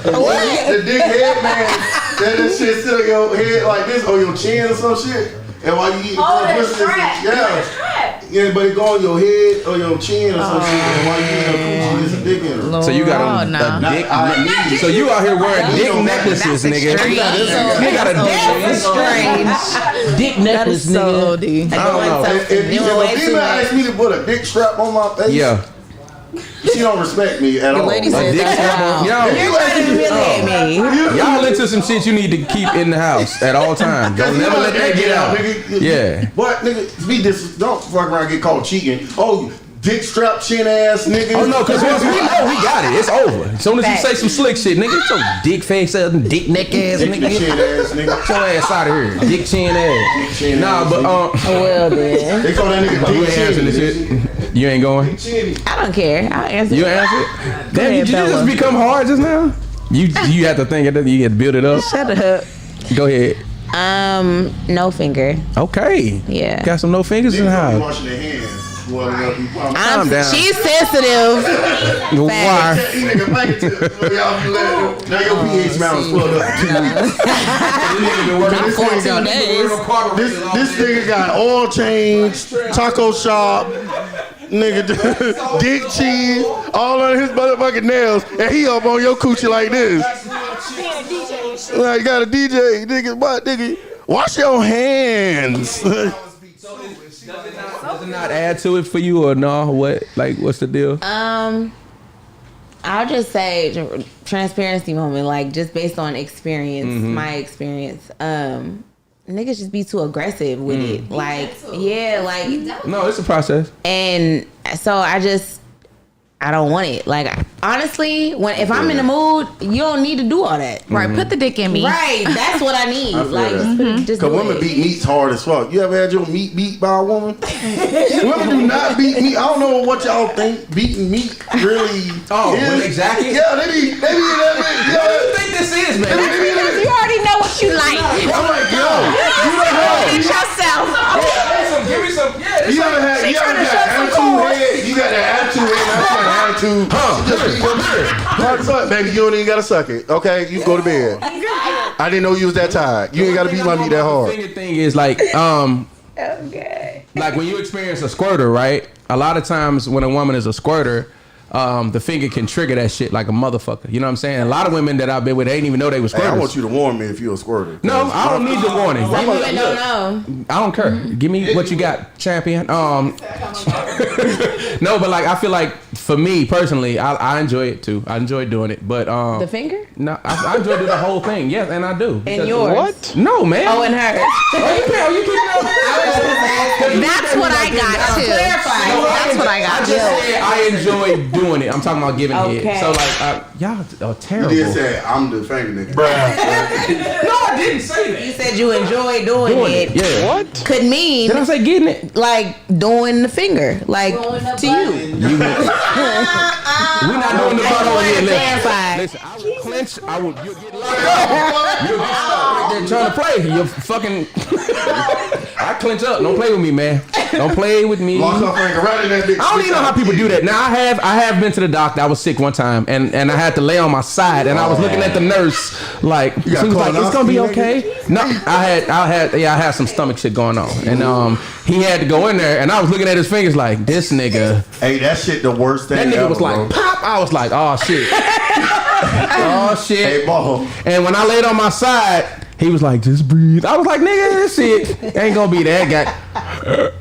The dick headband. That shit sit on your head like this, on your chin or some shit. And while you eat yeah, but it go on your head or your chin or some shit. And while you eat your coochie, there's a dick in it. So you got a dick. So you out here wearing dick necklaces, nigga. You got a That's strange. Dick necklace, So nigga. OD. I don't know. If a female asks me to put a dick strap on my face, Yeah. she don't respect me at all. lady A said dick that's strap on. You're Yo, trying to humiliate me. y'all into some shit you need to keep in the house at all times. Don't never let that get out. Nigga. Yeah. But nigga, don't fuck around and get caught cheating. Oh, dick strap chin ass nigga. Oh no, because once we know, we got it. It's over. As soon as you say some slick shit, nigga, it's your dick face ass, dick neck ass, Dick nigga. chin ass nigga. Get your ass out of here. Dick chin ass. Dick chin Nah, ass but Well then, they call that nigga you dick ain't answering this chin. shit. You ain't going. I don't care. I'll answer. You answer. Damn, ahead, did you Bella. just become hard just now? You have to think of it. You have to build it up. Shut up. Go ahead. No finger. Okay. Yeah. Got some no fingers in the Niggas don't be house. washing their hands. Calm down. She's sensitive. Why? Now your pH balance fucked up. 14 days. This nigga got oil change, taco shop, nigga, dick cheese, all on his motherfucking nails, and he up on your coochie like this. Like, got a DJ, nigga, what, nigga? Wash your hands. Does it not add to it for you or no? What like what's the deal? I'll just say transparency moment, like just based on experience, my experience. Niggas just be too aggressive with it. Like, yeah, like No, it's a process. And so I don't want it. Like, honestly, if I'm in the mood, you don't need to do all that. Right, put the dick in me. Right, that's what I need. Like, just Cause do women it. beat meats hard as fuck. You ever had your meat beat by a woman? Women do not beat meat. I don't know what y'all think beating meat really. When they jacket? Yeah, they be in that bitch. What do you think this is, man? You already know what you like. I'm like, yo, Eat yourself. Give me some. Yeah, you ever had attitude head? You got that attitude head. That's like attitude. Hard fuck, baby. You don't even gotta suck it. Okay, you go to bed. I didn't know you was that tired. You ain't gotta beat my meat that hard. The thing is like, like when you experience a squirter, right? A lot of times when a woman is a squirter, the finger can trigger that shit like a motherfucker. You know what I'm saying? A lot of women that I've been with, they ain't even know they were squirters. Hey, I want you to warn me if you're a squirter. No, I don't need the warning. Some women don't know. I don't care. Give me what you got, champion. No, but like I feel like for me personally, I enjoy it too. I enjoy doing it, but The finger? no, I enjoy doing the whole thing. Yes, and I do. And yours? What? No, man. Oh, and hers. That's what I got too. That's what I I got. just said I enjoy doing it. I'm talking about giving head. So like, y'all are terrible. You did say I'm the finger nigga. No, I didn't say that. You said you enjoy doing it. Yeah. What? Could mean Did I say getting it? like doing the finger, like to you. We're not doing the butt over here. Clarify. Listen, I will clench. You'll get locked up. You'll get stuck right there trying to play. You're fucking. I clench up. Don't play with me, man. Don't play with me. Lock her finger right in that bitch. I don't even know how people do that. Now I have been to the doctor. I was sick one time, and I had to lay on my side, and I was looking at the nurse like she was like, "It's gonna be okay." No, I had some stomach shit going on, and he had to go in there, and I was looking at his fingers like, "This nigga." Hey, that shit the worst thing. That nigga ever, was like, bro. "Pop!" I was like, "Oh shit, oh shit." Hey, ball. And when I laid on my side, he was like, "Just breathe." I was like, "Nigga, this shit ain't gonna be that guy."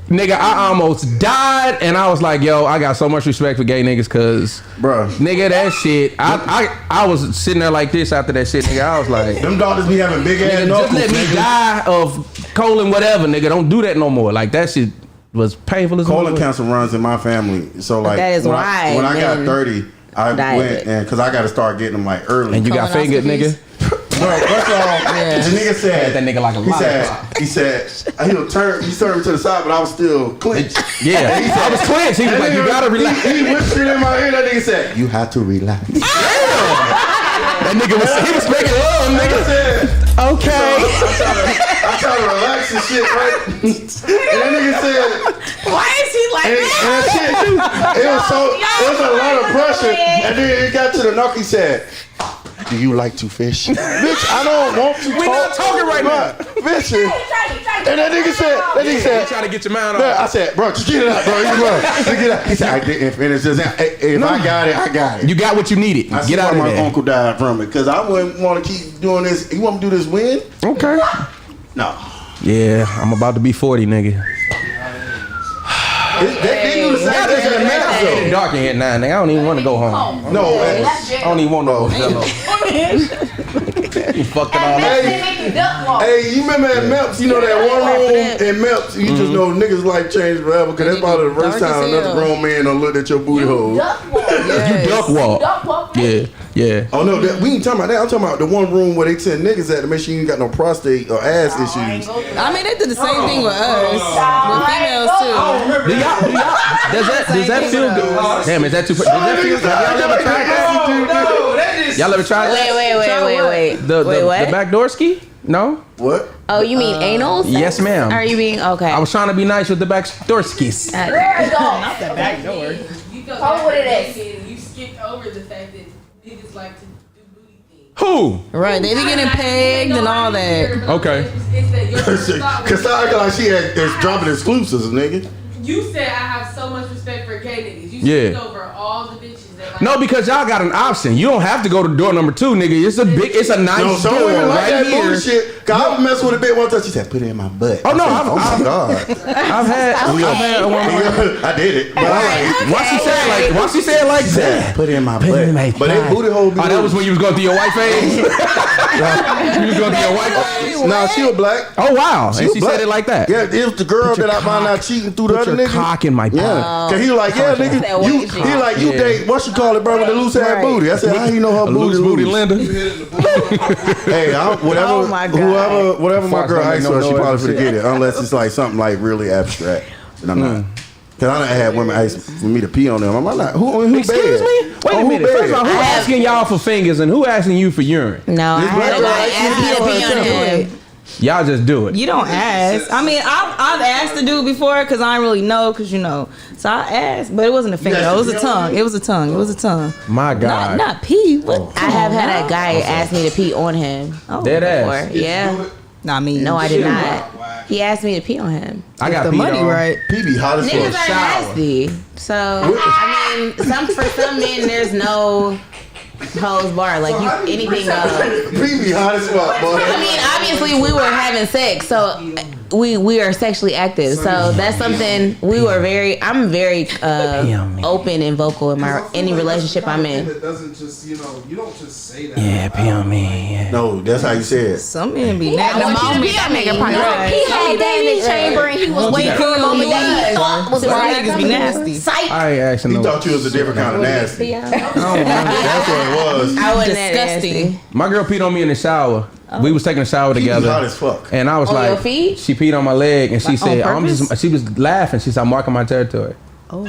Nigga, I almost died, and I was like, "Yo, I got so much respect for gay niggas, cause, Bruh. nigga, that shit." I was sitting there like this after that shit, nigga. I was like, Them daughters be having big ass "Nigga, just knuckles, let me nigga. die of colon whatever, nigga. Don't do that no more." Like that shit was painful as Colon motherfucker. cancer runs in my family, so like that is why when I got men 30, I died went it. and because I got to start getting them like early. And you got fingered, nigga. Bro, first of all, the nigga said That nigga like a he said he turned me to the side, but I was still clenched. Yeah, I was clenched. He was like, "You gotta relax." He whispered in my ear. That nigga said, "You have to relax." That nigga was making love, nigga. Okay. I tried to relax and shit, right? And that nigga said, Why is he like and that shit, it was a lot of pressure. And then it got to the knuckle. He said, "Do you like to fish?" Bitch, I don't want to. We're not talking right now. Bitch. And that nigga said, Trying to get your mind I off. said, "Bro, just get it out, bro. Just get it out." He said, "I didn't finish this. If I got it, I got it." You got what you needed. I see Get out why of my there. uncle died from it, because I wouldn't want to keep doing this. You want me to do this win? Okay. No. Yeah, I'm about to be 40, nigga. They do the same thing in the It's Mexico. getting dark in here now, nigga. I don't even want to go home. No, I don't even want to go. You fucked it all up. Hey, you remember at Melps, you know that one room in Melps, you just know niggas' life changed forever, because that's probably the first Dark as time another hell. grown man done looked at your booty hole. You duck walk. Yeah. Oh no, we ain't talking about that. I'm talking about the one room where they send niggas at to make sure you ain't got no prostate or ass issues. I mean, they did the same thing with us, with females too. Does that feel good? Damn, is that too? Does that feel good? Y'all ever tried that? Y'all ever tried that? Wait. The what? backdoor ski? No. What? Oh, you mean anal sex? Yes, ma'am. Are you being okay? I was trying to be nice with the backdoor skis. Not the back door. You go back what it and is. you skipped over the fact that niggas like to do booty things. Who? Right, they be getting pegged and all that. Okay. Cause I acting like she is dropping exclusives, nigga. You said I have so much respect for gay niggas. You speak over all the bitches that like. No, because y'all got an option. You don't have to go to door number 2, nigga. It's a nice door right here. Shit. Cause I was messing with a bitch one time. She said, "Put it in my butt." Oh no! Oh my god! I've had a woman. I did it. But Why she say it like that? Put it in my butt. But that booty hole. Oh, that was when you was going through your white phase. You was going through your white phase. No, she was black. Oh wow! And she said it like that. Yeah, it was the girl that I found out cheating through the other nigga. Cock in my butt. Yeah, cause he was like, yeah, nigga, he like you date what you call it, bro, with the loose ass booty. I said, how you know her booty loose? Linda. Hey, whatever my girl asks her, she probably forget it, unless it's like something like really abstract. And I'm not. Cause I done had women ask for me to pee on them. I'm like, who Excuse me? Wait a minute. First of all, who asking y'all for fingers and who asking you for urine? No, I asked you to pee on him. Y'all just do it. You don't ask. I mean, I've asked to do it before because I didn't really know, because you know. So I asked, but it wasn't a finger. It was a tongue. It was a tongue. My God. Not pee. What? I have had a guy ask me to pee on him. Dead ass. Yeah. Not me. No, I did not. He asked me to pee on him. I got the money on. right. Pee be hot as Niggas fuck. are nasty. So I mean, for some men, there's no holds bar. Like anything goes. Pee be hot as fuck, boy. I mean, obviously we were having sex, so we are sexually active. So that's something I'm very open and vocal in any relationship I'm in. It doesn't just, you don't just say that. Yeah, pee on me. Yeah. No, that's how you say it. Some men be At the moment, that nigga probably He had that in the chamber and he was waiting for a moment that he thought was Some right. niggas be nasty. I ain't asking He no. thought you was a different kind of nasty. That's what it was. I wasn't Disgusting. My girl peed on me in the shower. We was taking a shower He be together. hot as fuck. And I was On like, your feet? she peed on my leg, and she said, purpose? she was laughing. She said, I'm marking my territory. Oh,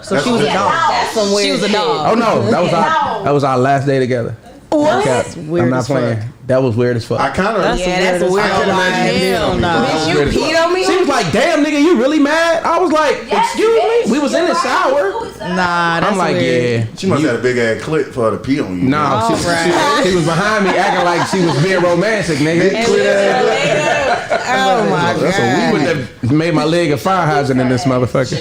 so she was a dog. That's some weird She was a shit. dog. Oh no, that was our last day together. What? That's weird I'm not as playing. fuck. That was weird as fuck. I kind of. That's weird. Hell no. Bitch, you peed on me? She was like, damn, nigga, you really mad? I was like, excuse me? We was in the shower. Nah, that's I'm like, weird. yeah. She must have had a big ass clip for her to pee on you. No, she was behind me acting like she was being romantic, nigga. Oh my god. That made my leg a fire hydrant in this motherfucker.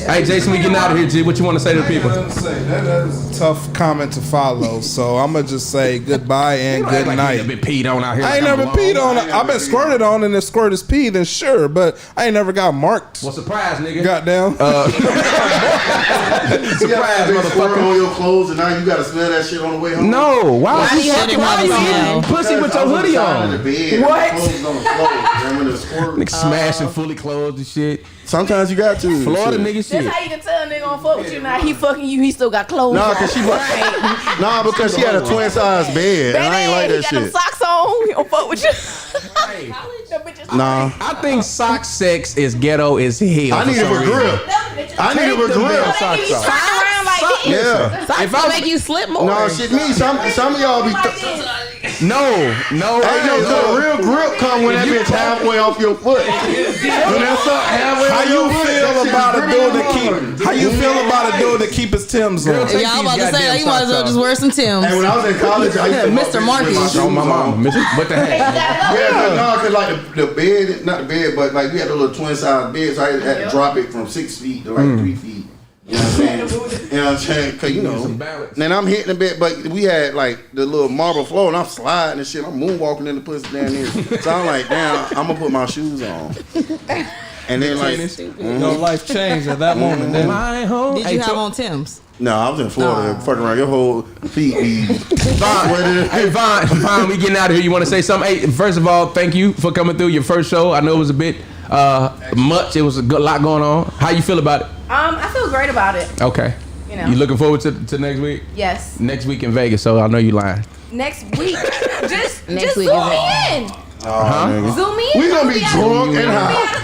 Hey, Jason, we getting out of here, G. What you want to say to the people? That is a tough comment to follow, so I'm gonna just say goodbye and good night. Been peed on out here. I ain't never peed on. I've been squirted on, and the squirt is pee, then sure, but I ain't never got marked. Well, surprise, nigga. Goddamn. Surprise, motherfucker, on your clothes, and now you gotta smell that shit on the way home. No, why do you have to why rub you it eating on? pussy with your hoodie on? What? Nigga smashing fully clothed and shit. Sometimes you got to. Florida nigga That's shit. how you can tell a nigga on fuck with you. Now he fucking you, he still got clothes. Nah, on. cause because she had a twin size bed, and I ain't like he that got them shit. socks on. He don't fuck with you. Nah, I think sock sex is ghetto as hell. I need it for grip. I need it for grip. Socks around like this. Yeah. Socks will make you slip more. No shit, me. Some of y'all be. No. Hey, no, the real grip come when that bitch halfway off your foot. When that's up halfway How off you your foot, feel that shit about a is dude to gripping. keep? How you feel about a dude to keep his Timbs on? Y'all about to say you might as well just wear some Timbs. And when I was in college, I used to Mr. Marcus. Oh, my mama. What the heck? Yeah, no, cause like the bed, not the bed, but like we had a little twin size bed, so I had to drop it from 6 feet to like 3 feet. You know what I'm saying? You know what I'm saying? Cause you know, then I'm hitting the bed, but we had like the little marble floor, and I'm sliding and shit. I'm moonwalking in the pussy down there. So I'm like, damn, I'm gonna put my shoes on. And then like, Your life changed at that moment. Then. Did you have on Timbs? no, I was in Florida, fucking around. Your whole feet be sweated. Hey, Vaughn, we getting out of here. You want to say something? Hey, first of all, thank you for coming through your first show. I know it was a bit much. It was a lot going on. How you feel about it? I feel great about it. Okay. You know. You looking forward to next week? Yes. Next week in Vegas, so I know you lying. Next week. just Next week zoom is in. Nigga. Zoom in. We gonna be drunk and Be high. out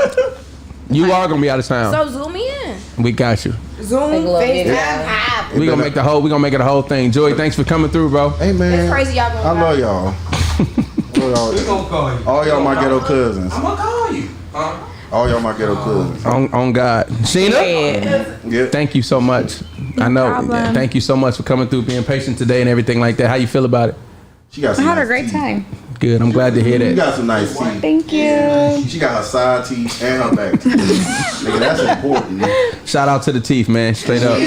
of town. You are gonna be out of town. So zoom me in. We got you. Zoom, Take a little FaceTime, video. app. We gonna make it a whole thing. Joey, thanks for coming through, bro. Hey man, It's crazy y'all going I love y'all. We gonna call you. All y'all my ghetto cousins. I'm gonna call you. All y'all my ghetto cousins. On God, Sheena. Yeah. Thank you so much. I know. Yeah, thank you so much for coming through, being patient today, and everything like that. How you feel about it? She got I some had a nice great teeth. time. good. I'm glad to hear You that. got some nice teeth. Thank you. She got her side teeth and her back teeth. Nigga, that's important. Shout out to the teeth, man. Straight up.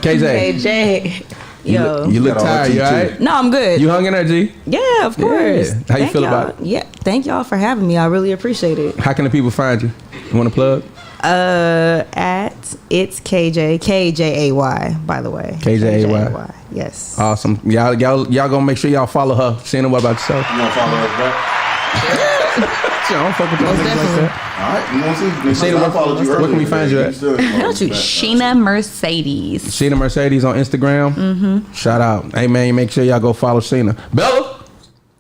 KJ, KJ. Yo. you look Got all tired. the You teeth, all right? No, I'm good. You hung in there, G? Yeah, of course. Yeah. How you Thank feel y'all. about it? Yeah, thank y'all for having me. I really appreciate it. How can the people find you? You want to plug? At it's KJAY, by the way. KJAY. Yes. Awesome. Y'all gonna make sure y'all follow her. Shayna, what about yourself? You gonna follow us back? I don't fuck with y'all niggas like that. All right, you want to see? Shayna, I followed you where can we earlier find you today. at? still ain't followed me back. Sheena Mercedes. Sheena Mercedes on Instagram. Shout out. Hey man, make sure y'all go follow Sheena. Bella.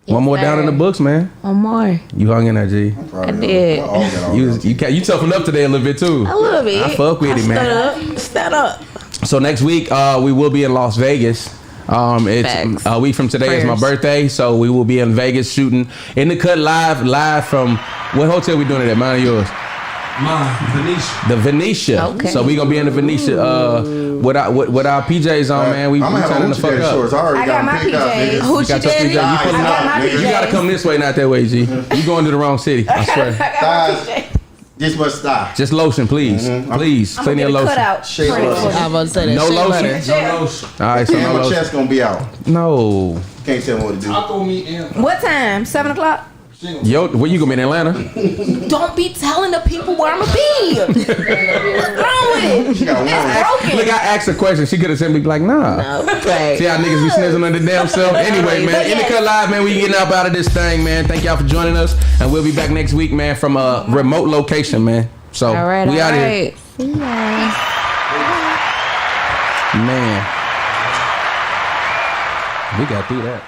One more down in the books, man. One more. You hung in there, G. I did. You toughened up today a little bit too. A little bit. I fuck with it, man. Stand up. So next week, we will be in Las Vegas. It's a week from today is my birthday, so we will be in Vegas shooting In the Cut live from what hotel we doing it at? Mine or yours? Mine, Venetia. The Venetia. Okay. So we gonna be in the Venetia with our PJs on, man. We I'm gonna have turning a the fuck hoochie daddy up. shorts. I already I got got them my picked out, PJs. nigga. You Hoochie got your daddy? PJs. You I pulling got up. my You gotta come this way, not that way, G. You going to the wrong city. I swear. Thighs, this much thigh. Just lotion, please. Please. I'm Plenty gonna of get a lotion. cutout. Shea print butter. for you. I'm about to say that. No Shea lotion. butter. No lotion. All right, so And no my lotion. chest gonna be out. No. Can't tell me what to do. Taco meat and What time? 7 o'clock? Yo, where you gonna be in Atlanta? Don't be telling the people where I'm gonna be. What's wrong with it? She got one. It's broken. Look, I asked a question. She could have simply be like, nah. Okay. See how niggas be snizzling on the damn self? Anyway, man, In the Cut Live, man, we getting up out of this thing, man. Thank y'all for joining us. And we'll be back next week, man, from a remote location, man. So, All right. we all out here. right. See ya. Man. We got through that.